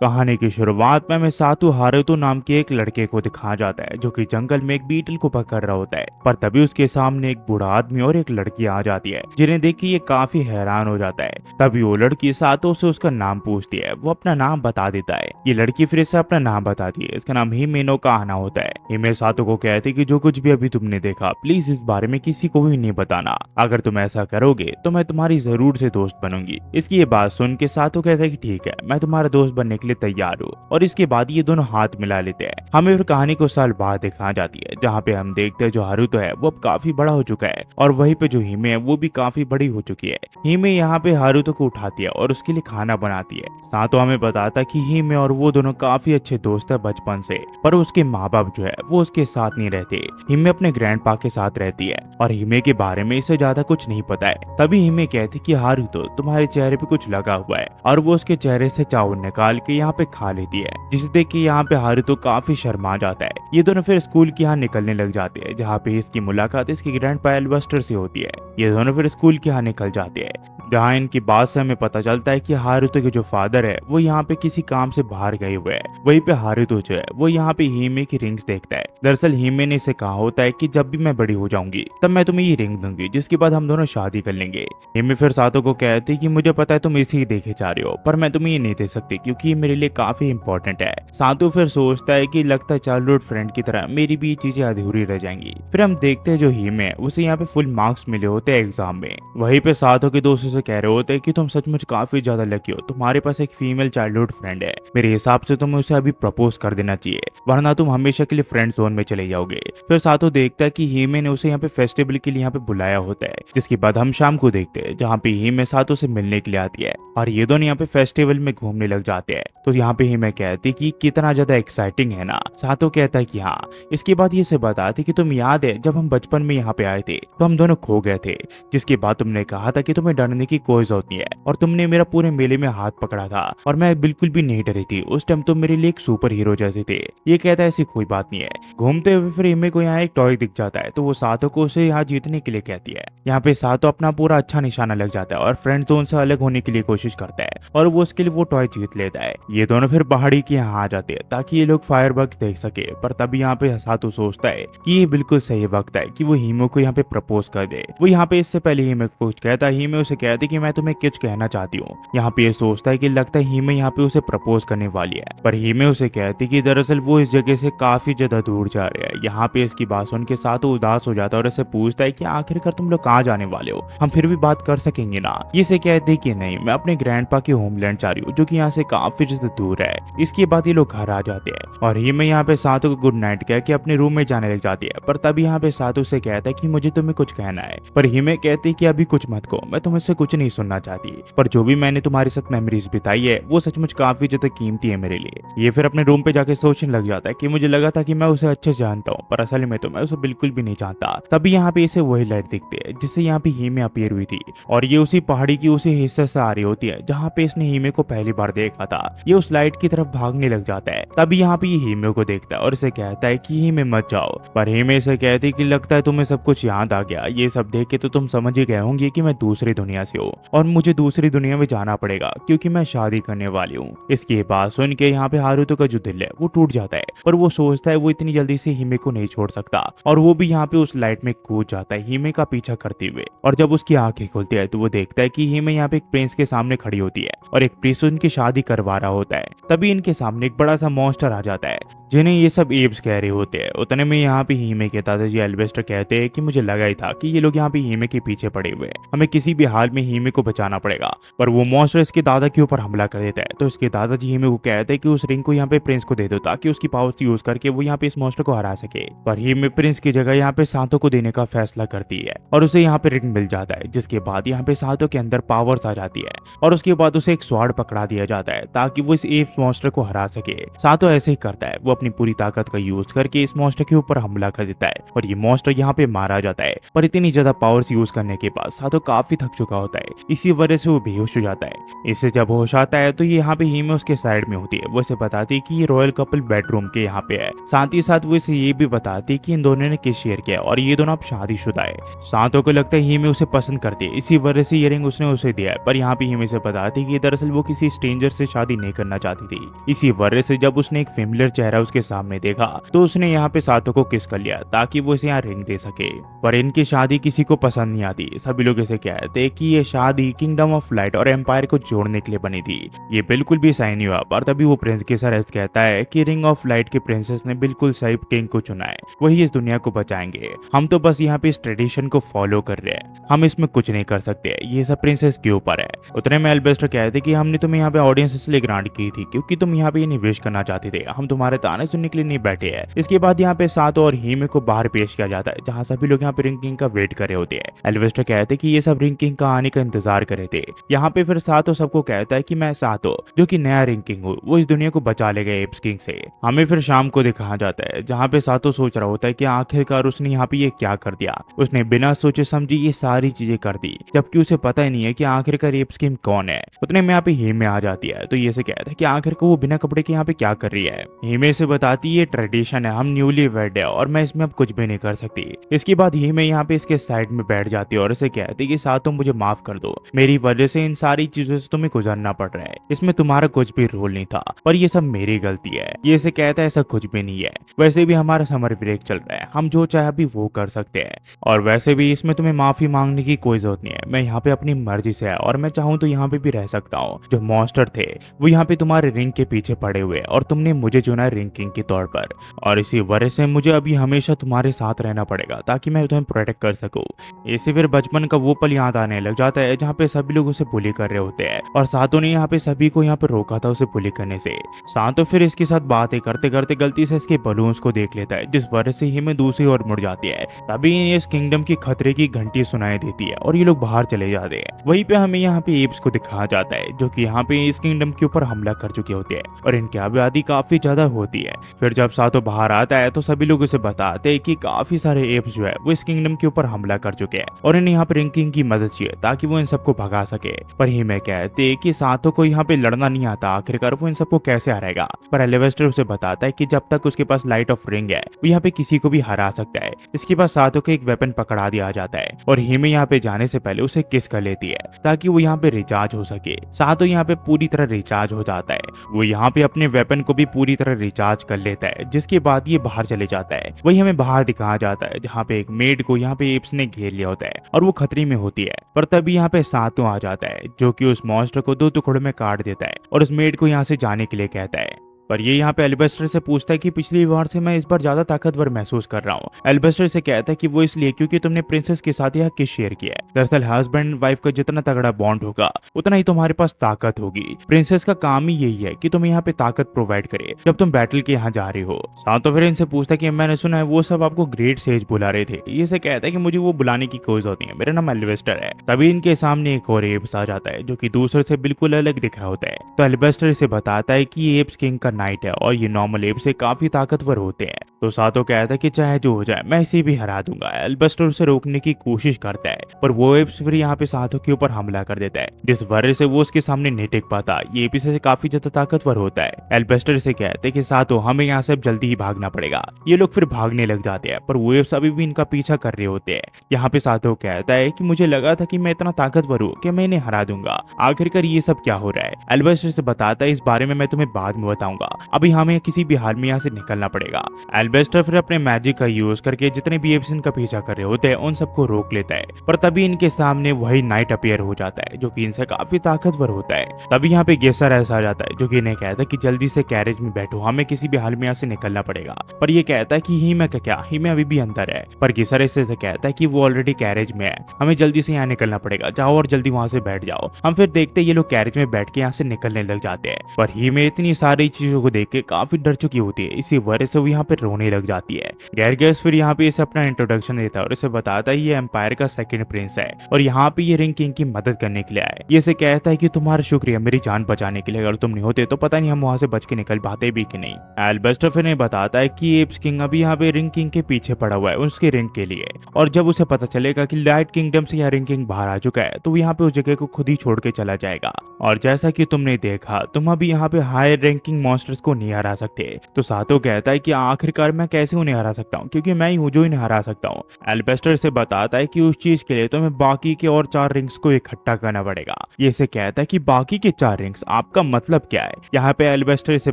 कहानी की शुरुआत में हमें सातू हारुतो नाम के एक लड़के को दिखाया जाता है जो कि जंगल में एक बीटल को पकड़ रहा होता है। पर तभी उसके सामने एक बूढ़ा आदमी और एक लड़की आ जाती है जिन्हें देख के ये काफी हैरान हो जाता है। तभी वो लड़की सातू से उसका नाम पूछती है। वो अपना नाम बता देता है। ये लड़की फिर से अपना नाम बताती है। इसका नाम हिमेनो का आना होता है। हिमे सातू को कहती है कि जो कुछ भी अभी तुमने देखा प्लीज इस बारे में किसी को भी नहीं बताना। अगर तुम ऐसा करोगे तो मैं तुम्हारी जरूर से दोस्त बनूंगी। इसकी ये बात सुन के सातू कहता है कि ठीक है, मैं तुम्हारा दोस्त बनने के लिए तैयार हूँ। और इसके बाद ये दोनों हाथ मिला लेते हैं। हमें फिर कहानी कुछ साल बाद दिखाई जाती है जहाँ पे हम देखते हैं जो हारुतो है वो अब काफी बड़ा हो चुका है और वहीं पे जो हिमे है वो भी काफी बड़ी हो चुकी है। हिमे यहाँ पे हारुतो को उठाती है और उसके लिए खाना बनाती है। सातो हमें बताता है कि हिमे और वो दोनों काफी अच्छे दोस्त है बचपन से, पर उसके माँ बाप जो है वो उसके साथ नहीं रहते। हिमे अपने ग्रैंडपा के साथ रहती है और हिमे के बारे में इससे ज्यादा कुछ नहीं पता है। तभी हिमे कहती कि हारुतो तुम्हारे चेहरे पे कुछ लगा हुआ है और वो उसके चेहरे से चावल निकाल के यहाँ पे खा लेती है, जिसे देख के यहाँ पे हारुतो काफी शर्मा जाता है। ये दोनों फिर स्कूल की यहाँ निकलने लग जाते हैं जहाँ पे इसकी मुलाकात इसके ग्रैंडपा एल्बस्टर से होती है। ये दोनों फिर स्कूल की यहाँ निकल जाते हैं जहाँ इनकी बात से हमें पता चलता है कि हारुतो के जो फादर है वो यहाँ पे किसी काम से बाहर गए हुए हैं। वहीं पे हारुतो जो है वो यहाँ पे हिमे की रिंग्स देखता है। दरअसल हिमे ने इसे कहा होता है कि जब भी मैं बड़ी हो जाऊंगी तब मैं तुम्हें ये रिंग दूंगी, जिसके बाद हम दोनों शादी कर लेंगे। हिमे फिर सातो को कहती है कि मुझे पता है तुम इसे ही देखे जा रहे हो, पर मैं तुम्हें ये नहीं दे सकती क्योंकि ये मेरे लिए काफी इंपॉर्टेंट है। सातो फिर सोचता है कि लगता है चाइल्डहुड फ्रेंड की तरह मेरी भी ये चीजें अधूरी रह जाएंगी। फिर हम देखते हैं जो हिमे है उसे यहाँ पे फुल मार्क्स मिले होते हैं एग्जाम में। वहीं पे सातो के दोस्तों से कह रहे होते हैं कि तुम सचमुच काफी ज्यादा लकी हो, तुम्हारे पास एक फीमेल चाइल्डहुड फ्रेंड है। मेरे हिसाब से तुम्हें उसे अभी प्रपोज कर देना चाहिए, वरना तुम हमेशा के लिए फ्रेंड जोन में चले जाओगे। फिर सातो देखता है कि हिमे ने उसे यहाँ पे फेस्टिवल के लिए यहाँ पे बुलाया होता है, जिसके बाद हम शाम को देखते हैं जहाँ पे हिमे सातो से मिलने के लिए आती है और ये दोनों यहाँ पे फेस्टिवल में घूमने लग जाते हैं। तो यहाँ पे हिमे कहती कि कितना ज्यादा एक्साइटिंग है ना। सातो कहता है कि हाँ। इसके बाद ये से बताती कि तुम याद है जब हम बचपन में यहाँ पे आए थे तो हम दोनों खो गए थे, जिसके बाद तुमने कहा था कि तुम्हें डरने की कोई जरूरत नहीं है और तुमने मेरा पूरे मेले में हाथ पकड़ा था और मैं बिल्कुल भी नहीं डरी थी। उस टाइम तुम मेरे लिए एक सुपर हीरो जैसे थे। ये कहता है ऐसी कोई बात नहीं है। घूमते हुए फिर हिमे को यहाँ एक टॉय दिख जाता है तो वो सातो को उसे यहाँ जीतने के लिए कहती है। यहाँ पे सातो अपना पूरा अच्छा निशाना लग जाता है और फ्रेंड जोन से अलग होने के लिए कोशिश करता है और वो उसके लिए वो टॉय जीत लेता है। ये दोनों फिर पहाड़ी के यहाँ आ जाते हैं ताकि ये लोग फायरवर्क्स देख सके, पर तभी यहाँ पे सातो सोचता है कि ये बिल्कुल सही वक्त है कि वो हिमे को यहाँ पे प्रपोज कर दे। वो यहाँ पे इससे पहले हिमे को कुछ कहता है। हिमे उसे कहती कि मैं तुम्हें कुछ कहना चाहती हूँ। यहाँ पे ये सोचता है कि लगता है हिमे यहाँ पे उसे प्रपोज करने वाली है, पर हिमे उसे कहती कि दरअसल वो इस जगह से काफी ज्यादा दूर जा रहे हैं। यहाँ पे इसकी बात सुन के सातो उदास हो जाता है और इसे पूछता है कि आखिरकार तुम लोग कहाँ जाने वाले हो, हम फिर भी बात कर सकेंगे ना। ये से कहते कि नहीं, मैं अपने ग्रैंडपा के होमलैंड जा रही हूँ जो कि यहाँ से काफी ज्यादा दूर है। इसके बाद ये लोग घर आ जाते हैं और हिमे यहाँ पे सातो को गुड नाइट कह के अपने रूम में जाने लग जाती है। पर तभी यहाँ पे सातो से कहता है कि मुझे तुम्हें कुछ कहना है, पर हिमे कहती कि अभी कुछ मत कहो, मैं तुमसे कुछ नहीं सुनना चाहती, पर जो भी मैंने तुम्हारे साथ मेमोरीज बिताई है वो सचमुच काफी ज्यादा कीमती है मेरे लिए। ये फिर अपने रूम पे जाके सोचने लग जाता है कि मुझे लगा था कि मैं उसे अच्छे से जानता हूँ, पर असल में तो मैं उसे बिल्कुल भी नहीं जानता। तभी यहाँ पे इसे वही लाइट दिखती है जिससे यहाँ पे हिमे अपीयर हुई थी और ये उसी पहाड़ी की उसी हिस्से से आ रही होती है जहाँ पे इसने हिमे को पहली बार देखा था। ये उस लाइट की तरफ भागने लग जाता है। तभी यहाँ पे ये हिमे को देखता है और इसे कहता है कि हिमे मत जाओ, पर हिमे इसे कहती कि लगता है तुम्हें सब कुछ याद आ गया। ये सब देख के तो तुम समझ ही गए होंगे कि मैं दूसरी दुनिया से हूँ और मुझे दूसरी दुनिया में जाना पड़ेगा क्योंकि मैं शादी करने वाली हूँ। इसकी बात सुन के यहाँ पे हारुतो का जो दिल है वो टूट जाता है, पर वो सोचता है वो इतनी जल्दी से हिमे को नहीं छोड़ सकता और वो भी यहाँ पे उस लाइट में कूद जाता है हिमे का पीछा करते हुए। और जब उसकी आंखें खुलती है तो वो देखता है कि हिमे यहाँ पे एक प्रिंस के सामने खड़ी होती है और एक प्रिंस उनकी शादी करवा रहा होता है। तभी इनके सामने एक बड़ा सा मॉन्स्टर आ जाता है जिन्हें ये सब एब्स कह रहे होते हैं। उतने में यहाँ पे हिमे के दादाजी एल्बेस्टर कहते हैं कि मुझे लगा ही था कि ये लोग यहाँ पे हिमे के पीछे पड़े हुए हैं, हमें किसी भी हाल में हिमे को बचाना पड़ेगा। पर वो मॉन्स्टर इसके दादा के ऊपर हमला कर देता है तो इसके दादाजी हिमे को कहते हैं कि उस रिंग को यहाँ पे प्रिंस को दे दो ताकि उसकी पावर्स यूज करके वो यहाँ पे इस मॉन्स्टर को हरा सके। पर हिमे प्रिंस की जगह यहाँ पे सातो को देने का फैसला करती है और उसे यहाँ पे रिंग मिल जाता है, जिसके बाद यहाँ पे सातो के अंदर पावर्स आ जाती है और उसके बाद उसे एक स्वॉर्ड पकड़ा दिया जाता है ताकि वो इस एप्स मॉन्स्टर को हरा सके। सातो ऐसे ही करता है, वो अपनी पूरी ताकत का यूज करके इस मॉन्स्टर के ऊपर हमला कर देता है और ये मॉन्स्टर यहाँ पे मारा जाता है। पर इतनी ज्यादा पावर्स यूज करने के बाद सातो काफी थक चुका होता है, इसी वजह से वो बेहोश हो जाता है। इससे जब होश आता है तो ये यहाँ पे हीमे उसके साइड में होती है। वो इसे बताती है कि ये रॉयल कपल बेडरूम के यहाँ पे है। साथ ही साथ वो इसे ये भी बताती है कि इन दोनों ने किस शेयर किया और ये दोनों अब शादीशुदा है। सातो को लगता है हीमे उसे पसंद करती है, इसी वजह से ये रिंग उसने उसे दिया है। पर यहाँ पे हीमे से बताती है कि दरअसल वो किसी स्ट्रेंजर से शादी नहीं करना चाहती थी। इसी वजह से जब उसने एक फेमिलियर चेहरा उसके सामने देखा तो उसने यहाँ पे सातो को किस कर लिया ताकि वो इसे यहाँ रिंग दे सके। पर इनकी शादी किसी को पसंद नहीं आती। सभी लोग इसे कहते हैं कि ये शादी किंगडम ऑफ लाइट और एम्पायर को जोड़ने के लिए बनी थी। ये बिल्कुल भी सही नहीं हुआ। पर तभी वो प्रिंस के सर कहता है कि रिंग ऑफ लाइट के प्रिंसेस ने बिल्कुल सही किंग को चुना है, वही इस दुनिया को बचाएंगे। हम तो बस यहाँ पे इस ट्रेडिशन को फॉलो कर रहे हैं, हम इसमें कुछ नहीं कर सकते, ये सब प्रिंसेस के ऊपर है। उतने में एल्बेस्टर कहते कि हमने तुम्हें यहाँ पे ऑडियंस इसलिए ग्रांट की थी क्योंकि तुम यहाँ पे ये निवेश करना चाहते थे, हम तुम्हारे ताने सुनने के लिए नहीं बैठे हैं। इसके बाद यहाँ पे सातो और हीमे को बाहर पेश किया जाता है जहाँ सभी लोग यहाँ पे रिंग किंग का वेट कर रहे होते हैं। एल्बेस्टर कहते कि ये सब रिंग किंग का आने का इंतजार कर रहे थे। यहाँ पे फिर सातो सबको कहता है कि मैं सातो जो कि नया रिंग किंग हूँ, वो इस दुनिया को बचा लेगा एप्स किंग से। हमें फिर शाम को दिखाया जाता है जहाँ पे सातो सोच रहा होता है कि आखिरकार उसने यहाँ पे ये क्या कर दिया। उसने बिना सोचे समझी ये सारी चीजें कर दी जबकि उसे पता ही नहीं है कि आखिरकार एप्स किंग कौन है। उतने में यहाँ पे हीमे आ जाती है तो ये से कहता है कि आखिर को वो बिना कपड़े के यहाँ पे क्या कर रही है। हीमे से बताती ये ट्रेडिशन है, हम न्यूली वेड है और मैं इसमें अब कुछ भी नहीं कर सकती। इसके बाद हीमे यहाँ पे इसके साइड में बैठ जाती है और इसे कहती कि सातो मुझे माफ कर दो, मेरी वजह से इन सारी चीजों से तुम्हें गुजरना पड़ रहा है, इसमें तुम्हारा कुछ भी रोल नहीं था, पर ये सब मेरी गलती है। ये इसे कहता है ऐसा कुछ भी नहीं है, वैसे भी हमारा समर ब्रेक चल रहा है, हम जो चाहे अभी वो कर सकते हैं और वैसे भी इसमें तुम्हें माफी मांगने की कोई जरूरत नहीं है। मैं यहाँ पे अपनी मर्जी से है और मैं चाहूँ तो यहाँ पे भी रह सकता हूँ। जो मॉन्स्टर थे वो यहाँ पे तुम्हारे रिंग के पीछे पड़े हुए और तुमने मुझे चुना रिंग किंग के तौर पर और इसी वजह से मुझे अभी हमेशा तुम्हारे साथ रहना पड़ेगा ताकि मैं तुम्हें प्रोटेक्ट कर सकूं। इसे फिर बचपन का वो पल याद आने लग जाता है जहाँ पे सभी लोग उसे बुली कर रहे होते हैं और सातो ने यहाँ पे सभी को यहाँ पे रोका था उसे बुली करने से। सातो फिर इसके साथ बातें करते करते गलती से इसके बलून्स को देख लेता है जिस वजह से हीमे दूसरी ओर मुड़ जाती है। तभी इस किंगडम की खतरे की घंटी सुनाई देती है और ये लोग बाहर चले जाते हैं। वहीं पे हमें यहाँ पे एप्स को दिखाया जाता है जो कि यहाँ पे इस किंगडम के ऊपर हमला कर चुके होते हैं और इनकी आबादी काफी ज्यादा होती है। फिर जब सातो बाहर आता है तो सभी लोग उसे बताते हैं कि काफी सारे एप्स जो है वो इस किंगडम के ऊपर हमला कर चुके हैं और इन्हें यहाँ पे रिंग किंग की मदद चाहिए ताकि वो इन सबको भगा सके। पर हीमे कहते हैं कि सातो को यहाँ पे लड़ना नहीं आता, आखिरकार वो इन सबको कैसे हराएगा। पर एलिवेस्टर उसे बताता है कि जब तक उसके पास लाइट ऑफ रिंग है वो यहाँ पे किसी को भी हरा सकता है। इसके बाद सातो को एक वेपन पकड़ा दिया जाता है और हीमे यहाँ पे जाने से पहले उसे किस कर लेती है ताकि वो यहाँ पे रिचार्ज हो सके। सातो यहाँ पे पूरी तरह रिचार्ज हो जाता है, वो यहाँ पे अपने वेपन को भी पूरी तरह रिचार्ज कर लेता है जिसके बाद ये बाहर चले जाता है। वही हमें बाहर दिखाया जाता है जहाँ पे एक मेड को यहाँ पे एप्स ने घेर लिया होता है और वो खतरे में होती है। पर तभी यहाँ पे सातो आ जाता है जो कि उस मॉन्स्टर को दो टुकड़ों में काट देता है और उस मेड को यहाँ से जाने के लिए कहता है। पर ये यहाँ पे एल्बेस्टर से पूछता है कि पिछली बार से मैं इस बार ज्यादा ताकतवर महसूस कर रहा हूँ। एल्बेस्टर से कहता है कि वो इसलिए क्योंकि तुमने प्रिंसेस के साथ यह किस शेयर किया है। दरअसल हस्बैंड वाइफ का जितना तगड़ा बॉन्ड होगा उतना ही तुम्हारे पास ताकत होगी। प्रिंसेस का काम ही यही है कि तुम्हें यहाँ पे ताकत प्रोवाइड करे जब तुम बैटल के यहाँ जा रहे हो। सातो फिर इनसे पूछता है कि मैंने सुना है वो सब आपको ग्रेट सेज बुला रहे थे। ये से कहता है कि मुझे वो बुलाने की कोई जरूरत नहीं है, मेरा नाम एल्बेस्टर है। तभी इनके सामने एक और एप्स आ जाता है जो कि दूसरे से बिल्कुल अलग दिख रहा होता है। तो एल्बेस्टर इसे बताता है कि ये एप्स किंग का नाइट है और ये नॉर्मल एप से काफी ताकतवर होते हैं। तो सातो कहता है कि चाहे जो हो जाए मैं इसे भी हरा दूंगा। एल्बेस्टर उसे रोकने की कोशिश करता है पर वो एप्स फिर यहाँ पे सातो के ऊपर हमला कर देता है जिस वजह से वो उसके सामने नहीं टिक पाता। ये एप से काफी ज्यादा ताकतवर होता है। एल्बेस्टर इसे कहते हैं कि सातो हमें यहाँ से अब जल्दी ही भागना पड़ेगा। ये लोग फिर भागने लग जाते हैं पर वो एप्स अभी भी इनका पीछा कर रहे होते हैं। यहाँ पे सातो कहता है कि मुझे लगा था कि मैं इतना ताकतवर हूँ कि मैं इन्हें हरा दूंगा, आखिरकार ये सब क्या हो रहा है। एल्बेस्टर से बताता है इस बारे में मैं तुम्हें बाद में बताऊंगा, अभी हमें किसी भी हाल में यहाँ से निकलना पड़ेगा। एल्बेस्टर फिर अपने मैजिक का यूज करके जितने भी एप्स इनका पीछा कर रहे होते हैं उन सबको रोक लेता है। पर तभी इनके सामने वही नाइट अपीयर हो जाता है जो कि इनसे काफी ताकतवर होता है। तभी यहाँ पे गेसर ऐसा आ जाता है जो कि इन्हें कहता है कि जल्दी से कैरेज में बैठो, हमें किसी भी हाल में यहाँ से निकलना पड़ेगा। पर ये कहता है कि हीमे का क्या, हीमे अभी भी अंदर है। पर गेसर ऐसे कहता है कि वो ऑलरेडी कैरेज में है, हमें जल्दी से यहाँ निकलना पड़ेगा, जाओ और जल्दी वहां से बैठ जाओ। हम फिर देखते ये लोग कैरेज में बैठ के यहाँ से निकलने लग जाते हैं। पर हीमे इतनी सारी चीजों चीजों को देख के काफी डर चुकी होती है, इसी वजह से वो यहाँ पे रोने लग जाती है। गैरगस फिर यहाँ पे इसे अपना इंट्रोडक्शन देता है और इसे बताता है ये एम्पायर का सेकंड प्रिंस है और यहाँ पे ये रिंग किंग की मदद करने के लिए आए। ये इसे कहता है कि तुम्हारा शुक्रिया मेरी जान बचाने के लिए, अगर तुम नहीं होते तो पता नहीं हम वहां से बच के निकल पाते भी कि नहीं। एल्बेस्टर फिर ने बताता है कि एप्स किंग अभी यहाँ पे रिंग किंग के पीछे पड़ा हुआ है उसके रिंग के लिए, और जब उसे पता चलेगा कि लाइट किंगडम से यह रिंग किंग बाहर आ चुका है तो वो यहाँ पे उस जगह को खुद ही छोड़ के चला जाएगा। और जैसा कि तुमने देखा तुम अभी यहाँ पे हायर रैंकिंग मॉन्स्टर्स को नहीं हरा सकते। तो सातो कहता है कि आखिरकार मैं कैसे उन्हें हरा सकता हूँ, क्योंकि मैं ही हूँ जो इन्हें हरा सकता हूँ। एल्बेस्टर से बताता है कि उस चीज के लिए तुम्हें बाकी के और 4 रिंग्स को इकट्ठा करना पड़ेगा। ये इसे कहता है कि बाकी के 4 रिंग्स, आपका मतलब क्या है? यहाँ पे एल्बेस्टर से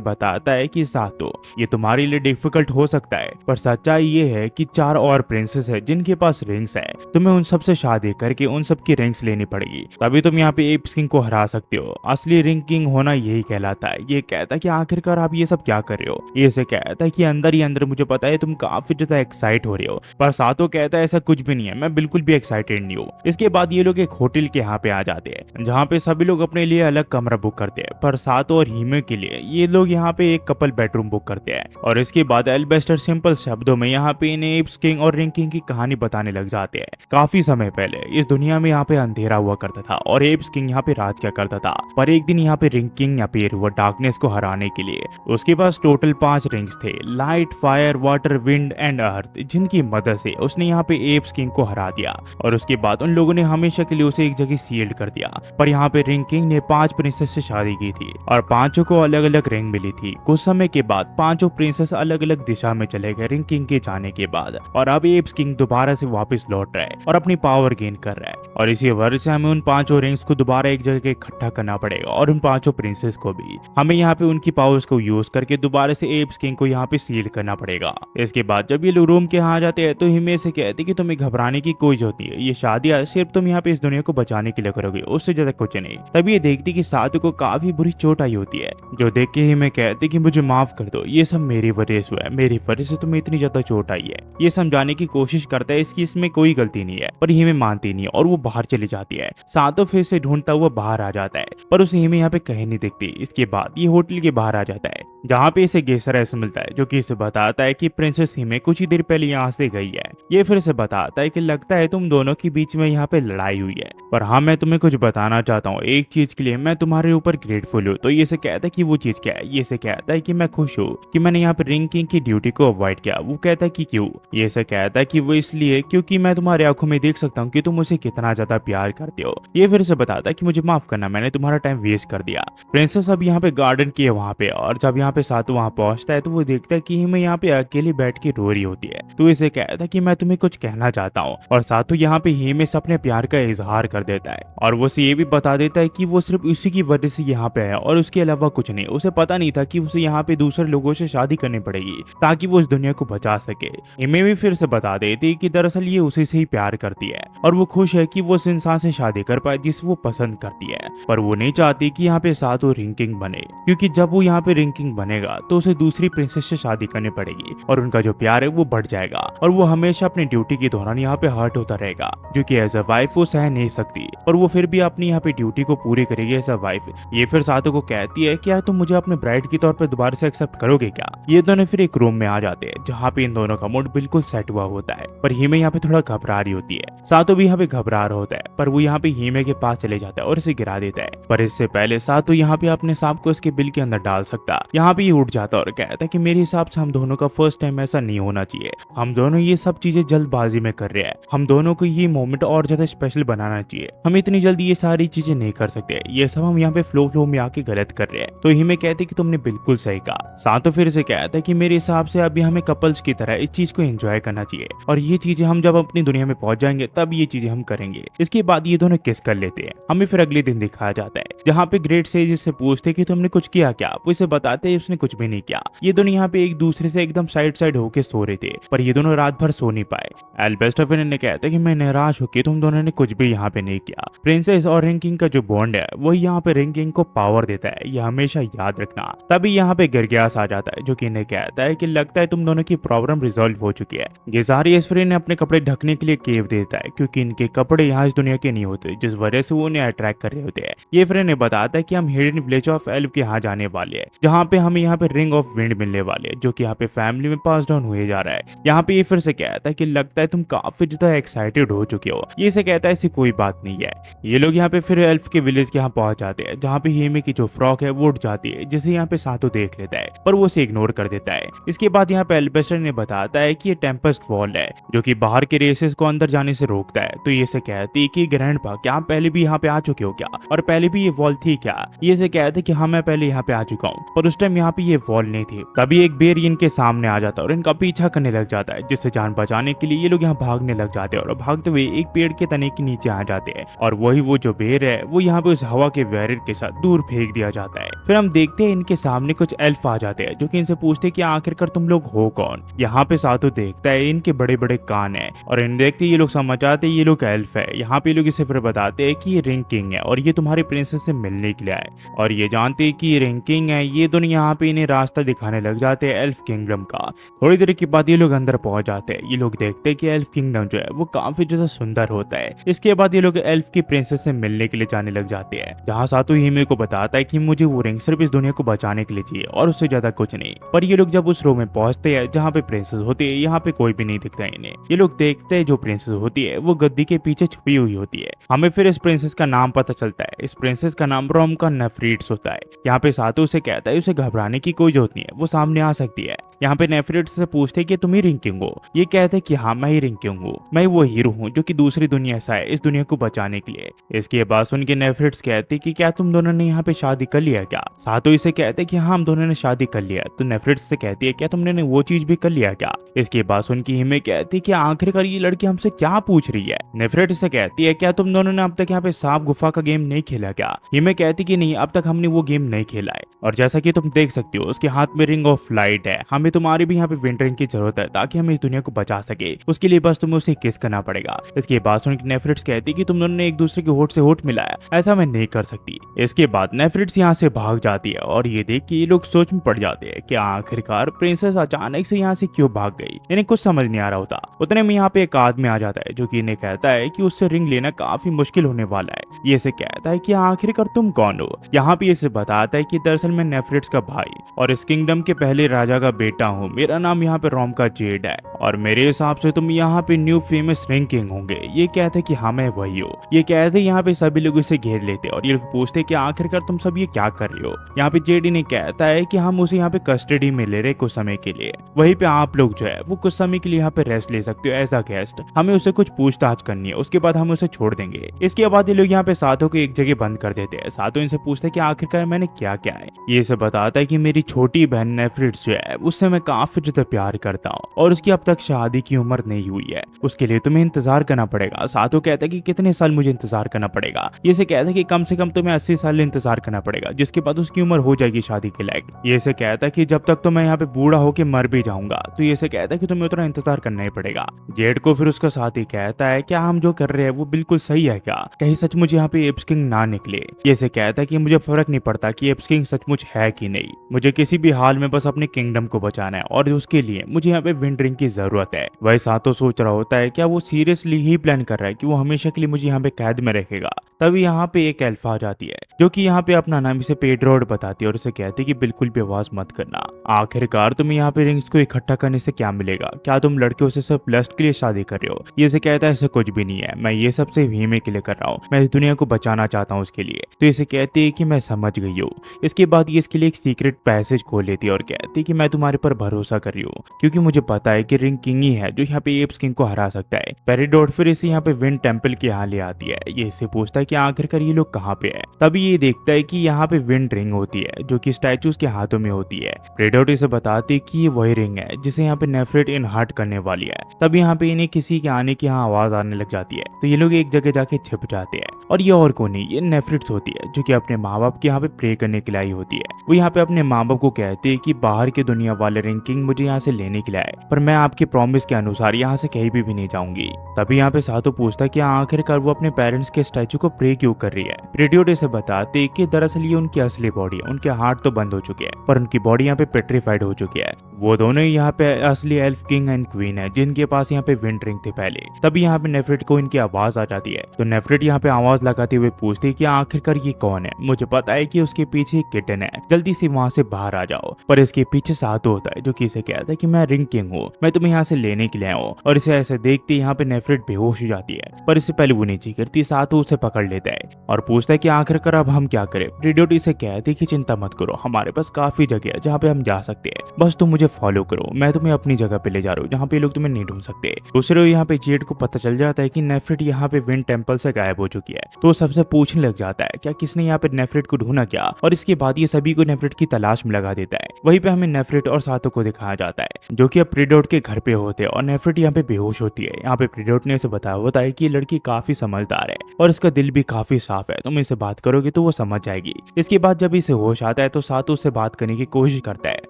बताता है कि सातो ये तुम्हारे लिए डिफिकल्ट हो सकता है, पर सच्चाई ये है कि 4 और प्रिंसेस है जिनके पास रिंग्स है। तुम्हें उन सब से शादी करके उन सब की रिंग्स लेनी पड़ेगी, तभी तुम यहाँ पे एप्स किंग को हरा सकते हो। असली रिंग किंग होना यही कहलाता है। ये कहता है कि आखिरकार आप ये सब क्या कर रहे हो? ये से कहता है कि अंदर ही अंदर मुझे पता है तुम काफी ज्यादा एक्साइट हो रहे हो, पर सातो कहता है ऐसा कुछ भी नहीं है, मैं बिल्कुल भी एक्साइटेड नहीं हूँ। इसके बाद ये लोग एक होटल के यहाँ पे आ जाते हैं जहाँ पे सभी लोग अपने लिए अलग कमरा बुक करते हैं, पर सातो और हीमे के लिए ये लोग यहाँ पे एक कपल बेडरूम बुक करते हैं। और इसके बाद एल्बेस्टर सिंपल शब्दों में यहाँ पे इन्हें एप्स किंग और रिंग किंग की कहानी बताने लग जाते हैं। काफी समय पहले इस दुनिया में यहाँ पे अंधेरा हुआ करता था और एप्स किंग यहाँ पे राज किया करता था, पर एक दिन यहाँ पे रिंग किंग अपीयर हुआ डार्कनेस को हराने के लिए। उसके पास टोटल 5 रिंग्स थे, light, fire, water, wind and earth, जिनकी मदद से उसने यहाँ पे एप्स किंग को हरा दिया। और उसके बाद उन लोगों ने हमेशा के लिए उसे एक जगह सील्ड कर दिया। पर यहाँ पे रिंग किंग ने 5 प्रिंसेस से शादी की थी और पांचों को अलग अलग रिंग मिली थी। कुछ समय के बाद पांचों प्रिंसेस अलग अलग दिशा में चले गए रिंग किंग के जाने के बाद, और अब एप्स किंग दोबारा से वापस लौट रहा है और अपनी पावर गेन कर रहा है। और इसी वजह से हमें उन 5 रिंग्स को दोबारा एक जगह इकट्ठा करना पड़ेगा, और उन 5 प्रिंसेस को भी हमें यहाँ पे उनकी पावर्स को यूज करके दोबारा से एप्स किंग को यहाँ पे सील करना पड़ेगा। इसके बाद जब ये लोग रूम के यहाँ आ जाते हैं तो हिमे से कहते कि तुम्हें घबराने की कोई जरूरत नहीं है, ये शादियां सिर्फ तुम यहाँ पे इस दुनिया को बचाने के लिए करोगे, उससे ज्यादा कुछ नहीं। तभी ये देखती कि सातो को काफी बुरी चोट आई होती है, जो देख के हिमे कहते कि मुझे माफ कर दो, ये सब मेरी वजह से हुआ है, मेरी वजह से तुम्हें इतनी ज्यादा चोट आई है। ये समझाने की कोशिश करता है इसकी इसमें कोई गलती नहीं है, पर हिमे मानती नहीं है और वो बाहर चली जाती है। सातो फिर से ढूंढता हुआ बाहर आ जाता है, पर उसे हिमे यहाँ पे कहीं नहीं दिखती। इसके बाद ये होटल के बाहर आ जाता है जहाँ पे इसे गेसराइस मिलता है, जो कि इसे बताता है कि प्रिंसेस हिमे कुछ ही देर पहले यहाँ से गई है। ये फिर से बताता है कि लगता है तुम दोनों के बीच में यहाँ पे लड़ाई हुई है, पर हाँ मैं तुम्हें कुछ बताना चाहता हूँ, एक चीज के लिए मैं तुम्हारे ऊपर ग्रेटफुल हूँ। तो ये से कहता है कि वो चीज क्या है? ये से कहता है कि मैं खुश हूँ कि मैंने यहाँ पे रिंग किंग की ड्यूटी को अवॉइड किया। वो कहता है कि क्यों? ये से कहता है कि वो इसलिए क्योंकि मैं तुम्हारी आंखों में देख सकता हूँ कि तुम उसे कितना ज्यादा प्यार करते हो। ये फिर से बताता है कि मुझे माफ करना, मैंने तुम्हारा टाइम वेस्ट कर दिया। प्रिंसेस अब यहाँ पे गार्डन की है वहाँ पे, और जब यहाँ पे सातो वहाँ पहुंचता है तो वो देखता है कि हिमे यहाँ पे अकेले बैठ के रो रही होती है। तो इसे कहता है कि मैं तुम्हें कुछ कहना चाहता हूँ, और सातो यहाँ पे हिमे से अपने प्यार का इजहार कर देता है, और वो उसे ये भी बता देता है कि वो सिर्फ उसी की वजह से यहाँ पे है और उसके अलावा कुछ नहीं। उसे पता नहीं था कि उसे यहाँ पे दूसरे लोगों से शादी करनी पड़ेगी ताकि वो इस दुनिया को बचा सके। हिमे भी फिर से बता देती कि दरअसल ये उसी से ही प्यार करती है और वो खुश है कि वो उस इंसान से शादी कर पाए जिसे वो पसंद करती है, पर वो नहीं चाहती कि यहाँ पे सातो रिंग किंग बने, क्योंकि जब वो यहाँ पे रिंग किंग बनेगा तो उसे दूसरी प्रिंसेस से शादी करनी पड़ेगी और उनका जो प्यार है वो बढ़ जाएगा और वो हमेशा अपनी ड्यूटी के दौरान यहाँ पे हर्ट होता रहेगा, जो कि एज अ वाइफ वो सह नहीं सकती, पर वो फिर भी अपनी यहाँ पे ड्यूटी को पूरी करेगी एज अ वाइफ। ये फिर सातो को कहती है क्या तुम मुझे अपने ब्राइड के तौर पर दोबारा से एक्सेप्ट करोगे क्या? ये दोनों फिर एक रूम में आ जाते हैं जहाँ पे इन दोनों का मूड बिल्कुल सेट हुआ होता है, पर हिमे यहाँ पे थोड़ा घबरा रही होती है। सातो भी यहाँ पे घबरा रहा होता है, पर वो यहाँ पे हिमे के पास चले जाता है और इसे गिरा देता है, पर इससे पहले सातो यहाँ पे अपने सांप को इसके बिल के अंदर डाल सकता। यहाँ पे ये उठ जाता और कहता है कि मेरे हिसाब से हम दोनों का फर्स्ट टाइम ऐसा नहीं होना चाहिए, हम दोनों ये सब चीजें जल्दबाजी में कर रहे हैं, हम दोनों को ये मोमेंट और ज्यादा स्पेशल बनाना चाहिए, हम इतनी जल्दी ये सारी चीजें नहीं कर सकते, ये सब हम यहाँ पे फ्लो में आके गलत कर रहे हैं। तो हिमे कहते कि तुमने बिल्कुल सही कहा। सातो फिर से कहता है कि मेरे हिसाब से अभी हमें कपल्स की तरह इस चीज को एंजॉय करना चाहिए, और ये चीजें हम जब अपनी दुनिया में पहुंच जाएंगे तब ये चीजें हम करेंगे। इसके बाद ये दोनों किस कर लेते हैं। हमें फिर अगले दिन दिखाया जाता है जहाँ पे ग्रेट सेज से पूछते कि तुमने कुछ किया क्या? वो इसे बताते हैं उसने कुछ भी नहीं किया। ये दोनों यहाँ पे एक दूसरे से एकदम साइड होके सो रहे थे, पर ये दोनों रात भर सो नहीं पाए। एल्बेस्टर ने कहता है कि मैं निराश हूँ कि तुम दोनों ने कुछ भी यहाँ पे नहीं किया। प्रिंसेस और रिंग किंग का जो बॉन्ड है वही यहाँ पे रिंग किंग को पावर देता है, ये हमेशा याद रखना। तभी यहाँ पे गिरगियास आ जाता है जो कि इन्हें कहता है कि लगता है तुम दोनों की प्रॉब्लम रिजॉल्व हो चुकी है। गिजारी एस्फरी ने अपने कपड़े ढकने के लिए केव देता है क्योंकि इनके कपड़े यहाँ इस दुनिया के नहीं होते, जिस वजह से वो उन्हें अट्रैक्ट कर रहे होते हैं। ये फ्रेंड ने बताता है कि हम हिडन विलेज ऑफ एल्फ के यहाँ जाने वाले हैं, जहाँ पे हमें यहाँ पे रिंग ऑफ विंड मिलने वाले है, जो कि यहाँ पे फैमिली में पास डाउन हुए जा रहा है। यहाँ पे ये फिर से कहता है कि लगता है तुम काफी ज्यादा एक्साइटेड हो चुके हो। ये से कहता है ऐसी कोई बात नहीं है। ये लोग यहाँ पे फिर एल्फ के विलेज के यहाँ पहुंच जाते हैं, जहाँ पे हीमे की जो फ्रॉक है वो उठ जाती है, जिसे यहाँ पे सातो देख लेता है, पर वो उसे इग्नोर कर देता है। इसके बाद यहाँ पे एल्बेस्टर ने बताता है कि ये टेम्पेस्ट वॉल है, जो कि बाहर के रेसेस को अंदर जाने से रोकता है। तो ये से कहती है कि ग्रैंडपा, क्या आप पहले भी यहाँ पे आ चुके हो क्या, और पहले भी ये वॉल थी क्या? ये से कहते कि हाँ मैं पहले यहाँ पे आ चुका हूँ, पर उस टाइम यहाँ पे ये वॉल नहीं थी। तभी एक बेर इनके सामने आ जाता है और इनका पीछा करने लग जाता है, जिससे जान बचाने के लिए ये लोग यहाँ भागने लग जाते हैं और भागते हुए एक पेड़ के तने के नीचे आ जाते हैं। और वही वो जो बेर है वो यहाँ पे उस हवा के वैरियर के साथ दूर फेंक दिया जाता है। फिर हम देखते हैं इनके सामने कुछ एल्फ आ जाते हैं, जो कि इनसे पूछते हैं कि आखिरकार तुम लोग हो कौन। यहाँ पे सातो देखता है इनके बड़े बड़े कान है, और इन देखते ये लोग समझ आते ये लोग एल्फ है। यहाँ पे लोग इसे फिर बताते हैं कि ये रिंग किंग है और ये तुम्हारी प्रिंसेस से मिलने के लिए आए, और ये जानते हैं कि ये रिंग किंग है। ये दोनों यहाँ पे इन्हें रास्ता दिखाने लग जाते हैं एल्फ किंगडम का। थोड़ी देर के बाद ये लोग अंदर पहुंच जाते हैं। ये लोग देखते हैं कि एल्फ किंगडम जो है वो काफी ज्यादा सुंदर होता है। इसके बाद ये लोग एल्फ की प्रिंसेस से मिलने के लिए जाने लग जाते हैं, जहाँ सातो हीमे को बताता है कि मुझे वो रिंग सिर्फ इस दुनिया को बचाने के लिए चाहिए और उससे ज्यादा कुछ नहीं। पर ये लोग जब उस रूम में पहुंचते हैं जहाँ पे प्रिंसेस होती है, यहाँ पे कोई भी नहीं दिखता इन्हें। ये लोग देखते हैं जो प्रिंसेस होती है वो गद्दी के पीछे छुपी हुई होती है। हमें फिर इस प्रिंसेस का नाम पता चलता है। इस प्रिंसेस का नाम रोम का नेफ्रीट्स होता है। यहाँ पे सातो उसे कहता है उसे घबराने की कोई जरूरत नहीं है, वो सामने आ सकती है। यहाँ पे नेफ्रीट्स से पूछते हैं कि तुम ही रिंग किंग हो। ये कहते हैं कि हाँ मैं ही रिंग किंग हूँ, मैं वो हीरो हूँ जो कि दूसरी दुनिया से आए इस दुनिया को बचाने के लिए। इसके बाद सुन के नेफ्रीट्स कहते कि क्या तुम दोनों ने यहाँ पे शादी कर लिया क्या? सातो इसे कहते कि हाँ हम दोनों ने शादी कर लिया। तो नेफ्रीट्स से कहती है क्या तुमने वो चीज भी कर लिया क्या? इसके बाद सुन की हिमे कहती कि आखिरकार ये लड़की हमसे क्या पूछ रही है। नेफ्रीट्स से कहती है क्या तुम दोनों ने अब तक यहाँ पे सांप गुफा का गेम नहीं खेला क्या? हिमे कहती कि नहीं अब तक हमने वो गेम नहीं खेला है, और जैसा कि तुम देख सकती हो उसके हाथ में रिंग ऑफ लाइट है। हमें तुम्हारी भी यहाँ पे विंड रिंग की जरूरत है ताकि हम इस दुनिया को बचा सके। उसके लिए बस तुम्हें उसे किस करना पड़ेगा। इसके बाद सुन के नेफ्रीट्स कहती कि तुम दोनों ने एक दूसरे के होठ से होठ मिलाया, ऐसा मैं नहीं कर सकती। इसके बाद नेफ्रीट्स यहाँ से भाग जाती है, और ये देख के ये लोग सोच में पड़ जाते हैं कि आखिरकार प्रिंसेस अचानक से यहाँ से क्यों भाग गई। इन्हें कुछ समझ नहीं आ रहा होता। उतने में यहाँ पे एक आदमी आ जाता है जो कि इन्हें कहता है कि उससे रिंग लेना काफी मुश्किल होने वाला है। ये इसे कहता है कि आखिरकार तुम कौन हो। यहाँ पे इसे बताता है कि दरअसल मैं नेफ्रीट्स का भाई और इस किंगडम के पहले राजा का बेटा हूँ। मेरा नाम यहाँ पे रोम का जेड है, और मेरे हिसाब से तुम यहाँ पे न्यू फेमस रिंग किंग होंगे। ये कहते कि हाँ मैं वही हूँ। ये कहते यहाँ पे सभी लोग इसे घेर लेते और ये लोग पूछते कि आखिरकार तुम सब ये क्या कर रहे हो। यहाँ पे जेडी ने कहता है कि हम उसे यहाँ पे कस्टडी में ले रहे कुछ समय के लिए, वहीं पे आप लोग जो है वो कुछ समय के लिए यहाँ पे रेस्ट ले सकते हो एज अ गेस्ट। हमें उसे कुछ पूछताछ करनी है, उसके बाद हम उसे छोड़ देंगे। इसके बाद ये लोग यहाँ पे सातो को एक जगह बंद कर देते हैं। सातो इनसे पूछते हैं कि आखिरकार मैंने क्या क्या है। ये इसे बताता है कि मेरी छोटी बहन नेफ्रीट्स जो है उससे मैं काफी ज्यादा प्यार करता हूँ, और उसकी अब तक शादी की उम्र नहीं हुई है। उसके लिए तुम्हें इंतजार करना पड़ेगा। सातो कहता है कि कितने साल मुझे इंतजार करना पड़ेगा। ये इसे कहता है कि कम से कम तुम्हें 80 साल इंतजार करना पड़ेगा, जिसके बाद उसकी उम्र हो जाएगी शादी के लायक। ये इसे कहता है कि जब तक तो मैं यहाँ पे बूढ़ा होके मर भी जाऊंगा। तो ये इसे कहता है कि तुम्हें उतना इंतजार करना ही पड़ेगा। जेड को फिर उसका साथी कहता है क्या हम जो कर रहे हैं वो बिल्कुल सही है क्या? कहीं सचमुच यहाँ पे एप्स किंग ना निकले। ये इसे कहता है कि मुझे फर्क नहीं पड़ता कि एप्स किंग सचमुच है कि नहीं, मुझे किसी भी हाल में बस अपने किंगडम को बचाना है, और उसके लिए मुझे यहाँ पे विंड रिंग की जरूरत है। वह सातो सोच रहा होता है क्या वो सीरियसली ही प्लान कर रहा है कि वो हमेशा के लिए मुझे यहाँ पे कैद में रखेगा। तभी यहाँ पे एक एल्फ आ जाती है जो कि यहाँ पे अपना नाम इसे पेड्रोड बताती है और उसे कहती है कि बिल्कुल भी आवाज मत करना। आखिरकार तुम्हें यहाँ पे रिंग्स को इकट्ठा करने से क्या मिलेगा? क्या तुम लड़कियों से सिर्फ लस्ट के लिए शादी कर रहे हो? ये से कहता है ऐसा कुछ भी नहीं है, मैं ये सबसे हीमे के लिए कर रहा हूँ, मैं इस दुनिया को बचाना चाहता हूँ उसके लिए। तो इसे कहती है कि मैं समझ गई हूँ। इसके बाद ये इसके लिए एक सीक्रेट पैसेज खोल लेती है और कहती है कि मैं तुम्हारे पर भरोसा कर रही हूँ, क्योंकि मुझे पता है कि रिंग किंग ही है जो यहाँ पे एप्स किंग को हरा सकता है। पेरिडोट फिर इसे यहाँ पे विंड टेम्पल के यहाँ ले आती है। ये इससे पूछता है कि आखिरकार ये लोग कहाँ पे है। तभी ये देखता है कि यहाँ पे विंड रिंग होती है जो कि स्टैचूज के हाथों में होती है। पेरिडोट इसे बताती है कि ये वही रिंग है जिसे यहाँ पे नेफ्रेट इनहार्ट करने वाली है। तब यहाँ पे इन्हें किसी के आने की यहाँ आवाज आने लग जाती है, तो ये लोग एक जगह जाके छिप जाते हैं। और ये और कौन नहीं, ये नेफ्रिट्स होती है जो कि अपने माँ बाप के यहाँ पे प्रे करने के लिए आई होती है। वो यहाँ पे अपने माँ बाप को कहती है कि बाहर की दुनिया वाले रिंग किंग मुझे यहाँ से लेने के लिए आए, पर मैं आपके प्रॉमिस के अनुसार यहाँ से कहीं भी नहीं जाऊंगी। तभी यहाँ पे सातो पूछता है कि आखिरकार वो अपने पेरेंट्स के स्टैचू को प्रे क्यों कर रही है। रेडियो से बताते कि दरअसल ये उनकी असली बॉडी है, उनके हार्ट तो बंद हो चुके हैं पर उनकी बॉडी यहाँ पे पेट्रीफाइड हो चुकी है। वो दोनों ही यहाँ पे असली एल्फ किंग एंड क्वीन है जिनके पास यहाँ पे विंड रिंग थे पहले। तभी यहाँ पे नेफ्रिट को इनकी आवाज आ जाती है। तो नेफ्रिट यहाँ पे आवाज लगाते हुए पूछती है कि आखिरकार ये कौन है। मुझे पता है कि उसके पीछे एक किटन है, जल्दी से वहाँ से बाहर आ जाओ। पर इसके पीछे सातू होता है जो कि इसे कहता है कि मैं रिंग किंग हूँ, मैं तुम्हें यहाँ से लेने के लिए आया हूँ। और इसे ऐसे देखते यहाँ पे नेफ्रिट बेहोश हो जाती है। पर इससे पहले वो नीचे गिरती सातू उसे पकड़ लेता है और पूछता है कि आखिरकार अब हम क्या करें। प्रीडेटर इसे कहते हैं कि चिंता मत करो, हमारे पास काफी जगह है जहाँ पे हम जा सकते हैं, बस तुम मुझे फॉलो करो, मैं तुम्हें अपनी जगह पे ले जा रहा हूँ जहाँ पे लोग तुम्हें नहीं ढूंढ सकते। दूसरे ओर यहाँ पे जेड को पता चल जाता है कि नेफ्रिट यहाँ पे विंड टेम्पल से गायब हो चुकी है। तो वो सबसे पूछने लग जाता है क्या किसने यहाँ पे नेफ्रिट को ढूंढा क्या। और इसके बाद ये सभी को नेफ्रिट की तलाश में लगा देता है। वहीं पे हमें नेफ्रिट और सातों को दिखाया जाता है जो कि अब प्रीडेटर के घर पे होते हैं और नेफ्रिट यहाँ पे बेहोश होती है। यहाँ पे प्रीडेटर ने इसे बताया होता है कि ये लड़की काफी समझदार है और इसका दिल भी काफी साफ है, तुम इससे बात करोगे तो वो समझ जाएगी। इसके बाद जब इसे होश आता है तो सातू उससे बात करने की कोशिश करता है,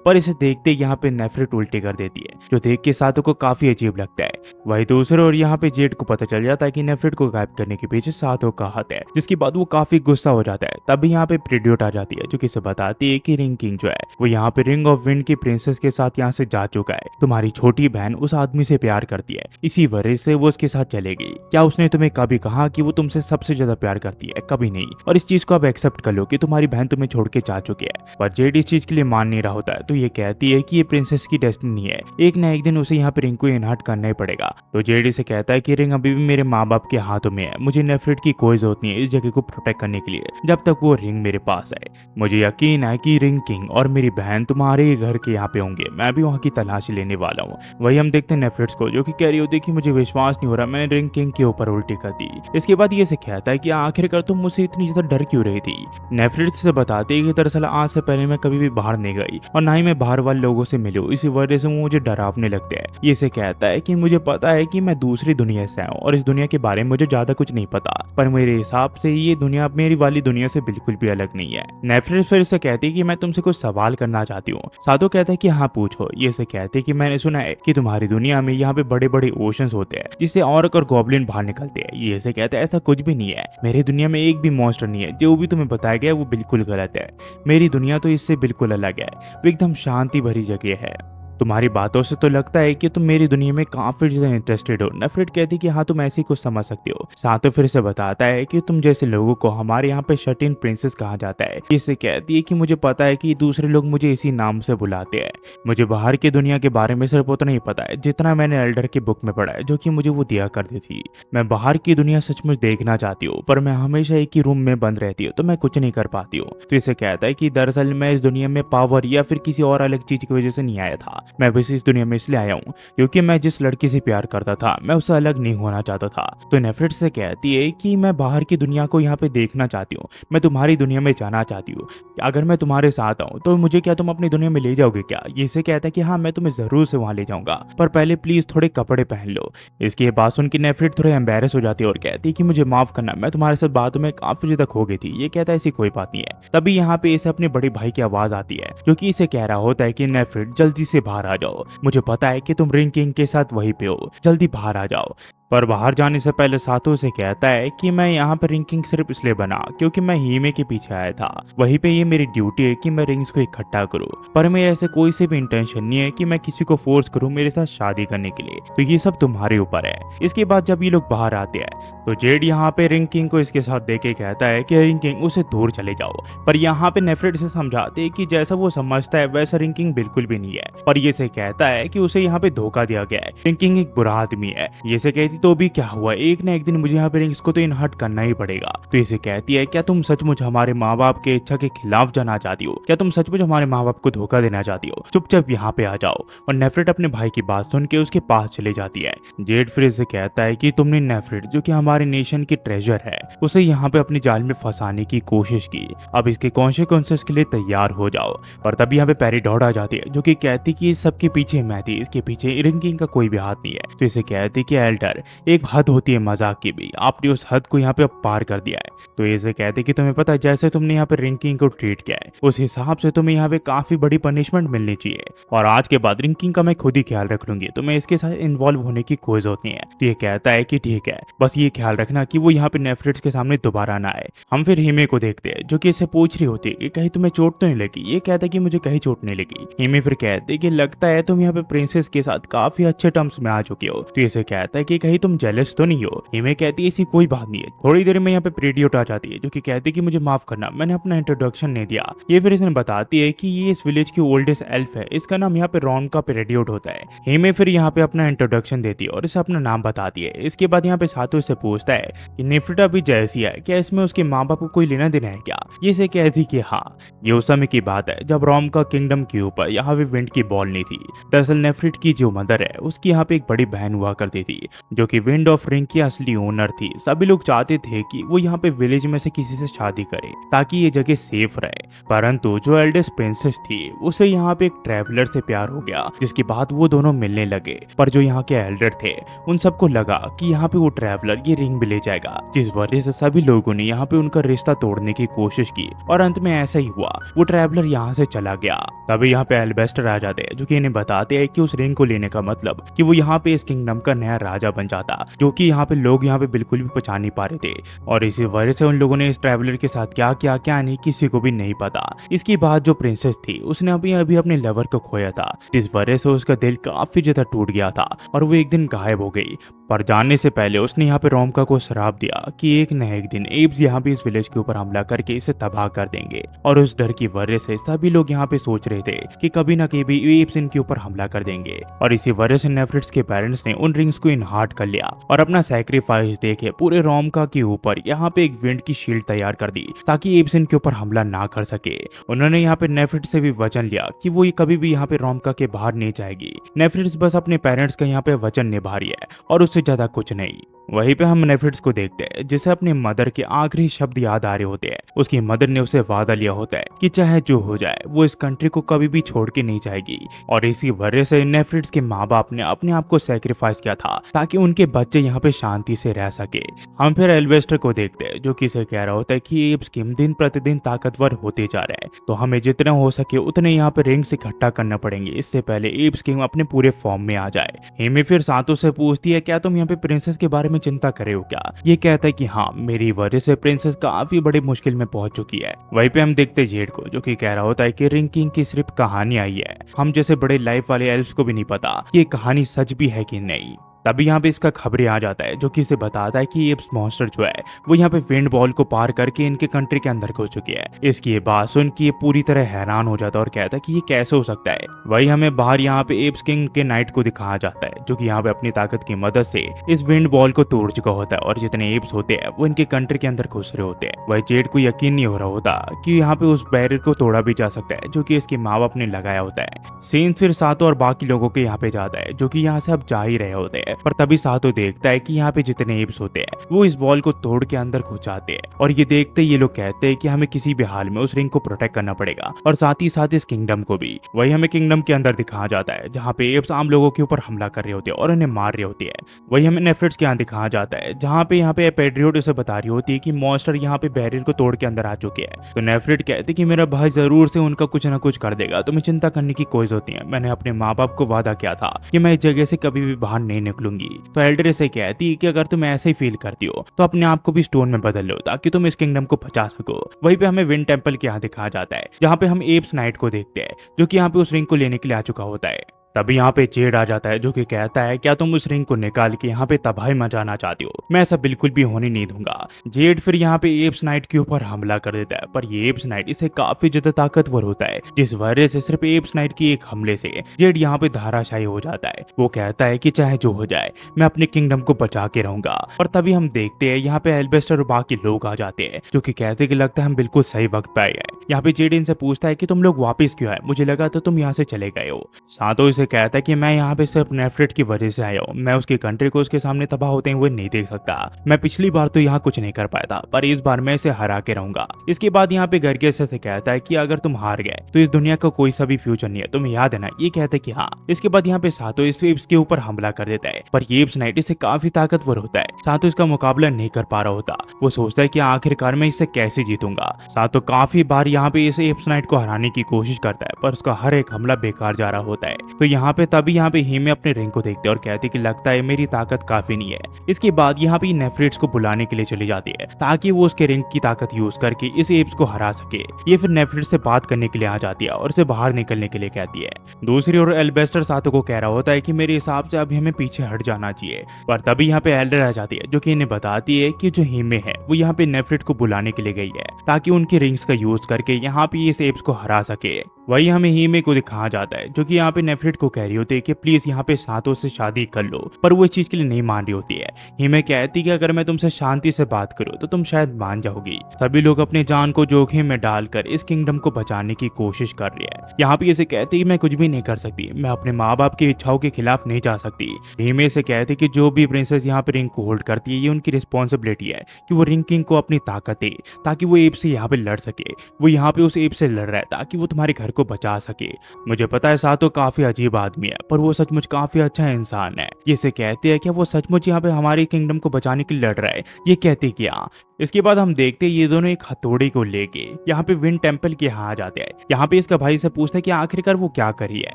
पर इसे देखते यहाँ पे नेफ्रिट उल्टी कर देती है जो देख के सातू को काफी अजीब लगता है। वही दूसरे और यहाँ पे जेड को पता चल जाता है कि नेफ्रिट को गायब करने के पीछे सातू का हाथ है, जिसके बाद वो काफी गुस्सा हो जाता है। तभी यहाँ पे प्रीडेटर आ जाती है जो कि इसे बताती है कि रिंग किंग जो है वो यहाँ पे रिंग ऑफ विंड की प्रिंसेस के साथ यहाँ से जा चुका है। तुम्हारी छोटी बहन उस आदमी से प्यार करती है, इसी वजह से वो उसके साथ चलेगी। क्या उसने तुम्हें कभी कहा कि वो तुमसे सबसे ज्यादा प्यार करती है? कभी नहीं। और इस चीज को आप एक्सेप्ट कर लो कि तुम्हारी बहन तुम्हें छोड़ के जा चुकी है। पर जेड इस चीज के लिए मान नहीं रहा होता है, तो ये कहती है कि ये प्रिंसेस की डेस्टिनी है, एक न एक दिन उसे यहाँ पे रिंग को इनहर्ट करना ही पड़ेगा। तो जेड इसे कहता है कि रिंग अभी भी मेरे माँ बाप के हाथों में है, मुझे नेफ्रिट की कोई जरूरत नहीं है इस जगह को प्रोटेक्ट करने के लिए जब तक वो रिंग मेरे पास है। मुझे यकीन है कि रिंग किंग और मेरी बहन तुम्हारे ही घर के यहाँ पे होंगे, मैं भी वहाँ की तलाशी लेने वाला हूँ। वही हम देखते हैं नेफ्रिट्स को जो कि कह रही होती है कि मुझे विश्वास नहीं हो रहा मैंने रिंग किंग के ऊपर उल्टी कर दी। इसके बाद ये से कहता है कि आखिरकार तुम मुझसे इतनी ज्यादा डर क्यों रही थी। नेफ्रिट्स से बताती है कि दरअसल आज से पहले मैं कभी भी बाहर नहीं गई और ना ही मैं बाहर वाले लोगों से मिली हूँ, इसी वजह से वो मुझे डरावने लगते हैं। ये से कहता है कि मुझे पता है कि मैं दूसरी दुनिया से आया हूँ और इस दुनिया के बारे में मुझे ज्यादा कुछ नहीं पता, पर मेरे हिसाब से ये दुनिया मेरी वाली दुनिया से बिल्कुल भी अलग नहीं है। नेफ्रिट्स फिर से कहती है कि मैं तुमसे कुछ सवाल करना चाहती हूँ। साधु कहता है कि हाँ पूछो। ये से कहते हैं कि मैंने सुना है कि तुम्हारी दुनिया में यहाँ पे बड़े बड़े ओशंस होते हैं जिससे ऑर्क और गॉब्लिन बाहर निकलते हैं। ये से कहता है ऐसा कुछ भी नहीं है, मेरी दुनिया में एक भी मॉन्स्टर नहीं है, जो भी तुम्हें बताया गया वो बिल्कुल गलत है। मेरी दुनिया तो इससे बिल्कुल अलग है, वो एकदम शांति भरी जगह है। तुम्हारी बातों से तो लगता है कि तुम मेरी दुनिया में काफी ज्यादा इंटरेस्टेड हो। नेफ्रिट कहती कि हाँ तुम ऐसे ही कुछ समझ सकते हो। सातों फिर से बताता है कि तुम जैसे लोगों को हमारे यहाँ पे शट इन प्रिंसेस कहा जाता है। इससे कहती है कि मुझे पता है कि दूसरे लोग मुझे इसी नाम से बुलाते हैं। मुझे बाहर की दुनिया के बारे में सिर्फ उतना ही पता है जितना मैंने एल्डर की बुक में पढ़ा है जो कि मुझे वो दिया करती थी। मैं बाहर की दुनिया सचमुच देखना चाहती हूँ, पर मैं हमेशा एक ही रूम में बंद रहती हूँ तो मैं कुछ नहीं कर पाती हूँ। तो इसे कहता है कि दरअसल मैं इस दुनिया में पावर या फिर किसी और अलग चीज की वजह से नहीं आया था, मैं बस इस दुनिया में इसलिए आया हूँ क्योंकि मैं जिस लड़की से प्यार करता था मैं उससे अलग नहीं होना चाहता था। तो नेफ्रिट से कहती है कि मैं बाहर की दुनिया को यहाँ पे देखना चाहती हूँ, मैं तुम्हारी दुनिया में जाना चाहती हूँ। अगर मैं तुम्हारे साथ आऊँ तो मुझे क्या तुम अपनी दुनिया में ले जाओगे क्या? ये से कहता है कि हाँ मैं तुम्हें जरूर से वहां ले जाऊंगा, पर पहले प्लीज थोड़े कपड़े पहन लो। इसकी बात सुन के नेफ्रिट थोड़े एम्बेरस हो जाती है और कहती है कि मुझे माफ करना, मैं तुम्हारे साथ बातों में काफी ज्यादा खो गई थी। ये कहता है ऐसी कोई बात नहीं है। तभी यहाँ पे इसे अपने बड़े भाई की आवाज आती है जो कि इसे कह रहा होता है कि नेफ्रिट जल्दी से बाहर आ जाओ, मुझे पता है कि तुम रिंग किंग के साथ वहीं पे हो, जल्दी बाहर आ जाओ। पर बाहर जाने से पहले सातों से कहता है कि मैं यहाँ पर रिंग किंग सिर्फ इसलिए बना क्योंकि मैं हीमे के पीछे आया था, वहीं पे ये मेरी ड्यूटी है कि मैं रिंग्स को इकट्ठा करूँ, पर मेरे ऐसे कोई से भी इंटेंशन नहीं है कि मैं किसी को फोर्स करूँ मेरे साथ शादी करने के लिए, तो ये सब तुम्हारे ऊपर है। इसके बाद जब ये लोग बाहर आते हैं तो जेड यहाँ पे रिंग किंग को इसके साथ देके कहता है कि रिंग किंग उससे दूर चले जाओ, पर यहाँ पे नेफ्रिट से समझाते हैं कि जैसा वो समझता है वैसा रिंग किंग बिल्कुल भी नहीं है। पर ये से कहता है कि उसे यहाँ पे धोखा दिया गया है, रिंग किंग एक बुरा आदमी है। ये से कहती तो भी क्या हुआ, एक ना एक दिन मुझे यहाँ पे रिंग्स को तो इनहर्ट करना ही पड़ेगा। तो इसे कहती है क्या तुम सचमुच हमारे माँ बाप के इच्छा के खिलाफ जाना चाहती हो? क्या तुम सचमुच हमारे माँ बाप को धोखा देना चाहती हो? चुपचाप यहाँ पे आ जाओ। और नेफ्रिट अपने भाई की बात सुन के उसके पास चली जाती है। जेड फिर से कहता है कि तुमने नेफ्रिट जो कि हमारे नेशन की ट्रेजर है उसे यहाँ पे अपने जाल में फंसाने की कोशिश की, अब इसके कॉन्सिक्वेंसेस के लिए तैयार हो जाओ। पर तभी यहाँ पे पैराडॉट आ जाती है जो कि कहती कि सबके पीछे मैं थी, इसके पीछे रिंग किंग का कोई भी हाथ नहीं है। तो इसे कहती कि एल्डर एक हद होती है मजाक की भी, आपने उस हद को यहाँ पे अब पार कर दिया है। तो इसे कहते कि तुम्हें पता है जैसे तुमने यहाँ पे रिंकिंग को ट्रीट किया है उस हिसाब से तुम्हें यहाँ पे काफी बड़ी पनिशमेंट मिलनी चाहिए, और आज के बाद रिंकिंग का मैं खुद ही ख्याल रख लूंगी, तुम्हें इसके साथ इन्वॉल्व होने की कोई जरूरत नहीं है। तो ये कहता है कि ठीक है, बस ये ख्याल रखना कि वो यहाँ पे नेफरिट्स के सामने दोबारा ना आए। हम फिर हिमे को देखते हैं जो कि इसे पूछ रही होती है कि कहीं तुम्हें चोट तो नहीं लगी। ये कहता है कि मुझे कहीं चोट नहीं लगी। हिमे फिर कहते कि लगता है तुम यहाँ पे प्रिंसेस के साथ काफी अच्छे टर्म्स में आ चुके हो। तो इसे कहता है कि कहीं तुम जेलस तो नहीं हो। हिमे कहती है ऐसी कोई बात नहीं है। थोड़ी देर में यहाँ पे प्रेडियोट आ जाती है जो कि कहती है कि मुझे माफ करना, मैंने अपना इंट्रोडक्शन नहीं दिया। ये फिर इसने बताती है कि ये इस विलेज की ओल्डेस्ट एल्फ है, इसका नाम यहाँ पे रॉन का प्रेडियोट होता है। हिमे फिर यहाँ पे अपना इंट्रोडक्शन देती है और इसे अपना नाम बताती है। इसके बाद यहाँ पे सातों से पूछता है कि नेफ्रिटा भी जैसी है, क्या इसमें उसके माँ बाप को कोई लेना देना है क्या। ये इसे कहती कि हाँ। ये उस समय की बात है जब रोम का किंगडम के ऊपर यहाँ पे विंड की बॉल नहीं थी। दरअसल नेफ्रिट की जो मदर है उसकी यहाँ पे एक बड़ी बहन हुआ करती थी जो कि विंड ऑफ रिंग की असली ओनर थी। सभी लोग चाहते थे कि वो यहाँ पे विलेज में से किसी से शादी करे ताकि ये जगह सेफ रहे, परंतु जो एल्डेस्ट प्रिंसेस थी उसे यहाँ पे एक ट्रैवलर से प्यार हो गया, जिसके बाद वो दोनों मिलने लगे। पर जो यहाँ के एल्डर थे उन सबको लगा कि यहाँ पे वो ट्रैवलर ये रिंग भी ले जाएगा, जिस वजह से सभी लोगों ने यहाँ पे उनका रिश्ता तोड़ने की कोशिश की और अंत में ऐसा ही हुआ, वो ट्रैवलर यहाँ से चला गया। तभी यहाँ पे एल्बेस्टर आ जाते हैं जो कि इन्हें बताते हैं कि उस रिंग को लेने का मतलब कि वो यहाँ पे इस किंगडम का नया राजा बन जाता, जो कि यहाँ पे लोग यहाँ पे बिल्कुल भी पहचान नहीं पा रहे थे। और इसी वजह से उन लोगों ने इस ट्रैवलर के साथ क्या किया क्या नहीं किसी को भी नहीं पता। इसके बाद जो प्रिंसेस थी उसने अभी अभी अपने लवर को खोया था, जिस वजह से उसका दिल काफी ज्यादा टूट गया था और वो एक दिन गायब हो गई। पर जाने से पहले उसने यहाँ पे रोमका को श्राप दिया कि एक न एक दिन एब्स यहाँ पे इस विलेज के ऊपर हमला करके इसे तबाह कर देंगे। और उस डर की वजह से सभी लोग यहाँ पे सोच रहे थे कि कभी ना कभी एब्स इनके ऊपर हमला कर देंगे। और इसी वजह से नेफ्रिट्स के पेरेंट्स ने उन रिंग्स को इनहार्ट कर लिया और अपना सैक्रिफाइस देके पूरे रोमका के ऊपर यहाँ पे एक विंड की शील्ड तैयार कर दी ताकि एब्स इनके ऊपर हमला ना कर सके। उन्होंने यहाँ पे नेफ्रिट्स से भी वचन लिया कि वो कभी भी यहाँ पे रोमका के बाहर नहीं जाएगी। नेफ्रिट्स बस अपने पेरेंट्स का यहाँ पे वचन निभा रही है और उससे ज्यादा कुछ नहीं। वहीं पे हम नेफ्रिट्स को देखते हैं जिसे अपनी मदर के आखिरी शब्द याद आ रहे होते हैं। उसकी मदर ने उसे वादा लिया होता है कि चाहे जो हो जाए वो इस कंट्री को कभी भी छोड़ के नहीं जाएगी। और इसी वजह से नेफ्रिट्स के माँ बाप ने अपने आप को सैक्रिफाइस किया था ताकि उनके बच्चे यहाँ पे शांति से रह सके। हम फिर एल्वेस्टर को देखते हैं जो कि इसे कह रहा होता है कि एब्स किम दिन प्रतिदिन ताकतवर होते जा रहे हैं, तो हमें जितना हो सके उतने यहाँ पे रिंग्स इकट्ठा करना पड़ेंगे इससे पहले एब्स किम अपने पूरे फॉर्म में आ जाए। हेमी फिर सातों से पूछती है क्या तुम यहाँ पे प्रिंसेस के बारे में चिंता करे हो क्या। ये कहता है कि हाँ, मेरी वजह से प्रिंसेस काफी बड़ी मुश्किल में पहुंच चुकी है। वहीं पे हम देखते जेड को जो कि कह रहा होता है कि रिंग किंग की सिर्फ कहानी आई है, हम जैसे बड़े लाइफ वाले एल्फ्स को भी नहीं पता कि ये कहानी सच भी है कि नहीं। तभी यहाँ पे इसका खबरें आ जाता है जो कि इसे बताता है कि एब्स मॉन्स्टर जो है वो यहाँ पे विंड बॉल को पार करके इनके कंट्री के अंदर घुस चुकी है। इसकी ये बात सुन के ये पूरी तरह हैरान हो जाता है और कहता है कि ये कैसे हो सकता है। वही हमें बाहर यहाँ पे एब्स किंग के नाइट को दिखाया जाता है जो कि यहाँ पे अपनी ताकत की मदद से इस विंड बॉल को तोड़ चुका होता है और जितने एब्स होते हैं वो इनके कंट्री के अंदर घुस रहे होते हैं। वही जेड को यकीन नहीं हो रहा होता कि यहाँ पे उस बैरियर को तोड़ा भी जा सकता है जो कि इसके माँ बाप ने लगाया होता है। सीन फिर सातों और बाकी लोगों के यहाँ पे जाता है जो कि यहाँ से अब जा ही रहे होते हैं, पर तभी सातों देखता है कि यहाँ पे जितने एब्स होते हैं वो इस वॉल को तोड़ के अंदर घुस जाते हैं। और ये देखते ये लोग कहते हैं कि हमें किसी भी हाल में उस रिंग को प्रोटेक्ट करना पड़ेगा और साथ ही साथ इस किंगडम को भी। वही हमें किंगडम के अंदर दिखाया जाता है जहाँ पे एब्स आम लोगों के ऊपर हमला कर रहे होते हैं और उन्हें मार रहे होते हैं। वही हमें नेफ्रिट्स के यहाँ दिखाया जाता है जहाँ पे यहाँ पे पेड्रियोट उसे बता रही होती है कि मॉन्स्टर यहाँ पे बैरियर को तोड़ के अंदर आ चुके हैं। तो नेफ्रिट कहते कि मेरा भाई जरूर से उनका कुछ ना कुछ कर देगा, तुम्हें चिंता करने की कोई जरूरत नहीं है। मैंने अपने माँ बाप को वादा किया था कि मैं इस जगह से कभी भी बाहर नहीं निकलूंगी। तो एल्डर से कहती कि अगर तुम ऐसे ही फील करती हो तो अपने आप को भी स्टोन में बदल लो ताकि तुम इस किंगडम को बचा सको। वहीं पे हमें विंड टेंपल के यहाँ दिखाया जाता है जहाँ पे हम एब्स नाइट को देखते हैं जो कि यहाँ पे उस रिंग को लेने के लिए आ चुका होता है। तभी यहाँ पे जेड आ जाता है जो कि कहता है क्या तुम उस रिंग को निकाल के यहाँ पे तबाही मचाना चाहती हो, मैं ऐसा बिल्कुल भी होने नहीं दूंगा। जेड फिर यहाँ पे एब्स नाइट के ऊपर हमला कर देता है, पर ये एब्स नाइट इसे काफी ज्यादा ताकतवर होता है जिस वजह से सिर्फ एब्स नाइट की एक हमले से जेड यहाँ पे धाराशायी हो जाता है। वो कहता है कि चाहे जो हो जाए मैं अपने किंगडम को बचा के रहूंगा। और तभी हम देखते हैं यहाँ पे एल्बेस्टर और बाकी लोग आ जाते हैं जो कि कहते कि लगता है हम बिल्कुल सही वक्त पे आए हैं। यहाँ पे जेड इनसे पूछता है कि तुम लोग वापिस क्यों आए, मुझे लगा तो तुम यहाँ से चले गए हो। सातों उसे कहता है कि मैं यहाँ पे सिर्फ नेफ्रिट की वजह से आया हूँ, मैं उसकी कंट्री को उसके सामने तबाह होते हुए नहीं देख सकता। मैं पिछली बार तो यहाँ कुछ नहीं कर पाया था, पर इस बार मैं इसे हरा के रहूंगा। इसके बाद यहाँ पे गर्गियस से कहता है कि अगर तुम हार गए तो इस दुनिया का कोई सा भी फ्यूचर नहीं है, तुम्हें याद है ना? ये कहता है कि हाँ। इसके बाद यहाँ पे सातो इस एप्स के ऊपर हमला कर देता है, पर ये एप्स नाइट इससे काफी ताकतवर होता है। सातो इसका मुकाबला नहीं कर पा रहा होता। वो सोचता है कि आखिरकार मैं इससे कैसे जीतूंगा। सातो काफी बार यहाँ पे इस एप्स नाइट को हराने की कोशिश करता है, पर उसका हर एक हमला बेकार जा रहा होता है। तो यहाँ पे तभी यहाँ पे हिमे अपने रिंग को देखते हैं और कहती है कि लगता है मेरी ताकत काफी नहीं है। इसके बाद यहाँ पे नेफ्रिट्स को बुलाने के लिए चली जाती है ताकि वो उसके रिंग की ताकत यूज करके इस एप्स को हरा सके। ये फिर नेफ्रिट से बात करने के लिए आ जाती है और उसे बाहर निकलने के लिए कहती है। दूसरी ओर एल्बेस्टर सातो को कह रहा होता है कि मेरे हिसाब से अभी हमें पीछे हट जाना चाहिए, पर तभी यहाँ पे एल्डर आ जाती है जो कि इन्हें बताती है कि जो हिमे है वो यहाँ पे नेफ्रिट को बुलाने के लिए गई है ताकि उनके रिंग्स का यूज करके यहाँ पे इस एप्स को हरा सके। वही हमें हिमे को दिखाया जाता है जो कि यहाँ पे नेफ्रिट को कह रही होती है कि प्लीज यहाँ पे सातो से शादी कर लो, पर वो इस चीज के लिए नहीं मान रही होती है। हिमे कहती है कि अगर मैं तुमसे शांति से बात करूँ तो तुम शायद मान जाओगी। सभी लोग अपने जान को जोखिम में डालकर इस किंगडम को बचाने की कोशिश कर रही है। यहाँ पे इसे कहती है मैं कुछ भी नहीं कर सकती, मैं अपने माँ बाप की इच्छाओं के खिलाफ नहीं जा सकती। हिमे से कहती कि जो भी प्रिंसेस यहाँ पे रिंग को होल्ड करती है ये उनकी रिस्पॉन्सिबिलिटी है कि वो रिंग किंग को अपनी ताकत दे ताकि वो एप से यहाँ पे लड़ सके। वो यहाँ पे उस एप से लड़ रहा है ताकि वो तुम्हारे घर को बचा सके। मुझे पता है सातो काफी अजीब आदमी है, पर वो सचमुच काफी अच्छा इंसान है। ये से कहते हैं कि वो सचमुच यहाँ पे हमारे किंगडम को बचाने के लिए लड़ रहा है। ये कहते कि हाँ। इसके बाद हम देखते हैं ये दोनों एक हथौड़ी को लेके यहाँ पे विंड टेम्पल के यहाँ आ जाते हैं। यहाँ पे इसका भाई से पूछता है कि आखिरकार वो क्या करी है,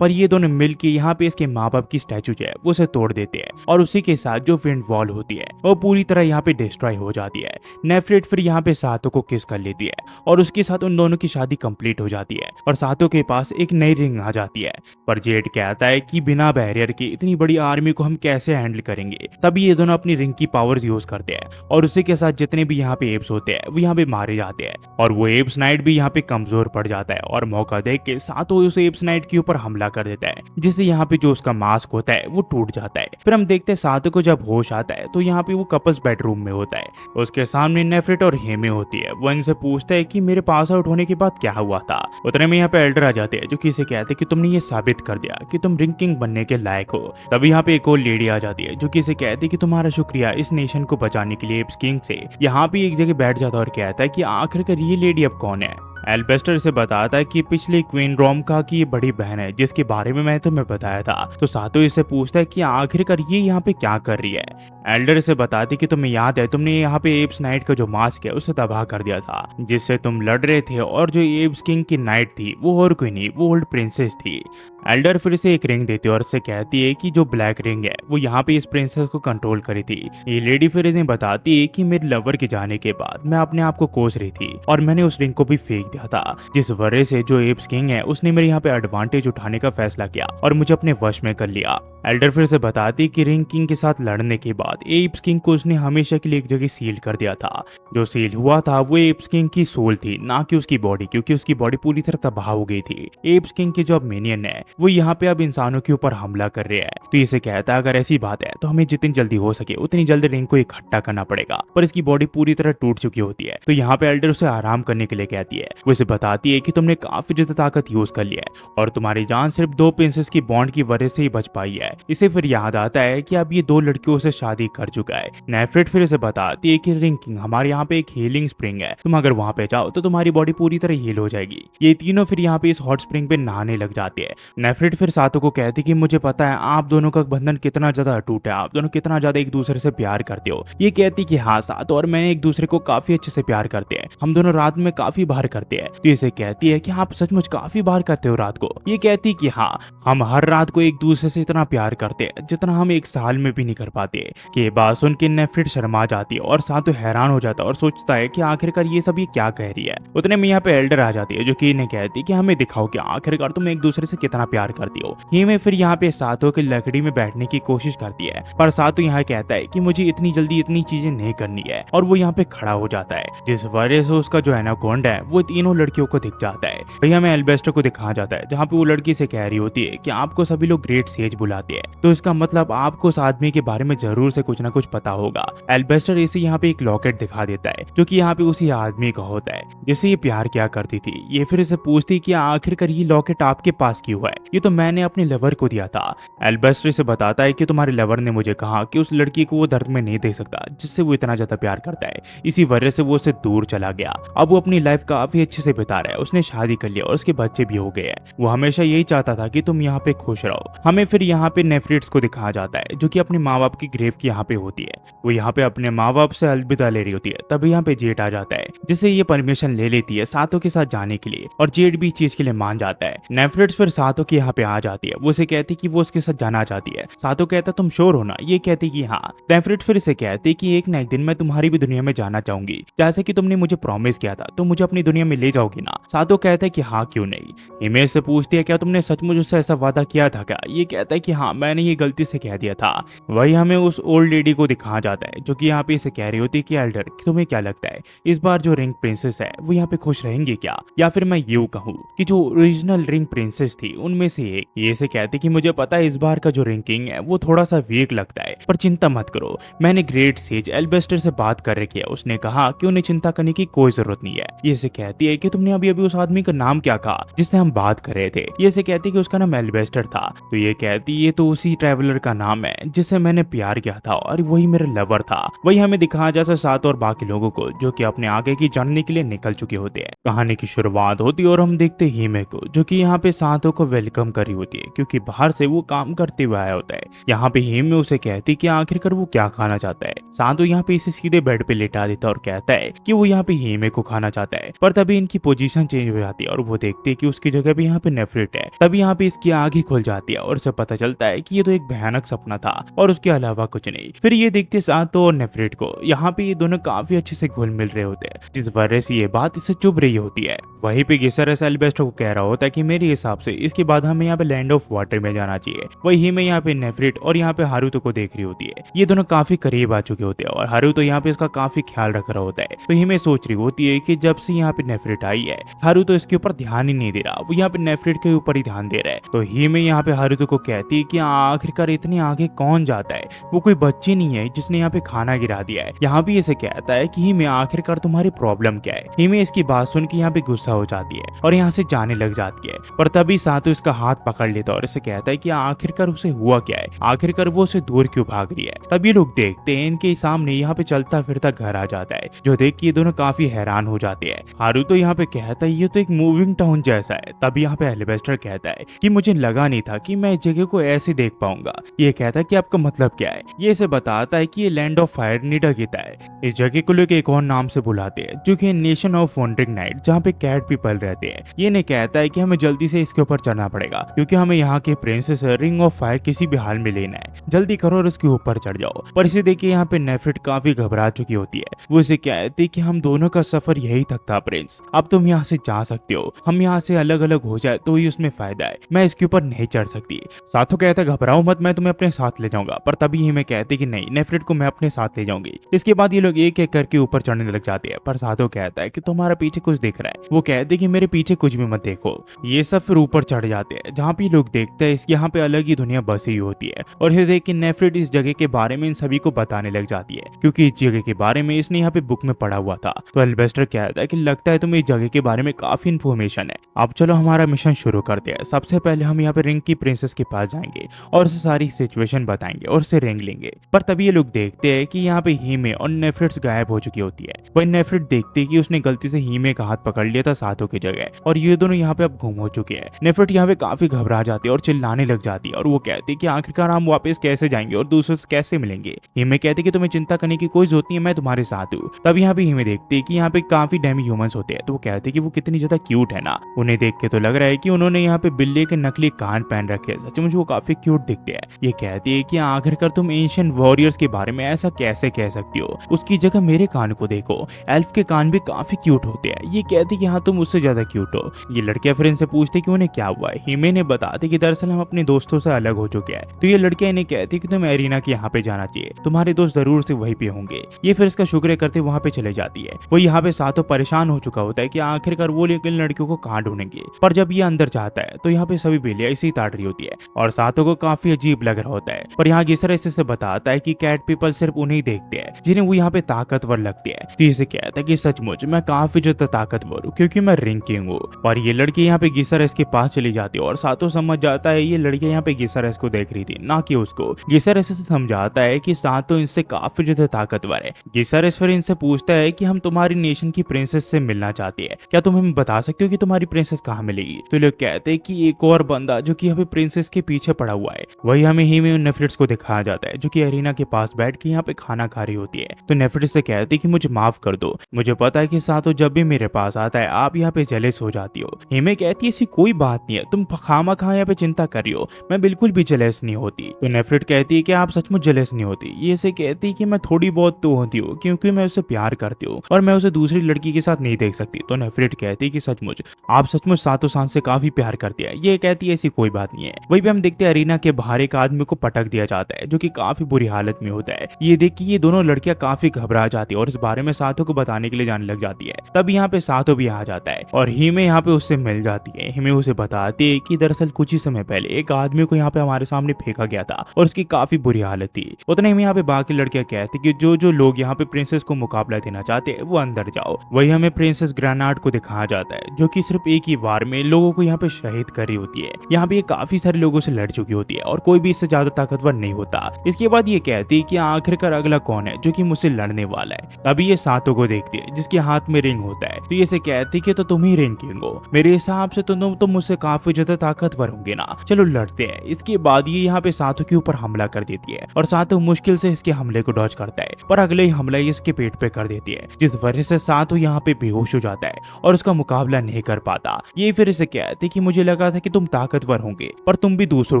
पर ये दोनों मिलके यहाँ पे इसके माँ बाप की स्टैचू जो है वो उसे तोड़ देते हैं और उसी के साथ जो विंड वॉल होती है वो पूरी तरह यहाँ पे डिस्ट्रॉय हो जाती है। नेफ्रिट फिर यहाँ पे सातो को किस कर लेती है और उसके साथ उन दोनों की शादी कंप्लीट हो जाती है और सातो के पास एक नई रिंग आ जाती है। पर जेड कहता है कि बिना बैरियर के इतनी बड़ी आर्मी को हम कैसे हैंडल करेंगे। तभी ये दोनों अपनी रिंग की पावर्स यूज करते हैं और उसी के साथ जितने भी यहाँ पे एप्स होते हैं वो यहाँ पे मारे जाते हैं और वो एप्स नाइट भी यहाँ पे कमजोर पड़ जाता है और मौका देख के सातो उस एप्स नाइट के ऊपर हमला कर देता है, जिससे यहाँ पे जो उसका मास्क होता है वो टूट जाता है। फिर हम देखते हैं सातो को जब होश आता है तो यहाँ पे वो कपल्स बेडरूम में होता है। उसके सामने नेफ्रिट और हेमे होती है। वो इनसे पूछता है कि मेरे पास आउट होने के बाद क्या हुआ था। उतने में यहाँ पे एल्डर आ जाते हैं जो कि इसे कहते हैं कि तुमने ये साबित कर दिया कि तुम रिंग किंग बनने के लायक हो। तभी यहाँ पे एक और लेडी आ जाती है जो कि इसे कहती है कि तुम्हारा शुक्रिया इस नेशन को बचाने के लिए एप्स किंग से। यहाँ पे एक जगह बैठ जाता है और कहता है कि आखिरकार ये लेडी अब कौन है। एल्बेस्टर से बताता है कि पिछली क्वीन रोमका की ये बड़ी बहन है जिसके बारे में मैं तुम्हें बताया था। तो सातो इससे पूछता है कि आखिरकार ये यहाँ पे क्या कर रही है। एल्डर इसे बताती कि तुम्हें याद है तुमने यहाँ पे एप्स नाइट का जो मास्क है उसे तबाह कर दिया था जिससे तुम लड़ रहे थे, और जो एप्स किंग की नाइट थी वो और कोई नहीं, वो ओल्ड प्रिंसेस थी। एल्डर फिर से एक रिंग देती है और उससे कहती है कि जो ब्लैक रिंग है वो यहाँ पे इस प्रिंसेस को कंट्रोल करी थी। ये लेडी फिर इन्हें बताती है कि मेरे लवर के जाने के बाद मैं अपने आप को कोस रही थी और मैंने उस रिंग को भी फेंक दिया था, जिस वजह से जो एप्स किंग है उसने मेरे यहाँ पे एडवांटेज उठाने का फैसला किया और मुझे अपने वश में कर लिया। एल्डर फिर से बताती कि रिंग किंग के साथ लड़ने के बाद एप्स किंग को उसने हमेशा के लिए एक जगह सील कर दिया था। जो सील हुआ था वो एप्स किंग की सोल थी, ना कि उसकी बॉडी, क्योंकि उसकी बॉडी पूरी तरह तबाह हो गई थी। एप्स किंग के जो अब मिनियन है वो यहाँ पे अब इंसानों के ऊपर हमला कर रहे हैं। तो इसे कहता है अगर ऐसी बात है तो हमें जितनी जल्दी हो सके उतनी जल्दी रिंग को इकट्ठा करना पड़ेगा, पर इसकी बॉडी पूरी तरह टूट चुकी होती है। तो यहाँ पे एल्डर उसे आराम करने के लिए कहती है। वो इसे बताती है कि तुमने काफी ज्यादा ताकत यूज कर लिया है और तुम्हारी जान सिर्फ 2 प्रिंसेस की बॉन्ड की वजह से ही बच पाई है। इसे फिर याद आता है कि अब ये 2 लड़कियों से शादी कर चुका है। नेफ्रिट फिर इसे बताती है कि रिंग किंग हमारे यहाँ पे एक हीलिंग स्प्रिंग है, तुम अगर वहां पे जाओ तो तुम्हारी बॉडी पूरी तरह हील हो जाएगी। ये तीनों फिर यहाँ पे इस हॉट स्प्रिंग पे नहाने लग जाते हैं। नेफ्रिट फिर सातो को कहती कि मुझे पता है आप दोनों का बंधन कितना ज्यादा अटूट है, आप दोनों कितना ज्यादा एक दूसरे से प्यार करते हो। ये कहती कि हाँ, सातो और मैं एक दूसरे को काफी अच्छे से प्यार करते हैं, हम दोनों रात में काफी बाहर करते हैं। तो इसे कहती है कि आप सचमुच काफी बाहर करते हो रात को। ये कहती कि हाँ, हम हर रात को एक दूसरे से इतना प्यार करते हैं जितना हम एक साल में भी नहीं कर पाते। कि बात सुन के नेफ्रिट शर्मा जाती है और सातो हैरान हो जाता है और सोचता है कि आखिरकार ये सब ये क्या कह रही है। उतने में यहाँ पे एल्डर आ जाती है जो कि इन्हें कहती है कि हमें दिखाओ कि आखिरकार तुम एक दूसरे से कितना प्यार करती हो। ये में फिर यहाँ पे सातो की लकड़ी में बैठने की कोशिश करती है, पर सातो यहाँ कहता है कि मुझे इतनी जल्दी इतनी चीजें नहीं करनी है और वो यहाँ पे खड़ा हो जाता है, जिस वजह से उसका जो एनाकोंडा है वो तीनों लड़कियों को दिख जाता है। वही हमें एल्बेस्टर को दिखाया जाता है जहाँ पे वो लड़की से कह रही होती है कि आपको सभी लोग ग्रेट सेज बुलाते हैं, तो इसका मतलब आपको उस आदमी के बारे में जरूर से कुछ ना कुछ पता होगा। एल्बेस्टर इसे यहाँ पे एक लॉकेट दिखा देता है जो कि यहाँ पे उसी आदमी का होता है जिससे ये प्यार क्या करती थी। ये फिर इसे पूछती कि आखिरकार ये लॉकेट आपके पास क्यों है? ये तो मैंने अपने लवर को दिया था। एल्बेस्टर इसे बताता है कि तुम्हारे लवर ने मुझे कहा कि उस लड़की को वो दर्द में नहीं दे सकता जिससे वो इतना ज्यादा प्यार करता है, इसी वजह से वो उससे दूर चला गया। अब वो अपनी लाइफ काफी अच्छे से बिता रहा है, उसने शादी कर लिया और उसके बच्चे भी हो गए हैं। वो हमेशा यही चाहता था कि तुम यहाँ पे खुश रहो। हमें फिर यहाँ पे नेफ्रिट्स को दिखाया जाता है जो कि अपने माँ बाप की ग्रेव की यहाँ पे होती है। वो यहाँ पे अपने माँ बाप से अलविदा ले रही होती है, तभी यहाँ पे जेट आ जाता है जिससे ये परमिशन ले लेती है सातो के साथ जाने के लिए, और जेट भी इस चीज के लिए मान जाता है। नेफ्रिट्स फिर सातो के यहाँ पे आ जाती है, वो उसे कहती कि वो उसके साथ जाना चाहती है। सातो कहता तुम श्योर हो ना? ये कहती कि हाँ। नेफ्रिट फिर इसे कहती कि एक ना एक दिन मैं तुम्हारी भी दुनिया में जाना चाहूंगी, जैसे कि तुमने मुझे प्रॉमिस किया था, तो मुझे अपनी दुनिया में ले जाओगी ना? सातो कहता है कि हाँ क्यों नहीं। हिमेश से पूछती है क्या तुमने सचमुच उससे ऐसा वादा किया था क्या? ये कहता है कि हाँ मैंने ये गलती से कह दिया था। वही हमें उस ओल्ड लेडी को दिखाया जाता है जो कि यहाँ पे इसे कह रही होती है कि एल्डर तुम्हें क्या लगता है इस बार जो रिंग प्रिंसेस है वो यहाँ पे खुश रहेंगे क्या? या फिर मैं यूं कहूँ कि जो ओरिजिनल रिंग प्रिंसेस थी उनमें से एक। ये से कहती कि मुझे पता है इस बार का जो रिंग किंग है वो थोड़ा सा वीक लगता है, पर चिंता मत करो, मैंने ग्रेट सेज एल्बेस्टर से बात कर रखी है, उसने कहा कि उन्हें चिंता करने की कोई जरूरत नहीं है। ये से कहती है कि तुमने अभी अभी उस आदमी का नाम क्या कहा जिससे हम बात कर रहे थे? ये से कहती कि उसका नाम एल्बेस्टर था। तो ये कहती ये तो उसी ट्रैवलर का नाम है जिससे मैंने प्यार किया था और वही मेरा लवर था। वही हमें दिखाया जैसे सात और बाकी लोगों को जो कि अपने आगे की जर्नी के लिए निकल चुके होते हैं। कहानी की शुरुआत होती है और हम देखते हीमे को जो कि यहाँ पे सातों को वेलकम कर रही होती है क्योंकि बाहर से वो काम करते हुए आया होता है। यहाँ पे हीमे उसे कहती कि आखिरकार वो क्या खाना चाहता है। सातों यहाँ पे इसे सीधे बेड पे लेटा देता और कहता है कि वो यहाँ पे हीमे को खाना चाहता है, पर तभी इनकी पोजीशन चेंज हो जाती है और वो देखते है कि उसकी जगह पे यहाँ पे नेफ्रिट है। तभी यहाँ पे इसकी आंख ही खुल जाती है और उसे पता चलता है कि ये तो एक भयानक सपना था और उसके अलावा कुछ नहीं। फिर ये देखते सातों और नेफ्रिट को यहाँ पे ये दोनों काफी अच्छे से घुल मिल रहे होते हैं, जिस वजह से ये बात इसे चुभ रही होती है। वहीं पे गिसरस एल्बेस्टर को कह रहा होता है कि मेरे हिसाब से इसके बाद हमें यहाँ पे लैंड ऑफ वाटर में जाना चाहिए। वही में यहाँ पे नेफ्रिट और यहाँ पे हारुतो को देख रही होती है। ये दोनों काफी करीब आ चुके होते हैं और हारुतो यहाँ पे इसका काफी ख्याल रख रहा होता है। तो हिमे सोच रही होती है कि जब से यहाँ पे नेफ्रिट आई है हारुतो इसके ऊपर ध्यान ही नहीं दे रहा, वो यहाँ पे नेफ्रिट के ऊपर ही ध्यान दे रहा है। तो हिमे यहाँ पे हारुतो को कहती है कि आखिरकार इतने आगे कौन जाता है, वो कोई बच्ची नहीं है जिसने यहाँ पे खाना गिरा दिया है। यहाँ भी इसे कहता है कि हिमे आखिरकार तुम्हारी प्रॉब्लम क्या है। हिमे इसकी बात सुन के यहाँ पे गुस्सा हो जाती है और यहाँ से जाने लग जाती है, पर तभी सातु इसका हाथ पकड़ लेता है और इसे कहता है कि आखिरकार उसे हुआ क्या है, आखिरकार वो उसे दूर क्यों भाग रही है। तभी लोग देखते हैं इनके सामने यहाँ पे चलता फिरता घर आ जाता है, जो देख के ये दोनों काफी हैरान हो जाते हैं। हारू तो यहाँ पे कहता है ये तो एक मूविंग टाउन जैसा है। तभी यहाँ पे एल्बेस्टर कहता है कि मुझे लगा नहीं था कि मैं इस जगह को ऐसे देख पाऊंगा। ये कहता है कि आपका मतलब क्या है। ये इसे बताता है कि ये लैंड ऑफ फायर निडागिता है। इस जगह को लोग एक और नाम से बुलाते हैं जो कि नेशन ऑफ वंडरिंग नाइट, जहाँ पे कैट पीपल रहते हैं। ये ने कहता है कि हमें जल्दी से इसके ऊपर चढ़ना पड़ेगा क्योंकि हमें यहाँ के प्रिंसेस रिंग ऑफ फायर किसी भी हाल में लेना है। जल्दी करो और उसके ऊपर चढ़ जाओ। पर इसे देखिए यहाँ पे नेफ्रिट काफी घबरा चुकी होती है। वो इसे कहती कि हम दोनों का सफर यही तक था प्रिंस, अब तुम यहाँ से जा सकते हो। हम यहाँ से अलग अलग हो जाए तो ही उसमें फायदा है, मैं इसके ऊपर नहीं चढ़ सकती। साथो कहता है घबराओ मत, मैं तुम्हें अपने साथ ले जाऊंगा। पर तभी ही मैं कहती कि नहीं, नेफ्रिट को मैं अपने साथ ले जाऊंगी। इसके बाद ये लोग एक एक करके ऊपर चढ़ने लग जाते हैं। पर साथो कहता है कि तुम्हारा पीछे कुछ दिख रहा है। वो कहते कि मेरे पीछे कुछ भी मत देखो। ये सब फिर ऊपर चढ़ जाते हैं जहाँ पे लोग देखते हैं यहाँ पे अलग ही दुनिया बसी होती है। और इसे देख के नेफ्रिट इस जगह के बारे में इन सभी को बताने लग जाती है क्योंकि इस जगह के बारे में इसने यहाँ पे बुक में पढ़ा हुआ था। तो एल्बेस्टर कहता है कि लगता है तुम्हें इस जगह के बारे में काफी इन्फॉर्मेशन है। अब चलो हमारा मिशन शुरू करते हैं। सबसे पहले हम यहाँ पे रिंग की प्रिंसेस के पास जाएंगे और उसे सारी सिचुएशन बताएंगे और उसे रिंग लेंगे। पर तभी ये लोग देखते हैं कि यहाँ पे हीमे और नेफ्रिट गायब हो चुकी होती है। वही नेफ्रिट देखती है कि उसने गलती से हीमे का हाथ पकड़ लिया था साथों की जगह और ये दोनों यहाँ पे अब गुम हो चुके हैं। नेफ्रिट यहाँ पे काफी घबरा जाती है और चिल्लाने लग जाती है और वो कहती है कि आखिरकार हम वापस कैसे जाएंगे और दूसरों से कैसे मिलेंगे। हिमे कहती है कि तुम्हें चिंता करने की कोई जरूरत नहीं है, मैं तुम्हारे साथ हूँ। तब यहाँ पे हिमे देखती है कि यहाँ पे काफी डेमी ह्यूमंस होते हैं। तो वो कहते हैं कि वो कितनी ज्यादा क्यूट है ना। उन्हें देख के तो लग रहा है कि उन्होंने यहाँ पे बिल्ली के नकली कान पहन रखे हैं। सचमुच वो काफी क्यूट दिखते हैं। ये कहती है कि आखिरकार तुम एंशिएंट वॉरियर्स के बारे में ऐसा कैसे कह सकती हो, उसकी जगह मेरे कान को देखो, एल्फ के कान भी काफी क्यूट होते हैं। ये कहती कि हाँ तुम उससे ज्यादा क्यूट हो। ये लड़कियां फिर इनसे पूछती कि उन्हें क्या हुआ है। हिमे ने बताते कि दरअसल हम अपने दोस्तों से अलग हो चुके हैं। तो ये लड़कियां इन्हें कहती कि तुम्हें एरिना के यहाँ पे जाना चाहिए, तुम्हारे दोस्त जरूर से वहीं पे होंगे। ये फिर इसका शुक्र करते वहाँ पे चले जाती है। वो यहाँ पे सातों परेशान हो चुका होता है कि आखिरकार वो लेकिन लड़कियों को कहाँ ढूंढेंगे। पर जब ये अंदर जाता है तो यहाँ पे सभी बिल्लियां इसे ही ताड़ रही होती है और सातों को काफी अजीब लग रहा होता है। पर यहाँ गिसर ऐसे से बताता है कि कैट पीपल सिर्फ उन्हें ही देखते हैं जिन्हें वो यहाँ पे ताकतवर लगती है। तो इसे कहता है कि सचमुच मैं काफी ज्यादा ताकतवर हूँ क्योंकि मैं रिंग किंग हूँ। और ये लड़की यहाँ पे गिसर के पास चली जाती है और सातों समझ जाता है ये लड़की यहाँ पे गिसर को देख रही थी ना कि उसको। गिसर ऐसे समझाता है कि सातों इनसे काफी ज्यादा ताकतवर है। गिसर फिर इनसे पूछता है कि हम तुम्हारी नेशन की प्रिंसेस से मिलना चाहते हैं, क्या तुम हमें बता सकते हो कि तुम्हारी प्रिंसेस कहाँ मिलेगी। तो लोग कहते हैं कि एक और बंदा जो कि अभी प्रिंसेस के पीछे पड़ा हुआ है वही हमें हीमे और नेफ्रिट्स को दिखाया जाता है जो कि अरीना के पास बैठ के यहाँ पे खाना खा रही होती है। तो नेफ्रिट्स से कहती है कि मुझे माफ कर दो, मुझे पता है कि सातों जब भी मेरे पास आता है आप यहाँ पे जेलस हो जाती हो। हीमे कहती है ऐसी कोई बात नहीं है, तुम खामा खा यहाँ पे चिंता कर रही हो, मैं बिल्कुल भी जेलस नहीं होती। तो नेफ्रिट कहती है कि आप सचमुच जेलस नहीं होती। ये से कहती है कि मैं थोड़ी बहुत तो होती हूँ क्योंकि मैं उससे प्यार करती हूँ और मैं उसे दूसरी लड़की के साथ नहीं देख सकती। तो नेफ्रिट कहती है कि सचमुच आप सचमुच सातों सांस से काफी प्यार करती है। ये कहती है ऐसी कोई बात नहीं है। वही भी हम देखते हैं अरीना के बाहर एक आदमी को पटक दिया जाता है जो कि काफी बुरी हालत में होता है। ये देख के ये दोनों लड़कियां काफी घबरा जाती है और इस बारे में सातों को बताने के लिए जाने लग जाती है। तब यहाँ पे सातों भी आ जाता है और हीमे यहाँ पे उससे मिल जाती है। हीमे उसे बताती है कि दरअसल कुछ ही समय पहले एक आदमी को यहाँ पे हमारे सामने फेंका गया था और उसकी काफी बुरी हालत थी। उतने में यहाँ पे बाकी लड़कियां कहती कि जो जो लोग यहाँ पे प्रिंसेस को मुकाबला देना चाहते हैं वो अंदर जाओ। वही हमें प्रिंसेस ग्रेनाड को दिखाया जाता है जो कि सिर्फ एक ही वार में लोगों को यहाँ पे शहीद कर रही होती है। यहाँ पे काफी सारे लोगों से लड़ चुकी होती है और कोई भी इससे ज्यादा ताकतवर नहीं होता। इसके बाद ये कहती है कि आखिरकार अगला कौन है जो कि मुझसे लड़ने वाला है। तभी ये सातों को देखती है जिसके हाथ में रिंग होता है। तो ये से कहती है कि तो तुम ही रिंग किंग हो, मेरे हिसाब से तो तुम तो मुझसे काफी ज्यादा ताकतवर होंगे ना, चलो लड़ते हैं। इसके बाद ये यहाँ पे सातों के ऊपर हमला कर देती है और सातों मुश्किल से इसके हमले को डॉज करता है पर अगले ही हमला ये इसके पेट पे कर देती है जिस वजह से सातों यहाँ पे बेहोश हो जाता है और उसका मुकाबला नहीं कर पाता। ये फिर इसे कहते कि मुझे लगा था कि तुम ताकतवर होंगे पर तुम भी दूसरों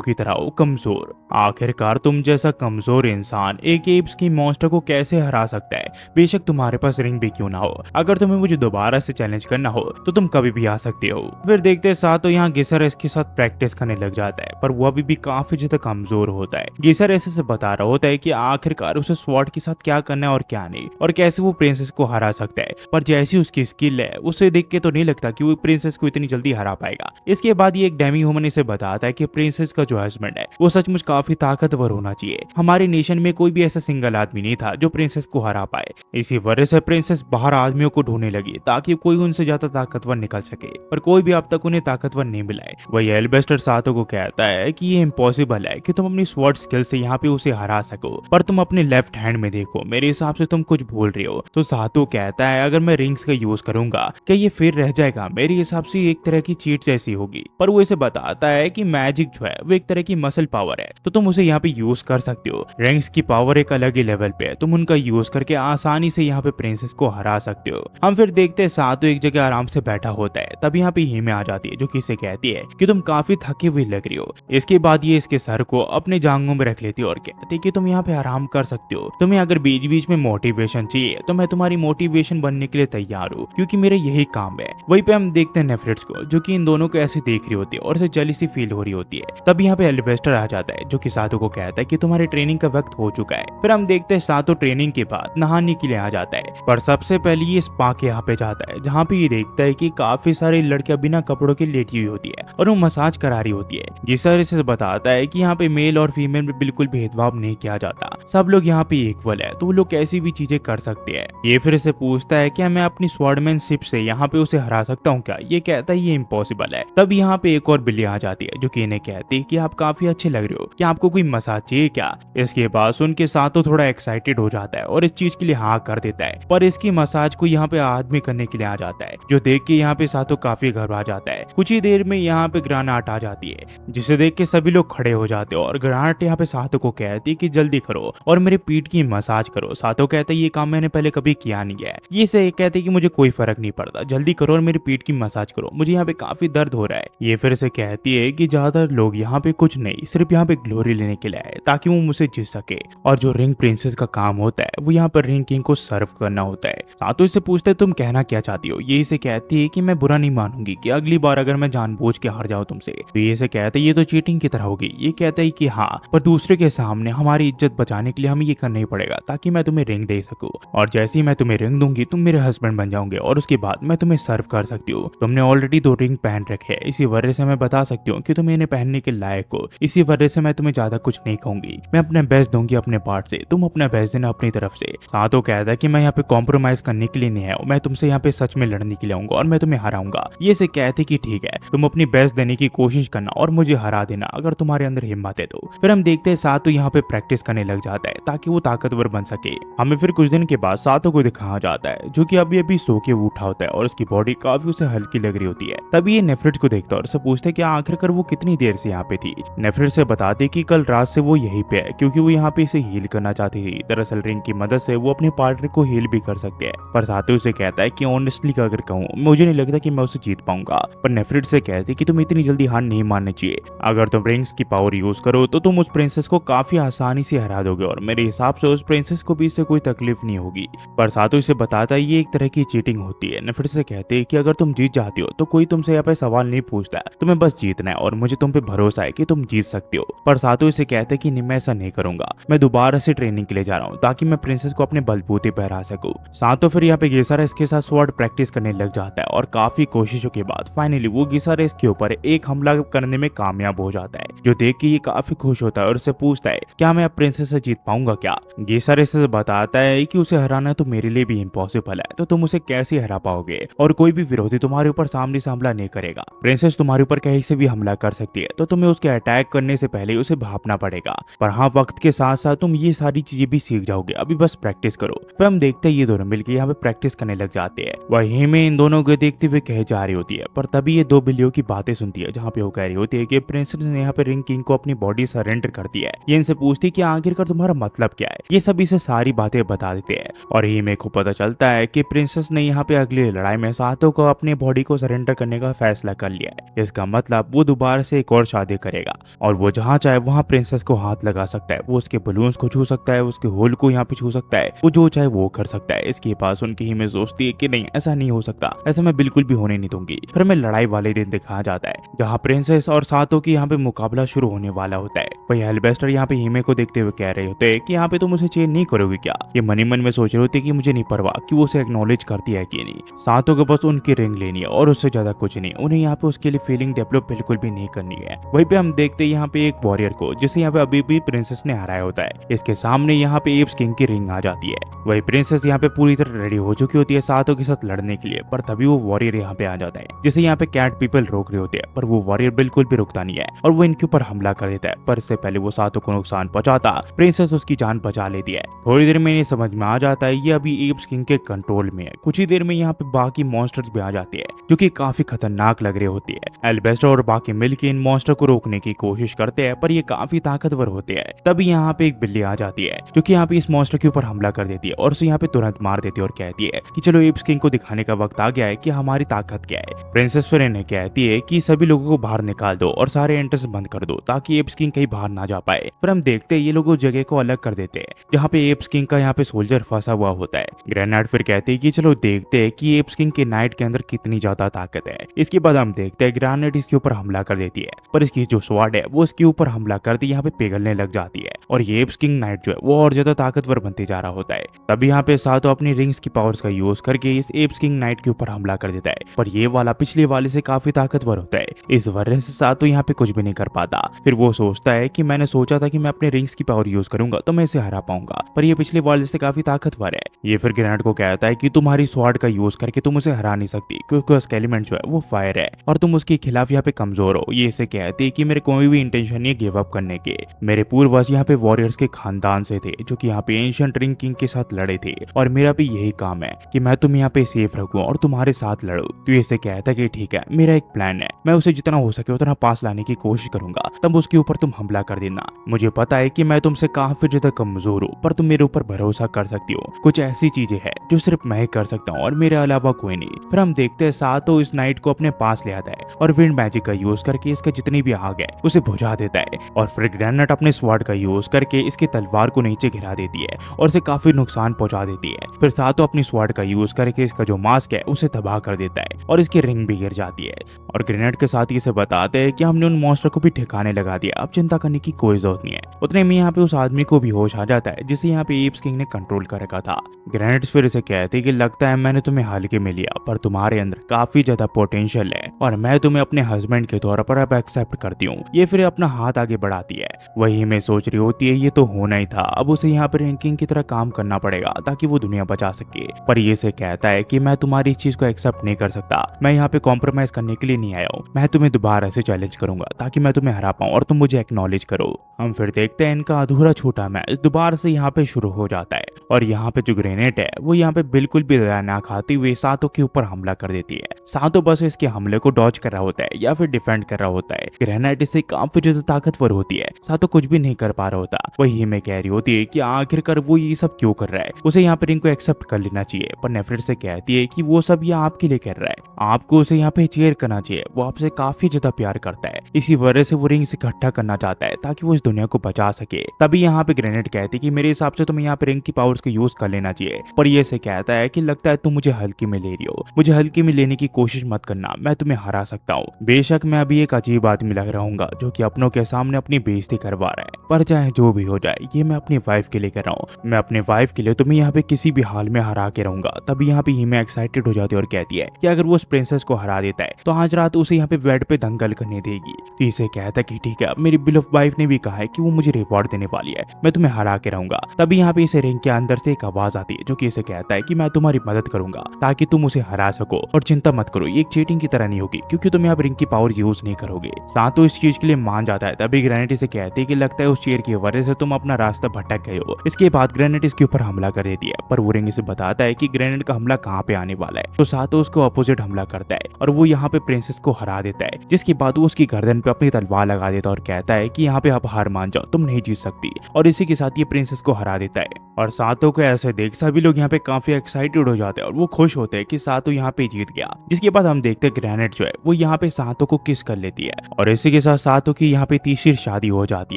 की तरह हो कमजोर। आखिरकार तुम जैसा कमजोर इंसान एक एप्स की मॉन्स्टर को कैसे हरा सकता है, बेशक तुम्हारे पास रिंग भी क्यों ना हो। अगर तुम्हें मुझे दोबारा से चैलेंज करना हो तो तुम कभी भी आ सकते हो। फिर देखते सातों यहाँ गिसर इसके साथ प्रैक्टिस करने लग जाता है पर वो अभी भी काफी ज्यादा कमजोर होता है। गिसर ऐसे से बता रहा होता है कि आखिरकार उसे स्वॉर्ड के साथ क्या करना है और क्या नहीं और कैसे वो प्रिंसेस को हरा सकता है। पर जैसी उसकी स्किल है उसे देख के तो नहीं लगता कि वो प्रिंसेस को इतनी जल्दी हरा पाएगा। इसके बाद ये एक डेमी ह्यूमन इसे बताता है कि प्रिंसेस का जो हस्बैंड है वो सचमुच काफी ताकतवर होना चाहिए। हमारे नेशन में कोई भी ऐसा सिंगल आदमी नहीं था जो प्रिंसेस को हरा पाए। इसी वजह से प्रिंसेस बाहर आदमियों को ढूंढने लगी ताकि कोई उनसे ज्यादा ताकतवर निकल सके पर कोई भी अब तक उन्हें ताकतवर नहीं मिला है। वही एल्बेस्टर सातों को कहता है कि ये इम्पॉसिबल है कि तुम अपनी स्वॉर्ड स्किल से यहाँ पे उसे हरा सको पर तुम अपने लेफ्ट हैंड में देखो, मेरे हिसाब से तुम कुछ भूल रहे हो। तो सातों कहता है अगर मैं रिंग्स का यूज करूंगा क्या ये फिर रह जाएगा, मेरे हिसाब से एक तरह की चीट जैसी होगी। पर वो इसे बताता है कि मैजिक जो है वो एक तरह की मसल पावर है तो तुम उसे यहाँ पे यूज कर सकते हो। रिंग्स की पावर एक अलग ही लेवल पे है, तुम उनका यूज करके आसानी से यहाँ पे प्रिंसेस को हरा सकते हो। हम फिर देखते हैं सातों एक जगह आराम से बैठा होता है। तब यहाँ पे हीमे आ जाती है जो कि इसे कहती है कि तुम काफी थकी हुई लग रही हो। इसके बाद ये इसके सर को अपने जांघों में रख लेती है और कहती है कि तुम यहाँ पे आराम कर सकते हो, तुम्हें अगर बीच बीच में मोटिवेशन चाहिए तो मैं तुम्हारी मोटिवेशन बनने के लिए तैयार हूँ क्योंकि मेरा यही काम है। वहीं पे हम देखते हैं नेफ्रिट्स को जो कि इन दोनों को ऐसे देख रही होती है और इसे जलीसी फील हो रही होती है। तब यहाँ पे एल्वेस्टर आ जाता है जो कि सातों को कहता है कि तुम्हारे ट्रेनिंग का वक्त हो चुका है। फिर हम देखते हैं सातों ट्रेनिंग के बाद नहाने के लिए आ जाता है पर सबसे पहले ये स्पा के यहाँ पे जाता है जहाँ पे ये देखता है कि काफी सारी लड़कियां बिना कपड़ों के लेटी हुई होती है और वो मसाज करा रही होती है। गिसर इसे बताता है कि यहाँ पे मेल और फीमेल में बिल्कुल भेदभाव नहीं किया जाता, सब लोग यहाँ पे इक्वल है तो वो लोग कैसी भी चीजें कर सकते हैं। ये फिर इसे पूछता है क्या मैं अपनी स्वॉर्डमैनशिप से यहाँ पे उसे हरा सकता हूँ क्या। ये कहता है ये इम्पॉसिबल है। तब यहाँ पे एक और बिल्ली आ जाती है जो कि इन्हें कहती है कि आप काफी अच्छे लग रहे हो, क्या आपको कोई मसाज चाहिए क्या। इसके बाद सुन के सातों थोड़ा एक्साइटेड हो जाता है और इस चीज के लिए हाँ कर देता है पर इसकी मसाज को यहाँ पे आदमी करने के लिए आ जाता है जो देख के यहाँ पे सातों काफी घबरा जाता है। कुछ ही देर में यहाँ पे ग्रानाट आ जाती है जिसे देख के सभी लोग खड़े हो जाते हैं और ग्रानाट यहाँ पे सातों को कहती है कि जल्दी करो और मेरे पीठ की मसाज करो। सातों कहते हैं ये काम मैंने पहले कभी किया नहीं है। ये से कहते हैं कि मुझे कोई फर्क नहीं पड़ता, जल्दी करो और मेरी पीठ की मसाज करो, मुझे यहाँ पे काफी दर्द हो रहा है। ये फिर से कहती है कि ज्यादातर लोग यहाँ पे कुछ नहीं सिर्फ यहाँ पे ग्लो कटोरी लेने के लिए आए ताकि वो मुझसे जीत सके, और जो रिंग प्रिंसेस का काम होता है वो यहाँ पर रिंग किंग को सर्व करना होता है। सातो इससे पूछते तुम कहना क्या चाहती हो। ये इसे कहती है कि मैं बुरा नहीं मानूंगी कि अगली बार अगर मैं जानबूझ के हार जाऊं तुमसे। तो ये इसे कहते है ये तो चीटिंग की तरह होगी। ये कहता है कि हाँ, पर दूसरे के सामने हमारी इज्जत बचाने के लिए हमें ये करना ही पड़ेगा ताकि मैं तुम्हें रिंग दे सकूं, और जैसे ही मैं तुम्हें रिंग दूंगी तुम मेरे हस्बैंड बन जाओगे और उसके बाद मैं तुम्हें सर्व कर सकती हूँ। तुमने ऑलरेडी 2 रिंग पहन रखे हैं, इसी वजह से मैं बता सकती हूँ कि तुम इन्हें पहनने के लायक हो। इसी वजह से मैं तुम्हें ज्यादा कुछ नहीं कहूंगी, मैं अपना बेस्ट दूंगी अपने पार्ट से, तुम अपना बेस्ट देना अपनी तरफ से। सातो कहता है कि मैं यहाँ पे कॉम्प्रोमाइज करने के लिए नहीं आया, मैं तुमसे यहाँ पे सच में लड़ने के लिए आऊंगा और मैं तुम्हें हराऊंगा। ये से कहते कि ठीक है, तुम अपनी बेस्ट देने की कोशिश करना और मुझे हरा देना अगर तुम्हारे अंदर हिम्मत है तो। फिर हम देखते हैं सातो यहाँ पे प्रैक्टिस करने लग जाता है ताकि वो ताकतवर बन सके। हमें फिर कुछ दिन के बाद सातो को दिखाया जाता है जो कि अभी अभी सो के उठा होता है और उसकी बॉडी काफी उसे हल्की लग रही होती है। तभी ये नेफ्रिट को देखता है और उसे पूछता है कि आखिरकार वो कितनी देर से यहाँ पे थी। नेफ्रिट से बताते कि कल रात से वो यहीं पे है क्योंकि वो यहाँ पे इसे हील करना चाहती थी। दरअसल रिंग की मदद से वो अपने पार्टनर को हील भी कर सकते हैं, पर सातो उसे कहता है कि ऑनेस्टली अगर कहूँ मुझे नहीं लगता कि मैं उसे जीत पाऊंगा। पर नेफ्रिट से कहती कि तुम इतनी जल्दी हार नहीं माननी चाहिए, अगर तुम रिंग्स की पावर यूज करो तो तुम उस प्रिंसेस को काफी आसानी से हरा दोगे और मेरे हिसाब से उस प्रिंसेस को भी इससे कोई तकलीफ नहीं होगी। पर सातो इसे बताता है ये एक तरह की चीटिंग होती है। नेफ्रिट से कहते हैं कि अगर तुम जीत जाती हो तो कोई तुमसे यहाँ पे सवाल नहीं पूछता, तुम्हें बस जीतना है और मुझे तुम पे भरोसा है कि तुम जीत सकते हो। पर सातो इसे कहते हैं कि नहीं, मैं ऐसा नहीं करूंगा, मैं दोबारा से ट्रेनिंग के लिए जा रहा हूँ ताकि मैं प्रिंसेस को अपने बलबूते पर हरा सकूं। सातो फिर यहाँ पे गेसारा इसके साथ स्वॉर्ड प्रैक्टिस करने लग जाता है और काफी कोशिशों के बाद फाइनली वो गेसारा इसके ऊपर एक हमला करने में कामयाब हो जाता है, जो देख के ये काफी खुश होता है और उससे पूछता है क्या मैं अब प्रिंसेस से जीत पाऊंगा क्या। गेसारा इसे बताता है कि उसे हराना तो मेरे लिए भी इम्पॉसिबल है, तो तुम उसे कैसे हरा पाओगे और कोई भी विरोधी तुम्हारे ऊपर सामने से हमला नहीं करेगा। प्रिंसेस तुम्हारे ऊपर कहीं से भी हमला कर सकती है, तो तुम्हें उसके अटैक करने से पहले उसे भापना पड़ेगा। पर हाँ, वक्त के साथ साथ तुम ये सारी चीजें भी सीख जाओगे, अभी बस प्रैक्टिस करो। फिर हम देखते हैं ये दोनों मिलकर यहाँ पे प्रैक्टिस करने लग जाते हैं। वहीं में इन दोनों को देखते हुए कह जा रही होती है, पर तभी ये 2 बिल्लियों की बातें सुनती है जहाँ पे वो कह रही होती है कि प्रिंसेस ने यहाँ पे रिंग किंग को अपनी बॉडी सरेंडर कर दी है। ये इनसे पूछती है कि आखिरकार तुम्हारा मतलब क्या है। ये सब इसे सारी बातें बता देते हैं और ये को पता चलता है कि प्रिंसेस ने यहाँ पे अगली लड़ाई में सातो को अपनी बॉडी को सरेंडर करने का फैसला कर लिया है। इसका मतलब वो दोबारा से एक और शादी करेगा और वो जहाँ चाहे वहाँ प्रिंसेस को हाथ लगा सकता है, वो उसके बलून्स को छू सकता है, उसके होल को यहाँ पे छू सकता है, वो जो चाहे वो कर सकता है। इसके पास उनकी ही में सोचती है कि नहीं, ऐसा नहीं हो सकता, ऐसा मैं बिल्कुल भी होने नहीं दूंगी। फिर हमें लड़ाई वाले दिन दिखाया जाता है जहाँ प्रिंसेस और सातो की यहाँ पे मुकाबला शुरू होने वाला होता है। वही एल्बेस्टर यहाँ पे हिमे को देखते हुए कह रहे होते हैं कि यहाँ पे तुम उसे चेंज नहीं करोगे क्या। ये मनी मन में सोच रहे होते कि मुझे नहीं परवाह कि वो उसे एक्नॉलेज करती है कि नहीं। सातो को बस उनकी रिंग लेनी है और उससे ज्यादा कुछ नहीं। उन्हें यहाँ पे उसके लिए फीलिंग डेवलप बिल्कुल भी नहीं करनी है। वहीं पे हम देखते हैं यहाँ पे एक वॉरियर को जिसे यहाँ पे अभी भी प्रिंसेस ने हराया होता है। इसके सामने यहाँ पे एप्स किंग की रिंग आ जाती है। वही प्रिंसेस यहाँ पे पूरी तरह रेडी हो चुकी होती है सातो के साथ लड़ने के लिए, पर तभी वो वॉरियर यहाँ पे आ जाता है जिसे यहाँ पे कैट पीपल रोक रहे होते हैं, पर वो वॉरियर बिल्कुल भी रुकता नहीं है और वो इनके ऊपर हमला कर देता है। पर इससे पहले वो सातो को नुकसान पहुंचाता प्रिंसेस उसकी जान बचा लेती है। थोड़ी देर में ये समझ में आ जाता है ये अभी एप्स किंग के कंट्रोल में है। कुछ ही देर में यहाँ पे बाकी मॉन्स्टर्स भी आ जाते हैं जो कि काफी खतरनाक लग रहे होती है। एल्बेस्टर और बाकी मिलकर इन मॉन्स्टर को रोकने की कोशिश करते हैं, पर ये काफी ताकतवर होते हैं। तभी यहाँ पे एक बिल्ली आ जाती है जो कि यहाँ पे इस मॉन्स्टर के ऊपर हमला कर देती है और उसे यहाँ पे तुरंत मार देती है और कहती है कि चलो एप्स किंग को दिखाने का वक्त आ गया है कि हमारी ताकत क्या है। प्रिंसेस फिर इन्हें कहती है कि सभी लोगों को बाहर निकाल दो और सारे एंट्रेंस बंद कर दो ताकि एप्स किंग कहीं बाहर ना जा पाए। फिर हम देखते हैं ये लोग उस जगह को अलग कर देते हैं जहाँ पे एप्स किंग का यहाँ पे सोल्जर फंसा हुआ होता है। ग्रेनाइट फिर कहते हैं कि चलो देखते हैं कि एप्स किंग के नाइट के अंदर कितनी ज्यादा ताकत है। इसके बाद हम देखते हैं ग्रेनाइट इसके ऊपर हमला कर देती है, पर इसकी जो स्वॉर्ड है वो इसके ऊपर हमला करती यहाँ पे पिघलने लग जाती है और ये एप्स किंग नाइट जो है वो और ज्यादा ताकतवर बनते जा रहा होता है। तभी यहाँ पे सातो अपनी रिंग्स की पावर्स का यूज करके इस एप्स किंग नाइट के ऊपर हमला कर देता है, पर ये वाला पिछले वाले से काफी ताकतवर होता है। इस वजह से सातो यहाँ पे कुछ भी नहीं कर पाता। फिर वो सोचता है कि मैंने सोचा था कि मैं अपने रिंग्स की पावर यूज करूंगा तो मैं इसे हरा पाऊंगा, पर ये पिछले वाले से काफी ताकतवर है। ये फिर ग्रेनाइट को कहता है कि तुम्हारी स्वॉर्ड का यूज करके तुम उसे हरा नहीं सकती क्योंकि उसका एलिमेंट जो है वो फायर है और तुम उसके खिलाफ यहाँ पे कमजोर हो। ये इसे कहते हैं कि मेरे कोई भी इंटेंशन नहीं गिव अप करने के। मेरे पूर्वज यहाँ पे वॉरियर्स के खानदान से थे जो कि यहाँ पे एंशिएंट रिंग किंग के साथ लड़े थे और मेरा भी यही काम है कि मैं तुम यहाँ पे सेफ रखूं और तुम्हारे साथ लड़ूं। तो ये इसे कहता है कि ठीक है, मेरा एक प्लान है, मैं उसे जितना हो सके उतना पास लाने की कोशिश करूंगा, तब उसके ऊपर तुम हमला कर देना। मुझे पता है कि मैं तुमसे काफी ज्यादा कमजोर हूँ, पर तुम मेरे ऊपर भरोसा कर सकती हो। कुछ ऐसी चीजें हैं जो सिर्फ मैं ही कर सकता हूँ और मेरे अलावा कोई नहीं। फिर हम देखते हैं सातो इस नाइट को अपने पास ले आता है और विंड मैजिक का यूज करके इसका जितनी भी आग है उसे बुझा देता है। और फिर ग्रेनेड अपने स्वॉर्ड का यूज करके इसकी तलवार को नीचे गिरा देती है और इसे काफी नुकसान पहुंचा देती है। फिर सातो अपनी स्वॉर्ड का यूज करके इसका जो मास्क है उसे तबाह कर देता है और इसकी रिंग भी गिर जाती है। और ग्रेनेड के साथ इसे बताते हैं कि हमने उन मॉन्स्टर को भी ठिकाने लगा दिया, अब चिंता करने की कोई जरूरत नहीं है। उतने में यहाँ पे उस आदमी को भी होश आ जाता है जिसे यहाँ पे एप्स किंग ने कंट्रोल कर रखा था। ग्रेनेड फिर इसे कहते हैं कि लगता है मैंने तुम्हें हल्के में लिया, पर तुम्हारे अंदर काफी ज्यादा पोटेंशियल है और मैं तुम्हें अपने हस्बैंड के तौर पर अब एक्सेप्ट करती हूँ। ये फिर अपना हाथ आगे बढ़ाती है। वही में सोच रही होती है ये तो होना ही था, अब उसे यहाँ पे रैंकिंग की तरह काम करना पड़ेगा ताकि वो दुनिया बचा सके। पर ये से कहता है कि मैं तुम्हारी इस चीज को एक्सेप्ट नहीं कर सकता, मैं यहाँ पे कॉम्प्रोमाइज करने के लिए नहीं आया हूँ, मैं तुम्हें दोबारा से चैलेंज करूंगा ताकि मैं तुम्हें हरा पाऊँ और तुम मुझे एक्नॉलेज करो। हम फिर देखते हैं इनका अधूरा छोटा मैच दोबारा से यहाँ पे शुरू हो जाता है और यहाँ पे जो ग्रेनेड है वो यहाँ पे बिल्कुल भी दया ना खाती हुई सातो के ऊपर हमला कर देती है। सातो बस इसके हमले को डॉज कर रहा होता है या फिर डिफेंड कर रहा होता है। ग्रेनेड इससे काफी ज्यादा ताकतवर होती है, सातो कुछ भी नहीं कर पा रहा होता। वही में कह रही होती है कि आखिरकार वो ये सब क्यों कर रहा है, उसे यहाँ पे रिंग को एक्सेप्ट कर लेना चाहिए। पर नेफरेट से कहती है कि वो सब ये आपके लिए कर रहा है, आपको उसे यहाँ पे चेयर करना चाहिए, वो आपसे काफी ज्यादा प्यार करता है, इसी वजह से वो रिंग से इकट्ठा करना चाहता है ताकि वो इस दुनिया को बचा सके। तभी यहाँ पे ग्रेनेड कहती है कि मेरे हिसाब से तुम्हें यहाँ पे रिंग की पावर्स को यूज कर लेना चाहिए। पर ये से कहता है कि लगता है तुम मुझे हल्की में ले रही हो, मुझे हल्की में लेने की कोशिश मत करना, मैं तुम्हें हरा सकता हूँ। बेशक मैं अभी एक अजीब आदमी लग रहूंगा जो कि अपनों के सामने अपनी बेइज्जती करवा रहा है, पर चाहे जो भी हो जाए ये मैं अपनी वाइफ के लिए कर रहा हूँ, मैं अपने वाइफ के लिए तुम्हें यहाँ पे किसी भी हाल में हरा के रहूंगा। तभी यहाँ पे हिमे एक्साइटेड हो जाती है और कहती है कि अगर वो उस प्रिंसेस को हरा देता है तो आज रात उसे यहाँ पे बेड पे दंगल करने देगी। तो इसे कहता है कि ठीक है, मेरी बिलफ वाइफ ने भी कहा है कि वो मुझे रिवॉर्ड देने वाली है, मैं तुम्हें हरा के रहूंगा। तभी यहाँ पे इसे रिंग के अंदर से एक आवाज आती है जो कि इसे कहता है कि मैं तुम्हारी मदद करूंगा ताकि तुम उसे हरा सको, और चिंता मत करो ये एक चीटिंग की तरह नहीं होगी क्योंकि तुम यहाँ पे रिंग की पावर यूज नहीं करोगे। सातो इस चीज के लिए मान जाता है। तभी ग्रेनेड इसे कहती है कि लगता है उस चेयर की वजह से तुम अपना रास्ता भटक गए हो। इसके बाद ग्रेनेड इसके ऊपर हमला कर देती है, पर वो रिंग इसे बताता है कि ग्रेनेड का हमला कहाँ पे आने वाला है। तो सातो उसको अपोजिट हमला करता है और वो यहाँ पे प्रिंसेस को हरा देता है, जिसके बाद वो उसकी गर्दन पे अपनी तलवार लगा देता है और कहता है कि यहाँ पे आप हार मान जाओ, तुम नहीं जीत सकती। और इसी के साथ ये प्रिंसेस को हरा देता है। और सातो को ऐसे देख सभी लोग यहाँ पे काफी एक्साइटेड हो जाते हैं और वो खुश होते हैं कि सातो यहाँ पे जीत गया। जिसके बाद हम देखते हैं ग्रेनेड जो है वो यहाँ पे सातो को किस कर लेती है और इसी के साथ सातो की यहाँ पे तीसरी शादी हो जाती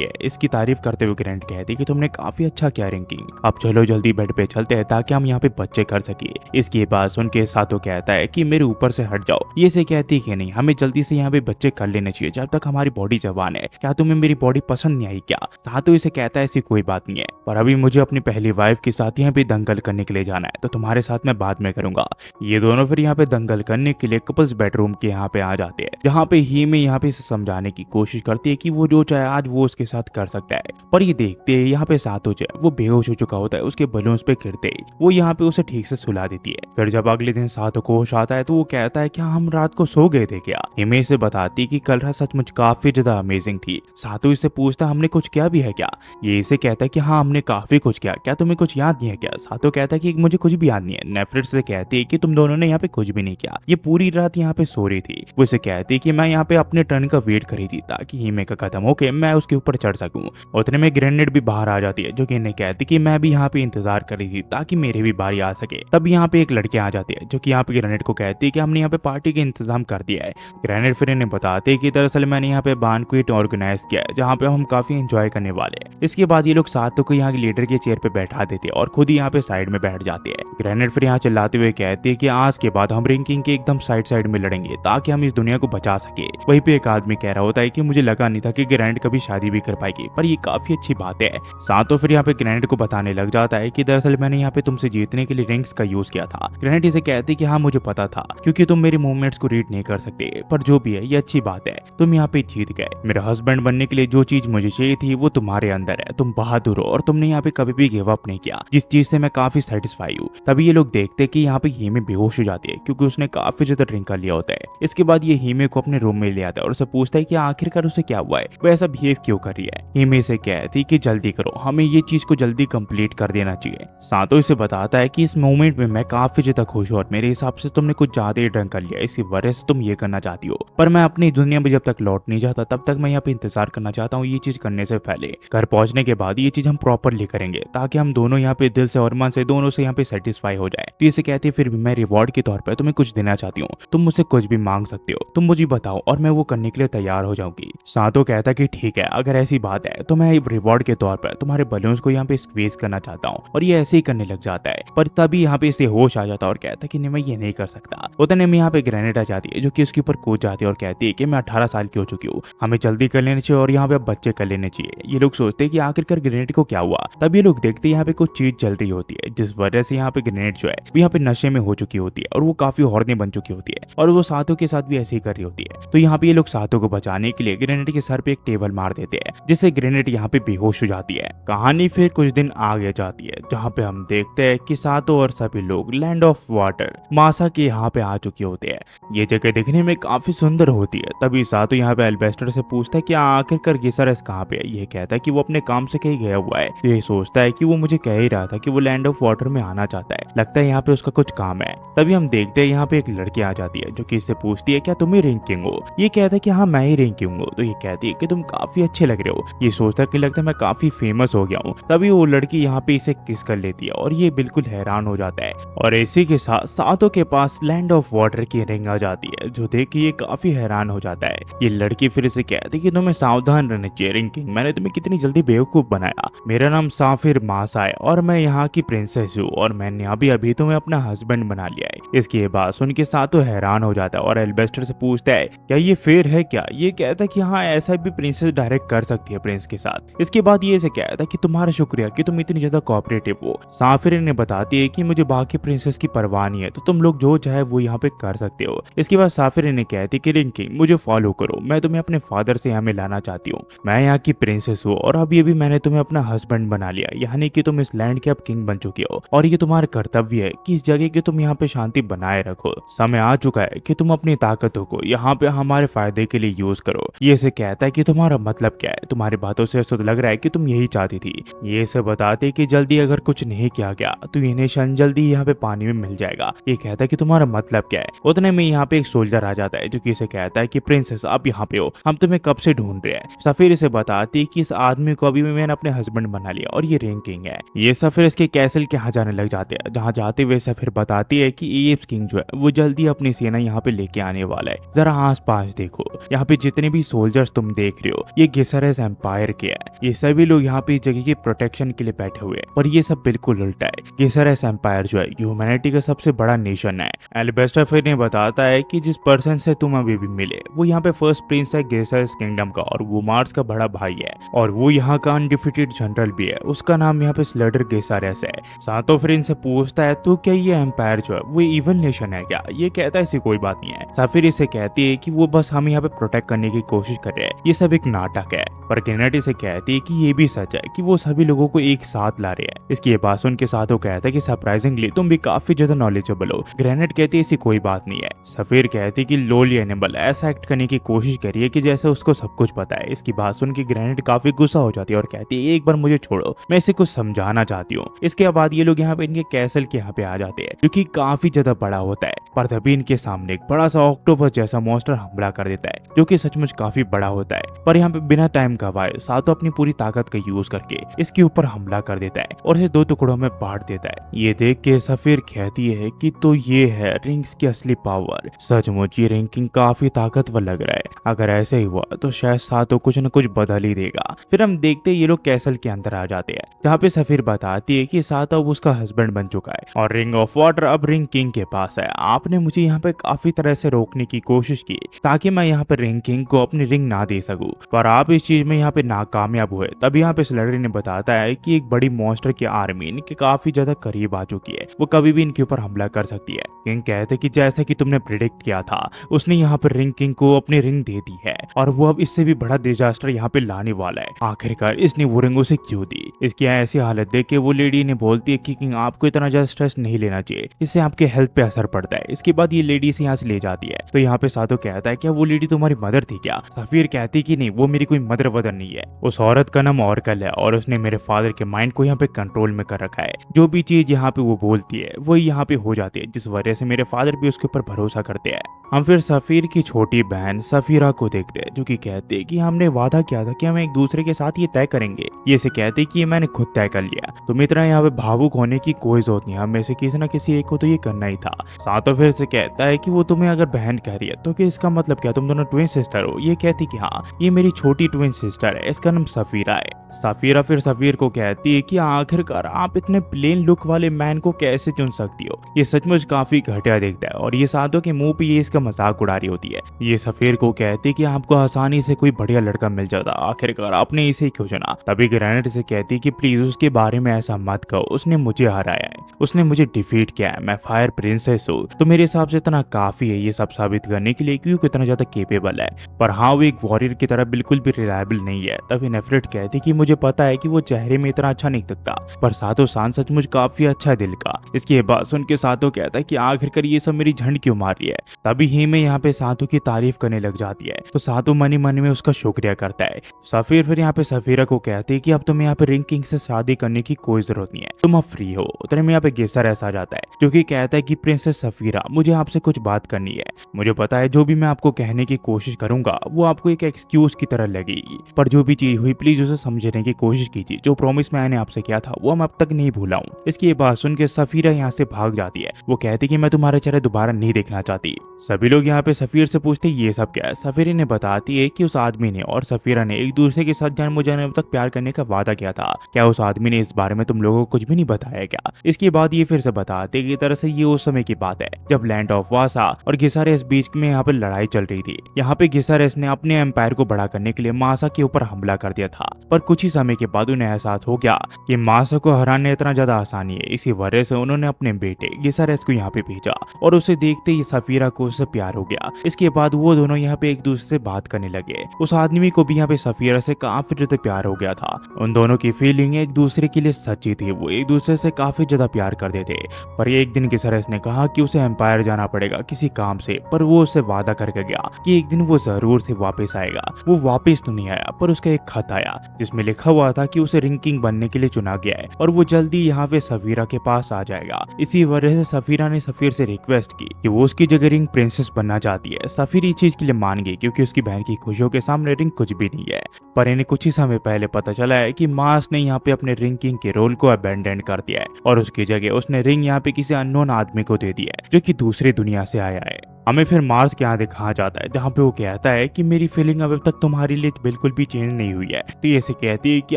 है। इसकी तारीफ करते हुए ग्रेनेड कहती है कि तुमने काफी अच्छा किया रैंकिंग, अब चलो जल्दी बेड पे चलते हैं ताकि हम यहाँ पे बच्चे कर सके। इसके बाद सुन के सातो कहता है कि मेरे ऊपर से हट जाओ। ये से कहती है कि नहीं, हमें जल्दी से यहाँ पे बच्चे कर लेने चाहिए जब तक हमारी बॉडी जवान है, क्या तुम्हें मेरी बॉडी पसंद नहीं आई क्या? सातो इसे कहता है ऐसी कोई बात नहीं है, पर अभी मुझे अपनी पहली वाइफ के साथ यहाँ पे दंगल करने के लिए जाना है, तो तुम्हारे साथ मैं बाद में करूंगा। ये दोनों फिर यहाँ पे दंगल करने के लिए कपल्स बेडरूम के यहाँ पे आ जाते हैं, जहाँ पे ही में यहाँ पे इसे समझाने की कोशिश करती है कि वो जो चाहे आज वो उसके साथ कर सकता है। पर ये देखते हैं यहाँ पे सातो जो है वो बेहोश हो चुका होता है, उसके बलून्स पे गिरते ही वो यहाँ पे उसे ठीक से सुला देती है। फिर जब अगले दिन सातो को होश आता है तो वो कहता है क्या हम रात को सो गए थे क्या? हिमे से बताती कि कल रात सचमुच काफी ज्यादा अमेजिंग थी। सातो इससे पूछता हमने कुछ किया भी है क्या? ये इसे कहता है कि हाँ हमने काफी कुछ किया, क्या तुम्हें कुछ याद नहीं है क्या? सातो कहता है कि मुझे कुछ भी याद नहीं है। नेफरेट से कहती है कि तुम दोनों ने यहाँ पे कुछ भी नहीं किया, ये पूरी रात यहाँ पे सो रही थी। वो इसे कहती है कि मैं यहाँ पे अपने टर्न का वेट करी थी ताकि हिमे का खत्म होके मैं उसके ऊपर चढ़ सकूं। उतने में ग्रेनेड भी बाहर आ जाती है जो कि इन्हें कहती कि मैं भी यहाँ पे इंतजार कर रही थी ताकि मेरी भी बारी आ सके। तब यहाँ पे एक लड़की आ जाती है जो कि यहाँ पे ग्रेनेड को कहती है कि हमने यहाँ पे पार्टी का इंतजाम कर दिया है। ग्रेनेड फिर इन्हें बताते हैं कि दरअसल मैंने यहाँ पे बैंक्वेट ऑर्गेनाइज किया है जहाँ पे हम काफी एंजॉय करने वाले हैं। इसके बाद ये लोग सातो को यहाँ के लीडर के चेयर पे बैठा देते हैं और खुद ही यहाँ पे साइड में बैठ जाते हैं। ग्रेनेड फिर यहाँ चिल्लाते हुए कहती है कि आज के बाद हम रैंकिंग के एकदम साइड में लड़ेंगे ताकि हम इस दुनिया को बचा सके। वहीं पे एक आदमी कह रहा होता है कि मुझे लगा नहीं था कि ग्रेनेड कभी शादी भी कर पाएगी, पर ये काफी अच्छी बात है। सातो फिर यहाँ पे ग्रेनेड को बताने लग जाता है कि दरअसल मैंने यहाँ पे तुमसे जीतने के लिए रिंग्स का यूज किया था। ग्रेनेड इसे कहती है कि हाँ मुझे पता था क्योंकि तुम मेरे मूवमेंट्स को रीड नहीं कर सकते, पर जो भी है ये अच्छी बात है, तुम यहाँ पे जीत गए। मेरा हस्बैंड बनने के लिए जो चीज मुझे चाहिए थी वो तुम्हारे अंदर है, तुम बहादुर हो और तुमने यहाँ पे कभी भी गिव अप नहीं किया, जिस चीज से मैं काफी सेटिस्फाई हूँ। तभी ये लोग देखते कि यहाँ पे हीमे बेहोश हो जाती है क्योंकि उसने काफी ज्यादा ड्रिंक कर लिया होता है। इसके बाद ये हीमे को अपने रूम में ले आता है और उसे पूछता है कि आखिरकार उसे क्या हुआ है, वो ऐसा बिहेव क्यों कर रही है। हीमे से कहती कि जल्दी करो, हमें ये चीज को जल्दी कंप्लीट कर देना चाहिए। सातो इसे बताता है कि इस मोमेंट में मैं काफी ज्यादा खुश हूँ और मेरे हिसाब से तुमने कुछ ज्यादा ही ड्रिंक कर लिया, इसी वजह से तुम ये करना चाहती हो, पर मैं अपनी दुनिया में जब तक लौट नहीं जाता तब तक मैं यहाँ पे इंतजार करना चाहता हूँ। ये चीज करने से पहले घर पहुंचने के बाद ये चीज हम प्रॉपरली करेंगे ताकि हम हम दोनों यहाँ पे दिल से और मन से दोनों से यहाँ पे सेटिस्फाई हो जाए। तो इसे कहती है फिर भी मैं रिवॉर्ड के तौर पर तुम्हें कुछ देना चाहती हूँ, तुम मुझसे कुछ भी मांग सकते हो, तुम मुझे बताओ और मैं वो करने के लिए तैयार हो जाऊंगी। सातो कहता है कि ठीक है, अगर ऐसी बात है तो मैं रिवॉर्ड के तौर पर तुम्हारे बलून्स को यहाँ पे स्क्वीज करना चाहता हूँ। और ये ऐसे ही करने लग जाता है, पर तभी यहाँ पे इसे होश आ जाता है और कहता है कि नहीं मैं ये नहीं कर सकता। उतने में यहाँ पे ग्रेनेड आ जाती है जो कि उसके ऊपर कूद जाती है और कहती है कि मैं 18 साल की हो चुकी हूँ, हमें जल्दी कर लेना चाहिए और यहाँ पे बच्चे कर लेने चाहिए। ये लोग सोचते हैं कि आखिरकार ग्रेनेड को क्या हुआ। तब ये लोग देखते हैं यहाँ पे कुछ चीज चल रही होती है जिस वजह से यहाँ पे ग्रेनेड जो है वो यहाँ पे नशे में हो चुकी होती है और वो काफी हॉर्नी बन चुकी होती है और वो सातों के साथ भी ऐसे ही कर रही होती है। तो यहाँ पे ये लोग सातों को बचाने के लिए ग्रेनेड के सर पे एक टेबल मार देते हैं जिससे ग्रेनेड यहाँ पे बेहोश हो जाती है। कहानी फिर कुछ दिन आगे जाती है जहाँ पे हम देखते हैं कि सातों और सभी लोग लैंड ऑफ वाटर मासा के यहाँ पे आ चुके होते हैं। ये जगह देखने में काफी सुंदर होती है। तभी सातों यहाँ पे एल्बेस्टर से पूछता है कि आखिरकार गिसरस कहाँ पे है। ये कहता है कि वो अपने काम से कहीं गया हुआ है। तो ये सोचता है कि वो मुझे कह ही रहा था कि वो लैंड ऑफ वाटर में आना चाहता है, लगता है यहाँ पे उसका कुछ काम है। तभी हम देखते हैं यहाँ पे एक लड़की आ जाती है जो कि इससे पूछती है क्या तुम ही रिंग किंग हो। ये कहता है कि हाँ मैं ही रिंग किंग हूँ। तो ये कहती है कि तुम काफी अच्छे लग रहे हो। ये सोचता है कि लगता है मैं काफी फेमस हो गया हूँ। तभी वो लड़की यहाँ पे इसे किस कर लेती है और ये बिल्कुल हैरान हो जाता है। और इसी के साथ सातों के पास लैंड ऑफ वाटर की रिंग आ जाती है जो देख के ये काफी हैरान हो जाता है। ये लड़की फिर इसे कहती है कि तुम्हें सावधान रहना चाहिए रिंग किंग, मैंने तुम्हें कितनी जल्दी बेवकूफ बनाया। मेरा नाम साफिर मासा है और मैं यहाँ की प्रिंसेस हूँ और मैंने अभी तुम्हें अपना हस्बैंड बना लिया है। इसकी बात सुन के सातों हैरान हो जाता है और एल्बेस्टर से पूछता है क्या ये फेयर है क्या। ये कहता है कि हाँ ऐसा भी प्रिंसेस डायरेक्ट कर सकती है प्रिंस के साथ। इसके बाद ये इसे कहता है कि तुम्हारा शुक्रिया कि तुम इतनी ज्यादा कोऑपरेटिव हो। साफिर ने बताती है कि मुझे बाकी प्रिंसेस की परवाह नहीं है, तो तुम लोग जो चाहे वो यहाँ पे कर सकते हो। इसके बाद साफिर ने कहती कि रिंग किंग मुझे फॉलो करो, मैं तुम्हें अपने फादर से यहाँ में लाना चाहती हूँ। मैं यहाँ की प्रिंसेस हूँ और अभी अभी मैंने तुम्हें अपना हस्बैंड बना लिया, यानी कि तुम इस लैंड के अब किंग बन चुके हो और ये तुम्हारा कर्तव्य है कि इस जगह की तुम यहाँ पे शांति बनाए रखो। समय आ चुका है कि तुम अपनी ताकतों को यहाँ पे हमारे फायदे के लिए यूज करो। ये इसे कहता है कि तुम्हारा मतलब क्या है, तुम्हारी बातों से ऐसा लग रहा है कि तुम यही चाहती थी। ये इसे बताते कि जल्दी अगर कुछ नहीं किया गया तो ये नेशन जल्दी यहाँ पे पानी में मिल जाएगा। ये कहता है कि तुम्हारा मतलब क्या है। उतने में यहाँ पे एक सोल्जर आ जाता है जो कि इसे कहता है कि प्रिंसेस आप यहाँ पे हो, हम तुम्हें कब से ढूंढ रहे हैं। सफीर इसे बताती है कि इस आदमी को अभी मैंने अपने हस्बैंड बना लिया और ये रिंग किंग है। ये सफीर इसके कैसल के यहाँ जाने लग जाते हैं, जहाँ जाते हुए सफीर बताती है कि ईजिप्ट किंग जो है वो जल्दी अपनी सेना यहाँ पे लेके आने वाला है। जरा आस पास देखो, यहाँ पे जितने भी सोल्जर्स तुम देख रहे हो ये गिसरस एम्पायर के है। ये सभी लोग यहाँ पे इस जगह की प्रोटेक्शन के लिए बैठे हुए हैं, पर ये सब बिल्कुल उल्टा है। गिसरस एम्पायर जो है ह्यूमैनिटी का सबसे बड़ा नेशन है। एल्बेस्टर फिर ने बताता है कि जिस पर्सन से तुम अभी भी मिले वो यहाँ पे फर्स्ट प्रिंस है गिसरस किंगडम का और वो मार्स का बड़ा भाई है और वो यहाँ का अनडिफिटेड जनरल भी है। उसका नाम यहाँ पे स्लेडर गिसरस है। सातों फिर इनसे पूछता है तो क्या ये एम्पायर जो है वो इवन नेशन है क्या। ये कहता है ऐसी कोई बात नहीं है। साफिर इसे कहती है कि वो बस हम यहाँ पे प्रोटेक्ट करने की कोशिश कर रहे हैं, ये सब एक नाटक है। पर ग्रेनेड इसे कहती है कि ये भी सच है कि वो सभी लोगों को एक साथ ला रहे हैं। इसकी ये बात सुन के साथ वो कहता है कि सरप्राइजिंगली तुम भी काफी ज्यादा नॉलेजेबल हो। ग्रेनेड कहती है ऐसी कोई बात नहीं है। सफीर कहती है कि लोली एनिमल ऐसा एक्ट करने की कोशिश करिए कि जैसे उसको सब कुछ पता है। इसकी बात सुन के ग्रेनेड काफी गुस्सा हो जाती है और कहती है एक बार मुझे छोड़ो, मैं इसे कुछ समझाना चाहती हूँ। इसके बाद ये लोग यहाँ पे इनके कैसल के यहाँ पे आ जाते हैं जो कि काफी ज्यादा बड़ा होता है। पर तभी इनके सामने एक बड़ा सा ऑक्टोपस जैसा मॉन्स्टर हमला कर देता है जो कि सचमुच काफी बड़ा होता है। पर यहाँ पे बिना टाइम गवाए सातों अपनी पूरी ताकत का यूज करके इसके ऊपर हमला कर देता है और इसे 2 टुकड़ों में बांट देता है। ये देख के सफीर कहती है कि तो ये है रिंग्स की असली पावर। सचमुच ये रिंग काफी ताकतवर लग रहा है। अगर ऐसे ही हुआ तो शायद सातों कुछ न कुछ बदल ही देगा। फिर हम देखते ये लोग कैसल के अंदर आ जाते हैं जहाँ पे सफीर बताती है कि सातों अब उसका हस्बैंड बन चुका है और रिंग ऑफ वाटर अब रिंग किंग के पास है। आपने मुझे यहाँ पे काफी तरह से रोकने की कोशिश की ताकि मैं यहाँ पे रिंग किंग को अपनी रिंग ना दे सकूं, पर आप इस चीज में यहाँ पे नाकामयाब हुए। तब यहाँ पे स्लेडर ने बताता है कि एक बड़ी मॉन्स्टर की आर्मी इनके काफी ज्यादा करीब आ चुकी है, वो कभी भी इनके ऊपर हमला कर सकती है। किंग कहते कि जैसा कि तुमने प्रिडिक्ट किया था उसने यहाँ पर रिंग किंग को अपनी रिंग दे दी है और वो अब इससे भी बड़ा डिजास्टर यहाँ पे लाने वाला है। आखिरकार इसने वो रिंग उसे क्यों दी। इसकी ऐसी हालत देख के वो लेडी ने बोलती है कि किंग आपको इतना ज्यादा स्ट्रेस नहीं लेना चाहिए, इससे आपके हेल्थ पे असर पड़ता है। इसके बाद ये लेडी इसे यहाँ से ले जाती है। तो यहाँ पे सातो कहता है क्या वो लेडी तुम्हारी मदर थी क्या। सफीर कहती कि नहीं, वो मेरी कोई मदर वदर नहीं है। उस औरत का नाम ऑर्कल है और उसने मेरे फादर के माइंड को यहाँ पे कंट्रोल में कर रखा है। जो भी चीज यहाँ पे वो बोलती है वही यहाँ पे हो जाती है, जिस वजह से मेरे फादर भी उसके ऊपर भरोसा करते हैं। हम फिर सफीर की छोटी बहन सफीरा को देखते हैं जो कि कहते हैं कि हमने वादा किया था कि हम एक दूसरे के साथ ये तय करेंगे। ये से कहते हैं कि ये मैंने खुद तय कर लिया। तुम इतना यहाँ पे भावुक होने की कोई जरूरत नहीं, हम में से किसी ना किसी एक को तो ये करना ही था। सातो फिर से कहता है कि वो तुम्हें अगर बहन कह रही है तो कि इसका मतलब क्या, तुम दोनों ट्विन सिस्टर हो? ये कहती कि हाँ, ये मेरी छोटी ट्विन सिस्टर है, इसका नाम सफीरा है। सफीरा फिर सफीर को कहती है कि आखिरकार आप इतने प्लेन लुक वाले मैन को कैसे चुन सकती हो, ये सचमुच काफी घटिया दिखता है। और ये सातो के मुंह पे ये इसका मजाक उड़ा रही होती है। ये सफीर को कहती है कि आपको आसानी से कोई बढ़िया लड़का मिल जाता, आखिरकार आपने इसे क्यों चुना। तभी ग्रेनेड से कहती कि प्लीज उसके बारे में ऐसा मत कहो, उसने मुझे हराया है, उसने मुझे डिफीट किया है, मैं फायर प्रिंसेस हूँ। तो मेरे हिसाब से इतना काफी है ये सब साबित करने के लिए कि वो कितना ज्यादा केपेबल है। पर हाँ, वो एक वॉरियर की तरह बिल्कुल भी रिलायबल नहीं है। तभी नेफरेट कहती कि मुझे पता है कि वो चेहरे में इतना अच्छा नहीं दिखता, पर सातो सान सचमुच काफी अच्छा है दिल का। इसकी बात सुन के सातो कहता है कि आखिरकार ये सब मेरी झंड क्यों मार रही है। तभी ही में यहाँ पे सातो की तारीफ करने लग जाती है, तो सातो मन ही मन में उसका शुक्रिया करता है। सफीर फिर यहाँ पे सफीरा को कहती है कि अब तुम्हें यहाँ पे रिंग किंग से शादी करने की कोई जरूरत नहीं है, तुम अब फ्री हो। उतने में यहाँ पे गेसर ऐसा जाता है जो कि कहता है कि प्रिंसेस सफीरा, मुझे आपसे कुछ बात करनी है। मुझे पता है जो भी मैं आपको कहने की कोशिश करूंगा वो आपको एक एक्सक्यूज की तरह लगेगी, पर जो भी चीज हुई प्लीज उसे समझने की कोशिश कीजिए। जो प्रॉमिस मैंने आपसे किया था वो मैं अब तक नहीं भूला हूँ। इसकी ये बात सुन के सफीरा यहाँ से भाग जाती है। वो कहती कि मैं तुम्हारा चेहरा दोबारा नहीं देखना चाहती। सभी लोग यहाँ पे सफीर से पूछते ये सब क्या है। सफीर ने बताती है कि उस आदमी ने और सफीरा ने एक दूसरे के साथ जन्म जन्म तक प्यार करने का वादा किया था। क्या उस आदमी ने इस बारे में तुम लोगों को कुछ भी नहीं बताया क्या? इसके बाद ये फिर से बताते कि दरअसल ये उस समय की बात है जब लैंड ऑफ वासा और गिसारेस बीच में यहाँ पे लड़ाई चल रही थी। यहाँ पे गिसारेस ने अपने एम्पायर को बड़ा करने के लिए मासा के ऊपर हमला कर दिया था, पर कुछ ही समय के बाद उन्हें एहसास हो गया कि मासा को हराने इतना ज्यादा आसानी है। इसी वजह से उन्होंने अपने बेटे गिसारेस को यहाँ पे भेजा और उसे देखते ही सफीरा को उससे प्यार हो गया। इसके बाद वो दोनों यहाँ पे एक दूसरे से बात करने लगे। उस आदमी को भी यहाँ पे सफीरा से काफी ज्यादा प्यार हो गया था। उन दोनों की फीलिंग एक दूसरे के लिए सच्ची थी, वो एक दूसरे से काफी ज्यादा प्यार करते थे। पर एक दिन गिसारेस ने कहा कि उसे एम्पायर जाना पड़ेगा किसी काम से, पर वो उससे वादा करके गया कि एक दिन वो जरूर से वापस आएगा। वो वापस तो नहीं आया, पर उसका एक खत आया जिसमें लिखा हुआ था कि उसे रिंग किंग बनने के लिए चुना गया है और वो जल्दी यहाँ पे सफीरा के पास आ जाएगा। इसी वजह से सफीरा ने सफीर से रिक्वेस्ट की कि वो उसकी जगह रिंग प्रिंसेस बनना चाहती है। सफीर इस चीज के लिए मान गई क्योंकि उसकी बहन की खुशियों के सामने रिंग कुछ भी नहीं है। पर इन्हें कुछ ही समय पहले पता चला है कि मार्स ने यहाँ पे अपने रिंग किंग के रोल को अबेंडन कर दिया है और उसकी जगह उसने रिंग यहाँ पे किसी अननोन आदमी को दे दिया है जो कि दूसरी दुनिया से आया है। हमें फिर मार्स के यहाँ दिखाया जाता है जहाँ पे वो कहता है कि मेरी फीलिंग अब तक तुम्हारे लिए बिल्कुल भी चेंज नहीं हुई है। तो ये से कहती है कि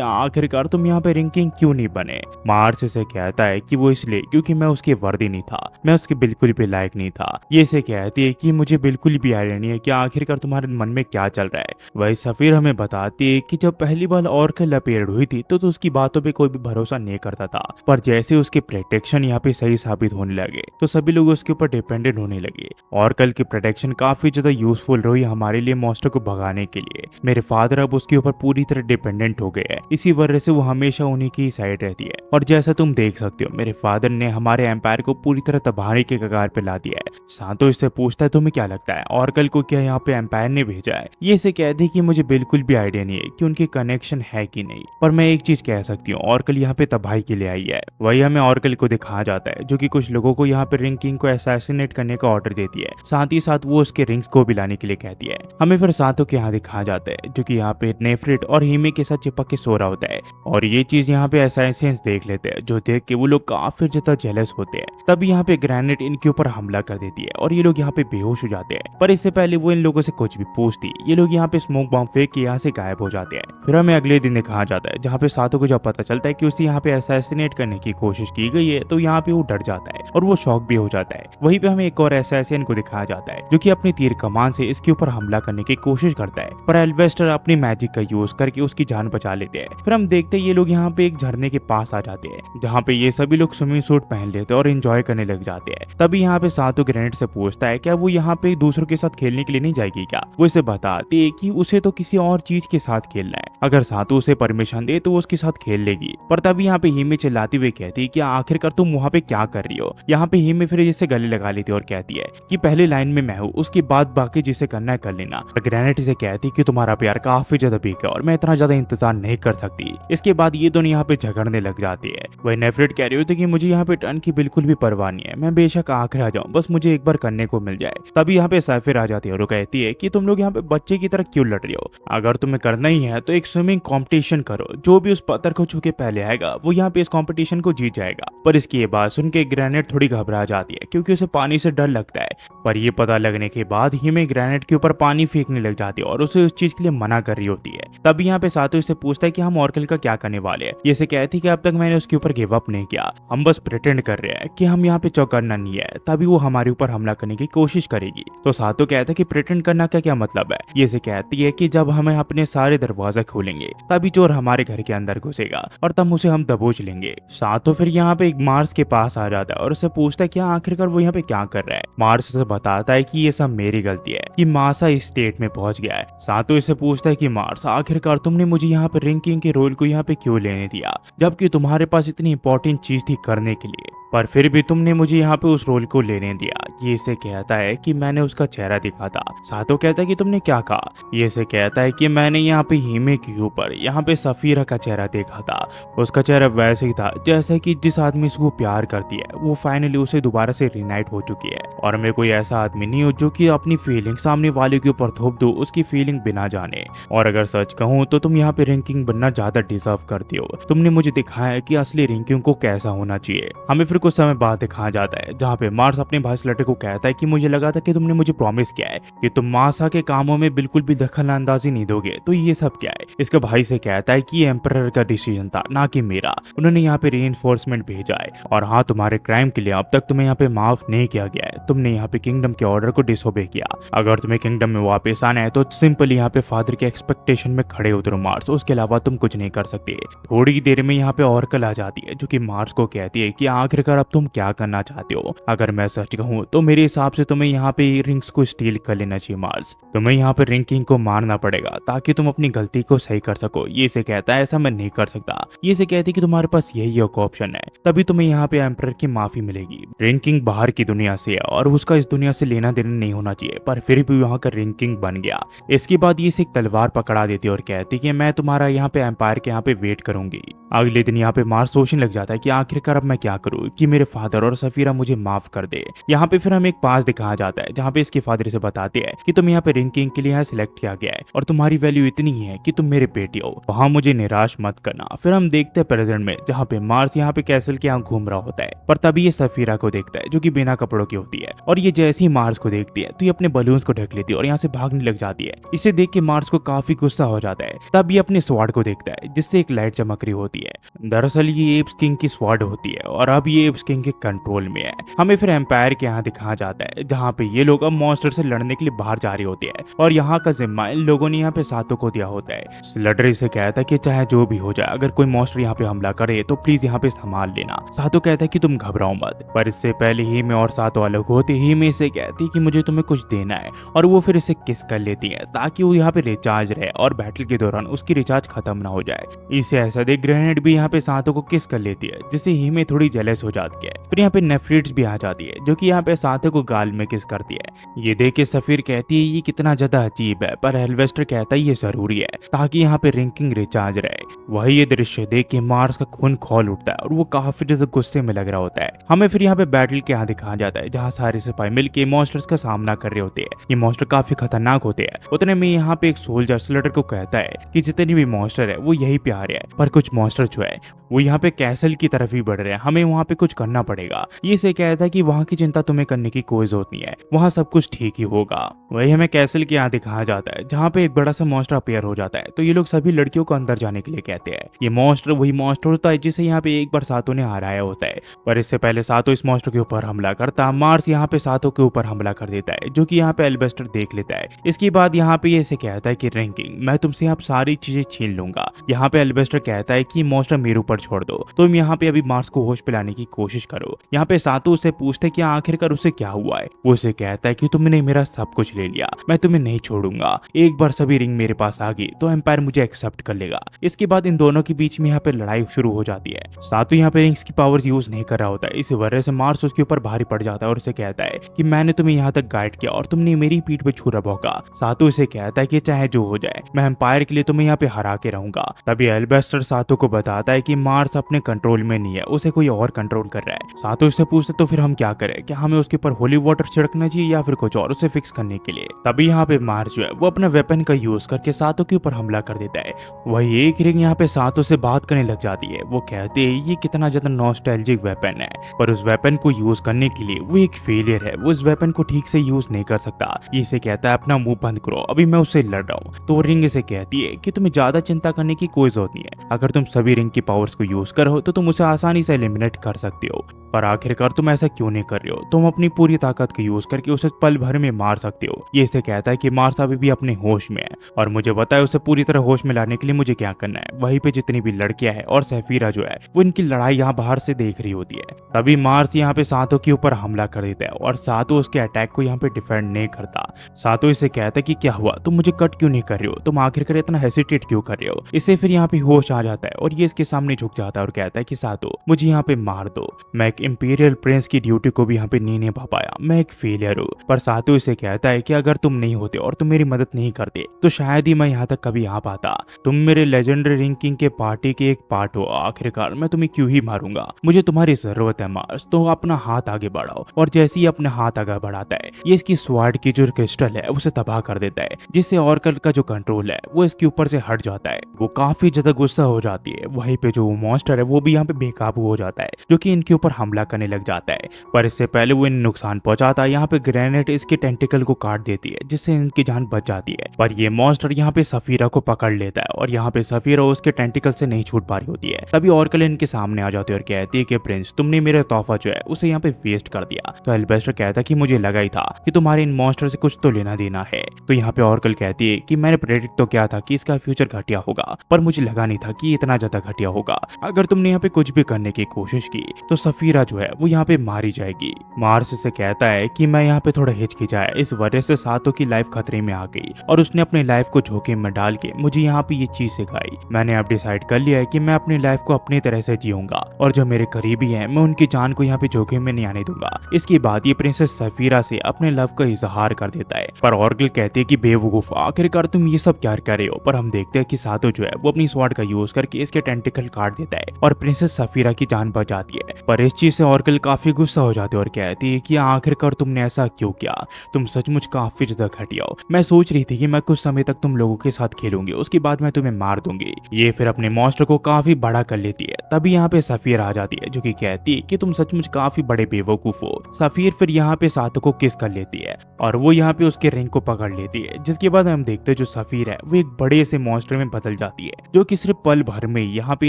आखिरकार तुम यहाँ पे रिंग किंग क्यों नहीं बने। मार्स इसे कहता है कि वो इसलिए क्योंकि मैं उसके वर्दी नहीं था, मैं उसके बिल्कुल भी लायक नहीं था। ये से कहती है कि मुझे बिल्कुल भी आइडिया नहीं है कि आखिरकार तुम्हारे मन में क्या चल रहा है। वही सफीर हमें बताती है कि जब पहली बार ऑर्कल अपीयर हुई थी तो उसकी बातों पे कोई भी भरोसा नहीं करता था, पर जैसे उसके प्रोटेक्शन यहाँ पे सही साबित होने लगे तो सभी लोग उसके ऊपर डिपेंडेंट होने लगे। ऑर्कल की प्रोटेक्शन काफी ज्यादा यूजफुल रही हमारे लिए मॉन्स्टर को भगाने के लिए। मेरे फादर अब उसके ऊपर पूरी तरह डिपेंडेंट हो गए हैं, इसी वजह से वो हमेशा उन्हीं की साइड रहती है। और जैसा तुम देख सकते हो मेरे फादर ने हमारे एम्पायर को पूरी तरह तबाही के कगार पे ला दिया है। सांतो इससे पूछता है तुम्हें क्या लगता है ऑर्कल को क्या यहाँ पे एम्पायर ने भेजा है। ये से कहते कि मुझे बिल्कुल भी आइडिया नहीं है कि उनके कनेक्शन है कि नहीं, पर मैं एक चीज कह सकती हूँ, ऑर्कल यहाँ पे तबाही के लिए आई है। वही हमें ऑर्कल को दिखाया जाता है जो कि कुछ लोगों को यहाँ पे रिंग किंग को असैसिनेट करने का ऑर्डर देती है, साथ ही साथ वो उसके रिंग्स को भी लाने के लिए कहती है। हमें फिर सातो के यहाँ दिखाया जाता है जो कि यहाँ पे नेफ्रिट और हीमे के साथ चिपक के सो रहा होता है और ये चीज यहाँ पे असैसिन्स देख लेते हैं, जो देख के वो लोग काफी ज्यादा जेलस होते हैं। तभी यहाँ पे ग्रेनेड इनके ऊपर हमला कर देती है और ये लोग यहाँ पे बेहोश हो जाते हैं, पर इससे पहले वो इन लोगों से कुछ भी पूछती ये लोग यहाँ पे स्मोक बॉम्ब फेंक के यहाँ से गायब हो जाते हैं। फिर हमें अगले दिन दिखाया जाता है जहाँ पे सातो को जब पता चलता है कि उसे यहाँ पे असैसिनेट करने की कोशिश की गई है तो यहाँ पे वो डर जाता है और वो शॉक भी हो जाता है। वहीं पे हमें एक और असैसिन को दिखाया जाता है जो कि अपनी तीर कमान से इसके ऊपर हमला करने की कोशिश करता है, पर एल्वेस्टर अपनी मैजिक का यूज करके उसकी जान बचा लेते हैं। फिर हम देखते हैं ये लोग यहाँ पे एक झरने के पास आ जाते हैं जहाँ पे ये सभी लोग स्विमिंग सूट पहन लेते हैं और एंजॉय करने लग जाते हैं। तभी यहाँ पे सातो ग्रेनेड से पूछता है क्या वो यहाँ पे दूसरों के साथ खेलने के लिए नहीं जाएगी क्या। वो इसे बताती है कि उसे तो किसी और चीज के साथ खेलना है, अगर सातो उसे परमिशन दे तो वो उसके साथ खेल लेगी। पर तभी यहाँ पे हिमे चिल्लाती हुई कहती है कि आखिरकार तुम वहाँ पे क्या कर रही हो। यहाँ पे हिमे फिर इसे गले लगा लेती है और कहती है कि पहले लाइन में मैं हूँ, उसके बाद बाकी जिसे करना है कर लेना। ग्रेनेट इसे कहती कि तुम्हारा प्यार काफी ज्यादा वीक है और मैं इतना ज्यादा इंतजार नहीं कर सकती। इसके बाद ये दोनों यहाँ पे झगड़ने लग जाती है। वही नेफ्रिट कह रही होती कि मुझे यहाँ पे टर्न की बिल्कुल भी परवाह नहीं है, मैं बेशक आखिर आ जाऊँ, बस मुझे एक बार करने को मिल जाए। तभी यहाँ पे साफिर आ जाती है और वो कहती है कि तुम लोग यहाँ पे बच्चे की तरह क्यों लड़ रही हो, अगर तुम्हें करना ही है तो एक स्विमिंग कंपटीशन करो, जो भी उस पत्थर को छू के पहले आएगा वो यहाँ पे इस कंपटीशन को जीत जाएगा। पर इसकी ये बात सुन के ग्रेनेड थोड़ी घबरा जाती है क्योंकि उसे पानी से डर लगता है। पर ये पता लगने के बाद ही में ग्रेनेड के ऊपर पानी फेंकने लग जाती है और उसे उस चीज के लिए मना कर रही होती है। तभी यहाँ पे सातों इसे पूछता है कि हम ऑर्कल का क्या करने वाले हैं। ये से कहती है कि अब तक मैंने उसके ऊपर गिव अप नहीं किया, हम बस प्रिटेंड कर रहे हैं कि हम यहाँ पे चौकन्ना नहीं है, तभी वो हमारे ऊपर हमला करने की कोशिश करेगी। तो सातों कहता है कि प्रिटेंड करना का क्या मतलब है। ये से कहती है कि जब हमें अपने सारे दरवाजे खोलेंगे तभी चोर हमारे घर के अंदर घुसेगा और तब उसे हम दबोच लेंगे। सातों फिर यहाँ पे एक मार्स के पास आ जाता है और उससे पूछता है कि आखिरकार वो यहाँ पे क्या कर रहा है। मार्स से बताता है कि ये सब मेरी गलती है कि मासा इस स्टेट में पहुंच गया है। सातों इसे पूछता है कि मार्स आखिरकार तुमने मुझे यहाँ पे रिंग किंग के रोल को यहाँ पे क्यों लेने दिया, जबकि तुम्हारे पास इतनी इंपॉर्टेंट चीज थी करने के लिए, पर फिर भी तुमने मुझे यहाँ पे उस रोल को लेने दिया। ये इसे कहता है कि मैंने उसका चेहरा दिखा था। सातों कहता है कि तुमने क्या कहा। ये इसे कहता है कि मैंने यहाँ पे हीमे के ऊपर यहाँ पे सफीरा का चेहरा देखा था, उसका चेहरा वैसे ही था जैसे कि जिस आदमी से वो प्यार करती है वो फाइनली उसे दोबारा से रिनाइट हो चुकी है, और मैं कोई ऐसा आदमी नहीं हूँ जो कि अपनी फीलिंग सामने वाले के ऊपर थोप दो उसकी फीलिंग बिना जाने। और अगर सच कहूँ तो तुम यहाँ पे रैंकिंग बनना ज्यादा डिजर्व करती हो, तुमने मुझे दिखाया है कि असली रैंकिंग को कैसा होना चाहिए। हमें फिर कुछ समय बाद दिखाया जाता है जहाँ पे मार्स अपने भाई स्लेटर को कहता है कि मुझे लगा था कि तुमने मुझे प्रॉमिस किया है कि तुम मासा के कामों में बिल्कुल भी दखल अंदाजी नहीं दोगे, तो ये सब क्या है। इसके भाई से कहता है कि ये एम्परर का डिसीजन था ना कि मेरा, उन्होंने यहाँ पे रीइंफोर्समेंट भेजा है और हाँ तुम्हारे क्राइम के लिए अब तक तुम्हें यहाँ पे माफ नहीं किया गया है, तुमने यहाँ पे किंगडम के ऑर्डर को डिसोबे किया। अगर तुम्हें किंगडम में वापस आना है तो सिंपल यहाँ पे फादर के एक्सपेक्टेशन में खड़े उतरो मार्स, उसके अलावा तुम कुछ नहीं कर सकते। थोड़ी देर में यहाँ पे ऑर्कल आ जाती है जो कि मार्स को कहती है कि आखिरकार अब तुम क्या करना चाहते हो। अगर मैं सच कहूँ तो मेरे हिसाब से तुम्हें यहाँ पे रिंग्स को स्टील कर लेना चाहिए मार्स, तुम्हें यहाँ पे रिंग किंग को मारना पड़ेगा ताकि तुम अपनी गलती को सही कर सको। ये से कहता है ऐसा मैं नहीं कर सकता। ये से कहती है कि तुम्हारे पास यही एक ऑप्शन है, तभी तुम्हें यहाँ पे एम्परर की माफी मिलेगी। रिंग किंग बाहर की दुनिया से है और उसका इस दुनिया से लेना देना नहीं होना चाहिए, पर फिर भी वहाँ का रिंग किंग बन गया। इसके बाद ये से एक तलवार पकड़ा देती है और कहती कि मैं तुम्हारा यहाँ पे एम्पायर के यहाँ पे वेट करूंगी। अगले दिन यहाँ पे मार्स सोचने लग जाता है कि आखिरकार अब मैं क्या करूँ कि मेरे फादर और सफीरा मुझे माफ कर दे। यहाँ पे फिर हमें एक पास दिखाया जाता है जहाँ पे इसके फादर से बताते हैं कि तुम यहाँ पे रिंग किंग के लिए यहाँ सिलेक्ट किया गया है और तुम्हारी वैल्यू इतनी ही है कि तुम मेरे बेटे हो, वहाँ मुझे निराश मत करना। फिर हम देखते हैं प्रेजेंट में जहाँ पे मार्स यहाँ पे कैसल के यहाँ घूम रहा होता है, पर तभी ये सफीरा को देखता है जो कि बिना कपड़ों की होती है, और ये जैसे ही मार्स को देखती है तो ये अपने बलून्स को ढक लेती है और यहाँ से भागने लग जाती है। इसे देख के मार्स को काफी गुस्सा हो जाता है। तब ये अपने स्वॉर्ड को देखता है जिससे एक लाइट चमक रही होती है। दरअसल ये एप्स किंग की स्वॉर्ड होती है और अब ये एप्स किंग के कंट्रोल में है। हमें फिर एम्पायर के यहाँ दिखाया जाता है जहाँ पे ये लोग अब मॉन्स्टर से लड़ने के लिए बाहर जा रहे होते हैं और यहाँ का जिम्मा इन लोगों ने यहाँ पे सातों को दिया होता है। स्लटर से कहता है कि चाहे जो भी हो जाए, अगर कोई मॉन्स्टर यहाँ पे हमला करे तो प्लीज यहाँ पे संभाल लेना। सातों कहता है कि तुम घबराओ मत, पर इससे पहले ही मैं और सातों अलग होते ही में इसे कहती है कि मुझे तुम्हें कुछ देना है, और वो फिर इसे किस कर लेती है ताकि वो यहाँ पे रिचार्ज रहे और बैटल के दौरान उसकी रिचार्ज खत्म ना हो जाए। इसे ऐसा देख ग्रेनेड भी यहाँ पे सातों को किस कर लेती है जिससे ही में थोड़ी जेलस हो जाती है। फिर यहाँ पे नेफ्रिट्स भी आ जाती है जो कि यहाँ पे सातों को गाल में किस करती है। ये देख के सफीर कहती है ये कितना ज्यादा अजीब है, पर एल्वेस्टर कहता है ये जरूरी है ताकि यहाँ पे रिंकिंग रिचार्ज रहे। वही ये दृश्य देख के मार्स का खून खौल उठता है और वो काफी ज्यादा गुस्से में लग रहा होता है। हमें फिर यहाँ पे बैटल के यहाँ दिखाया जाता है जहाँ सारे सिपाही मिलके मॉन्स्टर्स का सामना कर रहे होते हैं। ये मॉन्स्टर काफी खतरनाक होते हैं। उतने में यहाँ पे एक सोल्जर स्लेटर को कहता है कि जितने भी मॉन्स्टर है वो यही पे आ रहे हैं, पर कुछ मॉन्स्टर जो है वो यहाँ पे कैसल की तरफ ही बढ़ रहे हैं, हमें वहाँ पे कुछ करना पड़ेगा। ये से कहता है कि वहाँ की चिंता तुम्हें करने की कोई जरूरत नहीं है, वहाँ सब कुछ ठीक ही होगा। वही हमें कैसल के यहाँ दिखाया जाता है जहाँ पे एक बड़ा सा मॉन्स्टर अपीयर हो जाता है, तो ये लोग सभी लड़कियों को अंदर जाने के लिए कहते हैं। ये मॉन्स्टर वही मॉन्स्टर होता है जिसे यहाँ पे एक बार सातों ने हराया होता है, पर इससे पहले सातों इस मॉन्स्टर के ऊपर हमला करता, मार्स यहाँ पे सातों के ऊपर हमला कर देता है जो कि यहाँ पे एल्वेस्टर देख लेता है। इसके बाद यहाँ पे ये इसे कहता है कि रैंकिंग मैं तुमसे आप सारी चीजें छीन लूंगा। यहाँ पे एल्वेस्टर कहता है कि मॉन्स्टर मेरे ऊपर छोड़ दो, तुम यहाँ पे अभी मार्स को होश पिलाने की कोशिश करो। यहाँ पे सातू उससे पूछते कि आखिरकार उसे क्या हुआ है। वो उसे कहता है कि तुमने मेरा सब कुछ ले लिया, मैं तुम्हें नहीं छोड़ूंगा। एक बार सभी रिंग मेरे पास आ गई तो एम्पायर मुझे एक्सेप्ट कर लेगा। इसके बाद इन दोनों के बीच में यहाँ पे लड़ाई शुरू हो जाती है। सातू यहाँ पे रिंग्स की पावर्स यूज नहीं कर रहा होता है, इस वजह से मार्स उसके ऊपर भारी पड़ जाता है और उसे कहता है कि मैंने तुम्हें यहाँ तक गाइड किया और तुमने मेरी पीठ पे छुरा भौंका। सातू इसे कहता है कि चाहे जो हो जाए मैं एम्पायर के लिए तुम्हें यहाँ पे हरा के रहूंगा। तभी एल्बेस्टर सातू को बताता है कि मार्स अपने कंट्रोल में नहीं है, उसे कोई और कंट्रोल कर रहा है। सातू इससे पूछते तो फिर हम क्या करें, क्या हमें उसके ऊपर होली वाटर छिड़कना चाहिए या फिर कुछ और उसे फिक्स करने के लिए। तभी यहाँ पे मार्स जो है वो अपना वेपन का यूज करके सातू के ऊपर हमला कर देता है। वही एक रिंग यहाँ पे सातू से बात करने लग जाती है। वो कहते हैं ये कितना ज्यादा नॉस्टैल्जिक वेपन है, पर उस वेपन को यूज करने के लिए वो एक फेलियर है, वो इस वेपन को ठीक से यूज नहीं कर सकता। ये इसे कहता है अपना मुंह बंद करो, अभी मैं उससे लड़ रहा हूँ। तो रिंग इसे कहती है कि तुम्हें ज्यादा चिंता करने की कोई जरूरत नहीं है, अगर तुम सभी रिंग की पावर्स को यूज करो तो तुम उसे आसानी से एलिमिनेट कर सकते हो। पर आखिरकार तुम ऐसा क्यों नहीं कर रहे हो, तुम अपनी पूरी ताकत का यूज करके उसे पल भर में मार सकते हो। ये इसे कहता है कि मार्स अभी भी अपने होश में है और मुझे पता है उसे पूरी तरह होश में लाने के लिए मुझे क्या करना है। वहीं पे जितनी भी लड़कियां हैं और सफीरा जो है वो इनकी लड़ाई यहाँ बाहर से देख रही होती है। तभी मार्स यहाँ पे सातों के ऊपर हमला कर देता है और सातों उसके अटैक को यहाँ पे डिफेंड नहीं करता। सातों इसे कहता है कि क्या हुआ, तुम मुझे कट क्यों नहीं कर रहे हो, तुम आखिरकार इतना हेसिटेट क्यों कर रहे हो। इसे फिर यहाँ पे होश आ जाता है और ये इसके सामने झुक जाता है और कहता है कि सातों मुझे यहाँ पे मार दो, मैं एक इंपीरियल प्रिंस की ड्यूटी को भी यहाँ पे नहीं निभा पाया, मैं एक फेलियर हूँ। पर सातों इसे कहता है कि अगर तुम नहीं होते और तुम मेरी मदद नहीं करते तो शायद ही मैं यहाँ तक कभी आ पाता। तुम मेरे लेजेंडरी रिंग किंग के पार्टी के एक पार्ट हो, आखिरकार मैं तुम्हें क्यों ही मारूंगा, मुझे तुम्हारी जरूरत है मार्स। तो अपना हाथ आगे बढ़ाओ। और जैसे ही अपना हाथ आगे बढ़ाता है ये इसकी स्वॉर्ड की जो क्रिस्टल है उसे तबाह कर देता है, जिससे ऑर्कल का जो कंट्रोल है वो इसके ऊपर से हट जाता है। वो काफी ज्यादा गुस्सा हो जाती है। वहीं पे जो मॉन्स्टर है वो भी यहाँ पे बेकाबू हो जाता है, जो कि इनके ऊपर हमला करने लग जाता है। पर इससे पहले वो इन्हें नुकसान पहुंचाता है। यहाँ पे ग्रेनेड इसके टेंटिकल को काट देती है, जिससे इनकी जान बच जाती है। पर ये मॉन्स्टर यहाँ पे सफीरा को पकड़ लेता है और यहाँ पे सफीरा उसके टेंटिकल से नहीं छूट पा रही होती है। तभी ऑर्कल इनके सामने आ जाती है और कहती है कि प्रिंस तुमने मेरा तोहफा जो है उसे यहाँ पे वेस्ट कर दिया। तो एल्बेस्टर कहता है कि मुझे लगा ही था कि तुम्हारे इन मॉन्स्टर से कुछ तो लेना देना है। तो यहाँ पे ऑर्कल कहती है कि मैंने प्रेडिक्ट तो किया था कि इसका फ्यूचर घटिया होगा, पर मुझे लगा नहीं था कि इतना ज्यादा घटिया होगा। अगर तुमने यहाँ पे कुछ भी करने की कोशिश की तो सफीरा जो है वो यहाँ पे मारी जाएगी। मार्स से कहता है कि मैं यहाँ पे थोड़ा हिचकिचाया, इस वजह से सातों की लाइफ खतरे में आ गई और उसने अपनी लाइफ को जोखिम में डाल के मुझे यहाँ पे ये चीज सिखाई। मैंने अब डिसाइड कर लिया है कि मैं अपनी लाइफ को अपनी तरह से जीऊंगा और जो मेरे करीबी हैं मैं उनकी जान को यहाँ पे जोखिम में नहीं आने दूंगा। इसके बाद ये प्रिंसेस सफीरा से अपने लव का इजहार कर देता है। पर ऑर्गल कहती है कि बेवकूफ, आखिरकार तुम ये सब क्या कर रहे हो। पर हम देखते हैं कि सातों जो है वो अपनी स्वॉर्ड का यूज करके इसके टेंटिकल काट देता है और प्रिंसेस सफीरा की जान बच जाती है। पर इस चीज से ऑर्गल काफी गुस्सा हो जाती है और कहती है कि आखिरकार तुमने ऐसा क्यों किया, तुम सचमुच काफी ज्यादा घटिया हो। मैं सोच रही थी कि मैं कुछ समय तक तुम लोगों के साथ खेलूंगी, उसके बाद मैं तुम्हें मार दूंगी। ये फिर अपने मॉन्स्टर को काफी बड़ा कर लेती है। तभी यहाँ पे सफीर आ जाती है जो कि कहती है कि तुम सचमुच काफी बड़े बेवकूफ हो। सफीर फिर यहाँ पे सातों को किस कर लेती है और वो यहाँ पे उसके रिंग को पकड़ लेती है, जिसके बाद हम देखते हैं जो सफीर है वो एक बड़े से मॉन्स्टर में बदल जाती है, जो कि सिर्फ पल भर में यहाँ पे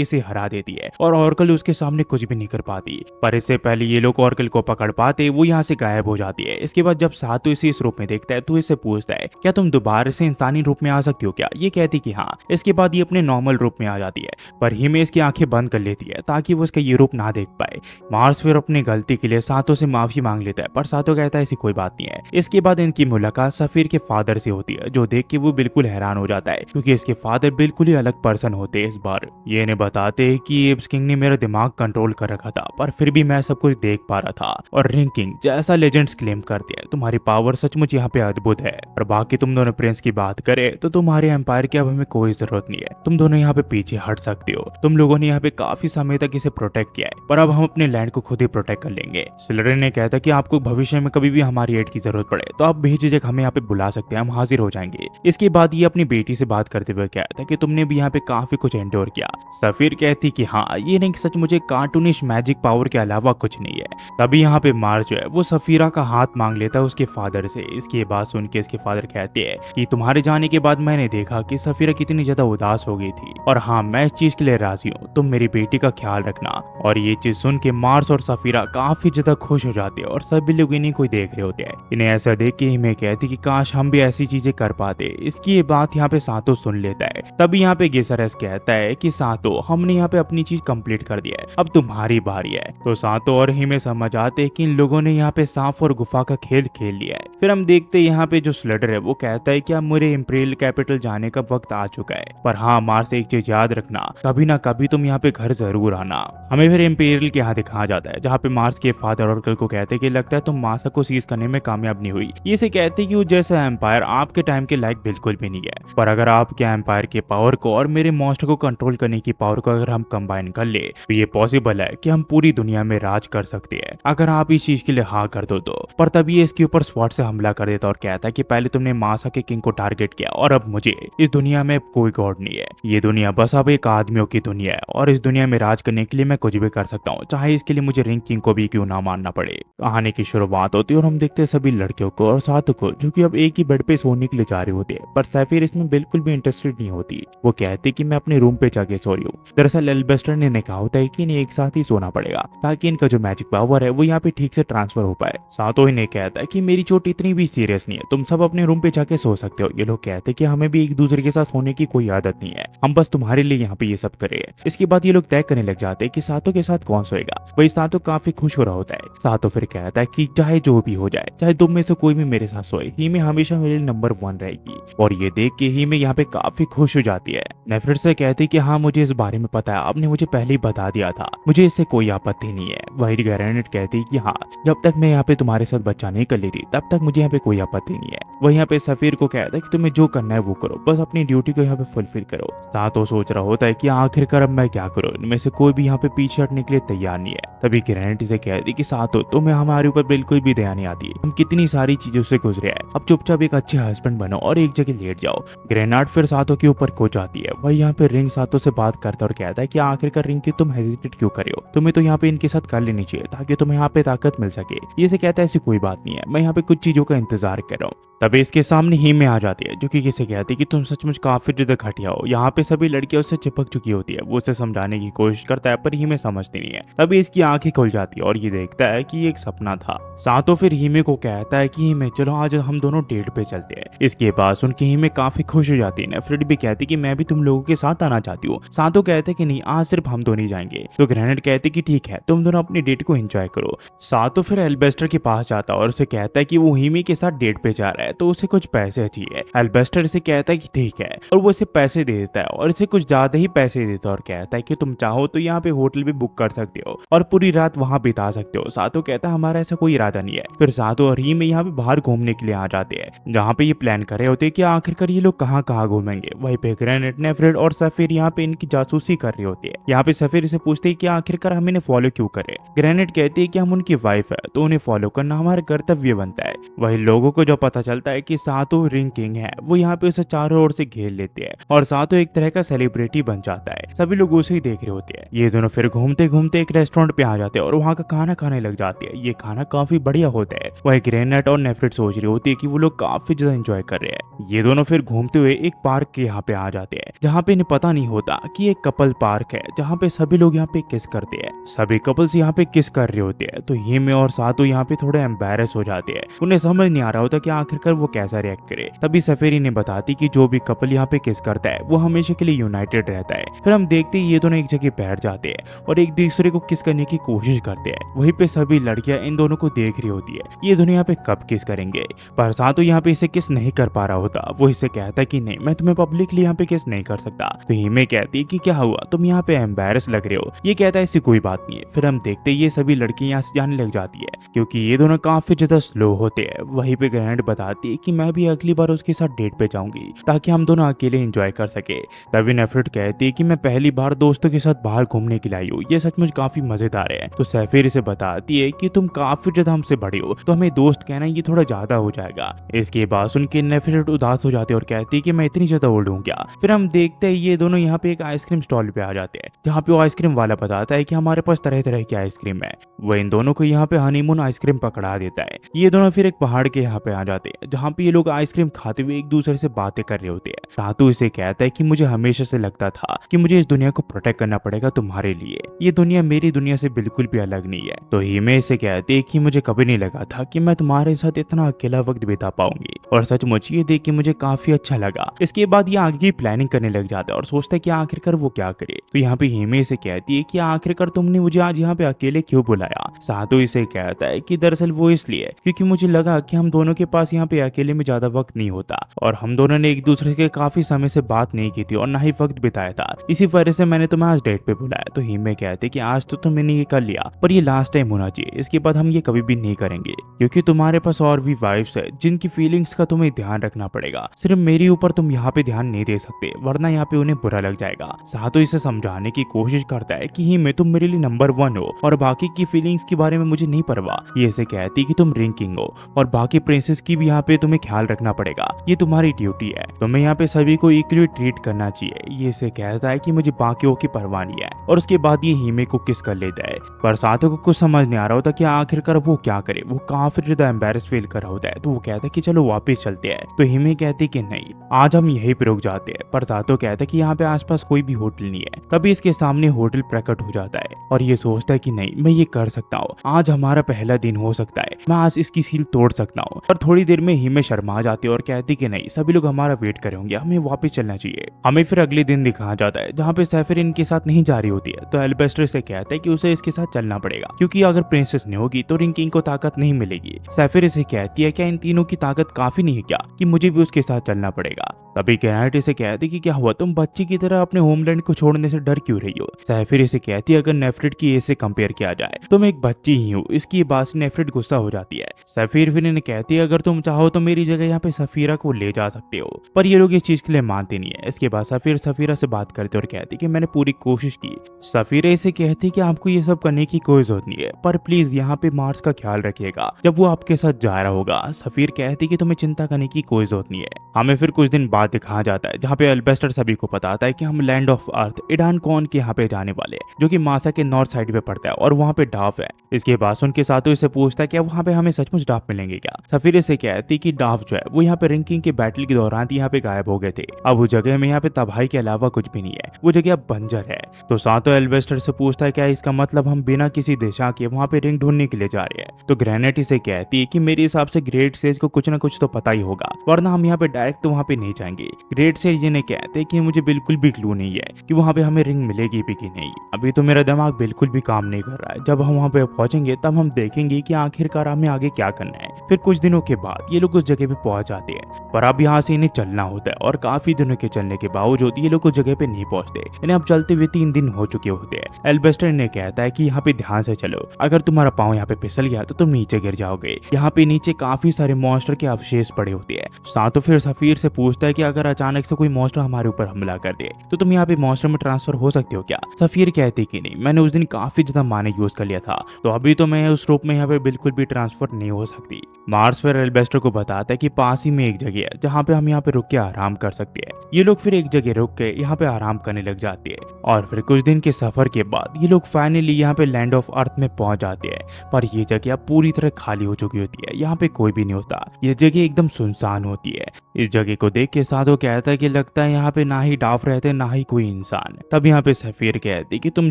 इसे हरा देती है और ऑर्कल उसके सामने कुछ भी नहीं कर पाती। पर इससे पहले ये लोग ऑर्कल को पकड़ पाते वो यहाँ से गायब हो जाती है। इसके बाद जब सातों इसे इस रूप में देखता है तो इसे पूछता है क्या तुम दोबारा से इंसानी रूप में आ सकती हो क्या। ये कहती कि हाँ। इसके बाद ये अपने नॉर्मल रूप में आ जाती है, पर हिमे इसकी आंखें बंद कर लेती है ताकि वो इसका ये रूप ना देख पाए। मार्स फिर अपनी गलती के लिए सातों से माफी मांग लेता है, पर सातों कहता है ऐसी कोई बात नहीं है। इसके बाद इनकी मुलाकात सफीर के फादर से होती है, जो देख के वो बिल्कुल हैरान हो जाता है क्योंकि इसके फादर बिल्कुल ही अलग पर्सन होते हैं। इस बार ये इन्हें बताते कि एब्स किंग ने मेरा दिमाग कंट्रोल कर रखा था, पर फिर भी मैं सब कुछ देख पा रहा था और रिंग किंग जैसा लेजेंड्स क्लेम करते हैं तुम्हारी पावर सचमुच यहाँ पे अद्भुत है। और बाकी तुम दोनों प्रिंस की बात करें तो तुम्हारे एम्पायर की अब हमें कोई जरूरत नहीं है, तुम दोनों यहाँ पे पीछे हट सकते हो। तुम लोगों ने यहाँ पे काफी समय तक इसे प्रोटेक्ट किया है, पर अब हम अपने लैंड को खुद ही प्रोटेक्ट कर लेंगे। सिलरिन ने कहता कि आपको भविष्य में कभी भी हमारी एड की जरूरत पड़े तो आप बेझिझक हमें यहाँ पे बुला सकते हैं, हम हाजिर हो जाएंगे। इसके बाद ये अपनी बेटी से बात करते हुए कहता कि तुमने भी यहाँ पे काफी कुछ एंडोर किया। सफीर कहती कि हाँ ये नहीं सच मुझे कार्टूनिश मैजिक पावर के अलावा कुछ नहीं है। तभी यहाँ पे मार्स जो है वो सफीरा का हाथ मांग लेता है उसके फादर से। इसकी बात सुन के इसके फादर कहते हैं कि तुम्हारे जाने के बाद मैंने देखा कि सफीरा कितनी ज्यादा उदास हो गई थी और हाँ मैं इस चीज के लिए राजी हूँ, तुम मेरी बेटी का ख्याल रखना। और ये चीज सुन के मार्स और सफीरा काफी ज्यादा खुश हो जाते हैं और सभी लोग इन्हीं को देख रहे होते हैं। इन्हें ऐसा देख के हिमे कहती कि काश हम भी ऐसी चीजें कर पाते। इसकी ये बात यहाँ पे सातों सुन लेता है। तभी यहाँ पे गेसरस कहता है कि सातों हमने यहाँ पे अपनी चीज कंप्लीट कर दिया है, अब तुम्हारी बारी है। तो सातो और हिमे समझ आते हैं कि इन लोगों ने यहाँ पे सांप और गुफा का खेल खेल लिया है। फिर हम देखते हैं यहाँ पे जो स्लेडर है वो कहता है कि अब मेरे इंपीरियल कैपिटल जाने का वक्त आ चुका है, पर हाँ मार्स से एक चीज याद रखना, कभी ना कभी तुम यहाँ पे घर जरूर आना। हमें फिर इंपीरियल के यहाँ दिखाया जाता है जहाँ पे मार्स के फादर ऑरेकल को कहते हैं कि लगता है तुम मासा को सीज करने में कामयाब नहीं हुई। ये से कहते हैं कि वो जैसा एम्पायर आपके टाइम के लायक बिल्कुल भी नहीं है, पर अगर आपके एम्पायर के पावर को और मेरे मॉन्स्टर को कंट्रोल करने की पावर को अगर हम कंबाइन कर ले तो ये पॉसिबल है कि हम पूरी दुनिया में राज कर सकते हैं, अगर आप इस चीज के लिए हाँ कर दो तो। पर तभी ये इसके ऊपर स्वॉर्ड से हमला कर देता और कहता है कि पहले तुमने मासा के किंग को टारगेट किया और अब मुझे। इस दुनिया में कोई गॉड नहीं है, ये दुनिया बस अब एक आदमियों की दुनिया है और इस दुनिया में राज करने के लिए मैं कुछ भी कर सकता हूँ, चाहे इसके लिए मुझे रिंग किंग को भी क्यों ना मानना पड़े। कहानी की शुरुआत होती है और हम देखते हैं सभी लड़कियों को और सातों को जो कि अब एक ही बेड पे सोने के लिए जा रही होती है, पर सैफिर इसमें बिल्कुल भी इंटरेस्टेड नहीं होती। वो कहती कि मैं अपने रूम पे जाके सो रही हूँ। दरअसल एल्बेस्टर ने कहा होता है कि इन्हें एक साथ ही सोना पड़ेगा ताकि इनका जो मैजिक पावर है वो यहाँ पे ठीक से ट्रांसफर हो पाए। सातो ही ने कहता है कि मेरी चोट इतनी भी सीरियस नहीं है, तुम सब अपने रूम पे जाके सो सकते हो। ये लोग कहते हैं कि हमें भी एक दूसरे के साथ सोने की कोई आदत नहीं है, हम बस तुम्हारे लिए यहाँ पे ये सब करे। इसके बाद ये लोग तय करने लग जाते हैं कि सातो के साथ कौन सोएगा। वही सातो काफी खुश हो रहा होता है। सातो फिर कहता है कि चाहे जो भी हो जाए, चाहे तुम में से कोई भी मेरे साथ सोए, ही में हमेशा मेरे लिए नंबर 1 रहेगी। और ये देख के ही में यहाँ पे काफी खुश हो जाती है। नेफरेट से कहती कि हाँ मुझे इस बारे में पता है, आपने मुझे पहले ही बता दिया था, मुझे इससे कोई आपत्ति नहीं है। वही गैरेनेट कहती कि हाँ जब तक मैं यहाँ पे तुम्हारे साथ बच्चा नहीं कर लेती तब तक मुझे यहाँ पे कोई आपत्ति नहीं है। वही यहाँ पे सफीर को कहता है कि तुम्हें जो करना है वो करो, बस अपनी ड्यूटी को यहाँ पे फुलफिल करो। सातो सोच रहा होता है कि आखिरकार अब मैं क्या करूँ, इनमें से कोई भी यहाँ पे पीछे हटने के लिए तैयार नहीं है। तभी ग्रेनेट से कहती कि सातो तुम्हें हमारे ऊपर बिल्कुल भी दया नहीं आती, हम कितनी सारी चीजों से गुजरे हैं, अब चुपचाप एक अच्छे हस्बैंड बनो और एक जगह लेट जाओ। ग्रेनाड फिर सातो के ऊपर को जाती है। वही यहाँ पे रिंग सातो से बात करता और कहता है कि आखिरकार रिंग की तुम हेजिटेट क्यों कर रहे हो, तुम्हें तो यहाँ पे इनके साथ कर लेनी चाहिए ताकि तुम्हें यहाँ पे ताकत मिल सके। ये से कहता है ऐसी कोई बात नहीं है, मैं यहाँ पे कुछ चीजों का इंतजार कर रहा हूँ। तभी इसके सामने ही में आ जाती है जो कि किसे कहती है कि तुम सचमुच काफी ज्यादा घटिया हो। यहाँ पे सभी लड़कियां उससे चिपक चुकी होती है। वो उसे समझाने की कोशिश करता है पर ही में समझती नहीं है। तभी इसकी आंखें खुल जाती है और ये देखता है कि ये एक सपना था। सातो फिर हीमे को कहता है कि हीमे चलो आज हम दोनों डेट पे चलते हैं। इसके बाद सुन के हीमे काफी खुश हो जाती है। नेफरेट भी कहती कि मैं भी तुम लोगों के साथ आना चाहती हूँ। सातो कहते कि नहीं आज सिर्फ हम दोनों ही जाएंगे। तो ग्रेनेड कहते कि ठीक है तुम दोनों अपनी डेट को एंजॉय करो। सातो फिर एल्बेस्टर के पास जाता है और उसे कहता है कि वो हीमे के साथ डेट पे जा रहा है तो उसे कुछ पैसे चाहिए। एल्बेस्टर इसे कहता है कि ठीक है और वो इसे पैसे दे देता है और इसे कुछ ज्यादा ही पैसे देता है और कहता है कि तुम चाहो तो यहाँ पे होटल भी बुक कर सकते हो और पूरी रात वहाँ बिता सकते हो। सातो कहता है हमारा ऐसा कोई इरादा नहीं है। फिर सातो और हीमे यहाँ पे बाहर घूमने के लिए आ जाते हैं जहाँ पे ये प्लान कर रहे होते हैं कि आखिरकार ये लोग कहाँ कहाँ घूमेंगे। वहीं पे ग्रेनेट, नेफरेट और सफीर यहाँ पे इनकी जासूसी कर रही होती है। यहाँ पे सफीर इसे पूछते हैं कि आखिरकार हम इन्हें फॉलो क्यों करें। ग्रेनेट कहती है कि हम उनकी वाइफ है तो उन्हें फॉलो करना हमारा कर्तव्य बनता है। वही लोगों को जो पता चलता है कि सातो रिंग किंग है वो यहाँ पे उसे चारों ओर से घेर लेते हैं और सातो एक तरह का सेलिब्रिटी बन जाता है। सभी लोग उसे ही देख रहे होते हैं। ये दोनों फिर घूमते घूमते एक रेस्टोरेंट पे आ जाते हैं और वहाँ का खाना खाने लग जाते हैं। ये खाना काफी बढ़िया होता है। वही ग्रेनेट और नेफरेट सोच रही होती है कि वो लोग काफी ज्यादा एंजॉय कर रहे हैं। ये दोनों फिर घूमते हुए एक पार्क के यहाँ पे आ जाते हैं जहाँ पे इन्हें पता नहीं होता कि एक कपल पार्क है जहाँ पे सभी लोग यहाँ पे किस करते हैं। सभी कपल्स यहाँ पे किस कर रहे होते हैं तो हीमे और सातो यहाँ पे थोड़े एम्बैरेस हो जाते हैं। उन्हें समझ नहीं आ रहा होता कि आखिरकार वो कैसा रिएक्ट करे। तभी सफेरी ने बताती कि जो भी कपल यहाँ पे किस करता है वो हमेशा के लिए यूनाइटेड रहता है। फिर हम देखते हैं ये दोनों एक जगह बैठ जाते हैं और एक दूसरे को किस करने की कोशिश करते हैं। वहीं पे सभी लड़कियां इन दोनों को देख रही होती है ये दोनों यहाँ पे कब किस करेंगे। पर सातो यहाँ पे इसे किस नहीं कर पा रहा होता। वो इसे कहता है कि नहीं मैं तुम्हें पब्लिकली यहाँ पे किस नहीं कर सकता। तो हीमे कहती है कि क्या हुआ तुम यहाँ पे एम्बैरस लग रहे हो। ये कहता है ऐसी कोई बात नहीं है। फिर हम देखते हैं ये सभी लड़कियां यहाँ से जाने लग जाती है क्योंकि ये दोनों काफी ज्यादा स्लो होते हैं। वहीं पे ग्रैंड बताती है कि मैं भी अगली बार उसके साथ डेट पे जाऊंगी ताकि हम दोनों अकेले एंजॉय कर सके। तभी नेफरेट कहती है कि मैं पहली बार दोस्तों के साथ बाहर घूमने के लिए आई हूँ, ये सचमुच काफी मजेदार है। तो सैफिर इसे बताती है कि तुम काफी ज्यादा हमसे बड़े हो तो हमें दोस्त कहना ये थोड़ा ज्यादा हो जाएगा। इसके बाद सुन के नेफरेट उदास हो जाते और कहती है कि मैं इतनी ज्यादा ओल्ड हूँ क्या। फिर हम देखते हैं ये दोनों यहाँ पे एक आइसक्रीम स्टॉल पे आ जाते हैं जहाँ पे वो आइसक्रीम वाला बताता है कि हमारे पास तरह तरह की आइसक्रीम है। वो इन दोनों को यहाँ पे हनीमून आइसक्रीम पकड़ा देता है। ये दोनों फिर एक पहाड़ के यहाँ पे आ जाते हैं है जहाँ पे ये लोग आइसक्रीम खाते हुए एक दूसरे से बातें कर रहे होते हैं। सातू इसे कहता है कि मुझे हमेशा से लगता था कि मुझे इस दुनिया को प्रोटेक्ट करना पड़ेगा तुम्हारे लिए, ये दुनिया मेरी दुनिया से बिल्कुल भी अलग नहीं है। तो हिमे इसे कहती है कि मुझे कभी नहीं लगा था कि मैं तुम्हारे साथ इतना अकेला वक्त बिता पाऊंगी, और सचमुच ये देख के मुझे काफी अच्छा लगा। इसके बाद ये आगे की प्लानिंग करने लग जाता है और सोचता है कि आखिरकार वो क्या करे। तो यहाँ पे हिमे इसे कहती है कि आखिरकार तुमने मुझे आज यहाँ पे अकेले क्यों बुलाया। सातू इसे कहता है कि दरअसल वो इसलिए क्योंकि मुझे लगा कि हम दोनों के पास यहाँ पे अकेले में ज्यादा वक्त नहीं होता, और हम दोनों ने एक दूसरे के काफी समय से बात नहीं की थी और ना ही वक्त बिताया था, इसी वजह से मैंने तुम्हें आज डेट पे बुलाया। तो हिमे कहते कि आज तो तुमने ये कर लिया, पर ये लास्ट टाइम होना चाहिए, इसके बाद हम ये कभी भी नहीं करेंगे, क्योंकि तुम्हारे पास और भी वाइफ्स है जिनकी फीलिंग्स का तुम्हें ध्यान रखना पड़ेगा। सिर्फ मेरे ऊपर तुम यहाँ पे ध्यान नहीं दे सकते, वरना यहाँ पे उन्हें बुरा लग जाएगा। सातो इसे समझाने की कोशिश करता है कि हिमे तुम मेरे लिए नंबर 1 हो और बाकी की फीलिंग्स के बारे में मुझे नहीं परवाह। ये इसे कहती कि तुम रिंग किंग हो और बाकी प्रिंसेस की भी यहाँ पे तुम्हें ख्याल रखना पड़ेगा, ये तुम्हारी ड्यूटी है, तुम्हें यहाँ पे सभी को इक्वली ट्रीट करना चाहिए। ये इसे कहता है कि मुझे बाकियों की परवाह नहीं है, और उसके बाद ये हिमे को किस कर लेता है। पर सातो को कुछ समझ नहीं आ रहा होता कि आखिरकार वो क्या करे। वो काफी ज्यादा एम्बेरस फील कर रहा होता है, तो वो कहता है कि चलो वापस चलते हैं। तो हिमे कहती कि नहीं, आज हम यहीं पे रुक जाते हैं। पर सातो कहता है कि यहाँ पे आसपास कोई भी होटल नहीं है। तभी इसके सामने होटल प्रकट हो जाता है और ये सोचता है कि नहीं, मैं ये कर सकता हूँ, आज हमारा पहला दिन हो सकता है, मैं आज इसकी सील तोड़ सकता हूँ। पर थोड़ी देर में हिमे शर्मा जाती है और कहती कि नहीं, सभी लोग हमारा वेट कर रहे होंगे, हमें वापस चलना चाहिए। हमें फिर अगले दिन दिखाया जाता है जहाँ पे सैफिर इनके साथ नहीं जा रही होती है। तो एल्बेस्टर से कहता है कि उसे इसके साथ चलना पड़ेगा, क्योंकि अगर प्रिंसेस नहीं होगी तो रिंग किंग को ताकत नहीं मिलेगी। सैफिर इसे कहती है क्या इन तीनों की ताकत काफी नहीं है क्या कि मुझे भी उसके साथ चलना पड़ेगा। तभी ग्रेनेट इसे कहती कि क्या हुआ, तुम बच्ची की तरह अपने होमलैंड को छोड़ने से डर क्यों रही हो। सैफिर इसे कहती है अगर नेफ्रिड की एज से कंपेयर किया जाए तो मैं एक बच्ची ही हूँ। इसकी बात से नेफ्रिड गुस्सा हो जाती है। सैफिर फिर इन्हें कहती है अगर तुम चाहो तो मेरी जगह यहाँ पे सफीरा को ले जा सकते हो, पर ये लोग इस चीज के लिए मानते नहीं है। इसके बाद सफीरा से बात करते और कहती कि मैंने पूरी कोशिश की। सफीरा इसे कहती कि आपको ये सब करने की कोई जरूरत नहीं है, पर प्लीज यहाँ पे मार्स का ख्याल रखिएगा जब वो आपके साथ जा रहा होगा। सफीर कहती कि तुम्हें चिंता करने की कोई जरूरत नहीं है। हमें फिर कुछ दिन बाद दिखाया जाता है जहाँ पे एल्बेस्टर सभी को बताता है कि हम लैंड ऑफ अर्थ इडान कॉन के यहाँ पे जाने वाले हैं, जो कि मासा के नॉर्थ साइड पे पड़ता है, और वहाँ पे डाफ है। इसके बाद उनके साथ इसे पूछता है कि वहाँ पे हमें सचमुच डाफ मिलेंगे क्या। सफीर इसे कहती कि डाफ जो है वो यहाँ पे रिंग किंग के बैटल के दौरान यहाँ पे गायब हो गए थे। अब वो जगह में यहाँ पे तबाही के अलावा कुछ भी नहीं है, वो जगह अब बंजर है। तो सातो एल्बेस्टर से पूछता है क्या इसका मतलब हम बिना किसी दिशा के वहाँ पे रिंग ढूंढने के लिए जा रहे हैं। तो ग्रेनेट इसे कहती है कि मेरे हिसाब से ग्रेट सेज को कुछ ना कुछ तो पता ही होगा, वरना हम यहाँ पे डायरेक्ट तो वहाँ पे नहीं जाएंगे। ग्रेट सेज इन्हें कहते हैं कि मुझे बिल्कुल भी क्लू नहीं है कि वहाँ पे हमें रिंग मिलेगी भी कि नहीं। अभी तो मेरा दिमाग बिल्कुल भी काम नहीं कर रहा है। जब हम वहाँ पे पहुंचेंगे तब हम देखेंगे कि आखिरकार हमें आगे क्या करना है। फिर कुछ दिनों के बाद ये लोग उस जगह पे पहुंच जाते हैं, पर अब यहाँ से इन्हें चलना होता है, और काफी दिनों के चलने के बावजूद ये लोग उस जगह पे नहीं पहुंचते। इन्हें अब चलते हुए 3 दिन हो चुके होते हैं। एल्बेस्टर इन्हें कहता है कि यहाँ पे ध्यान से चलो, अगर तुम्हारा पाँव यहाँ पे फिसल गया तो तुम नीचे गिर जाओगे। यहाँ पे नीचे काफी सारे मॉन्स्टर के अवशेष पड़े होते हैं। सातो फिर सफीर से पूछता है कि अगर अचानक से कोई मॉन्स्टर हमारे ऊपर हमला कर दे तो तुम यहाँ पे मॉन्स्टर में ट्रांसफर हो सकते हो क्या। सफीर कहती कि नहीं, मैंने उस दिन काफी ज्यादा माने यूज कर लिया था, तो अभी तो मैं उस रूप में यहाँ पे बिल्कुल भी ट्रांसफर नहीं हो सकती। मार्स फिर एल्बेस्टर को बताता है कि पास ही में एक जगह है जहाँ पे हम यहाँ पे रुक के आराम कर सकते हैं। ये लोग फिर एक जगह रुक के यहाँ पे आराम करने लग जाते हैं, और फिर कुछ दिन के सफर के बाद ये लोग फाइनली यहाँ पे लैंड ऑफ अर्थ में पहुंच जाते हैं। पर ये जगह पूरी तरह खाली हो चुकी होती है, यहाँ पे कोई भी नहीं होता, ये जगह एकदम सुनसान होती है। इस जगह को देख के साधो कहता है कि लगता है यहाँ पे ना ही डाफ रहते ना ही कोई इंसान। तब यहाँ पे सफीर कहती कि तुम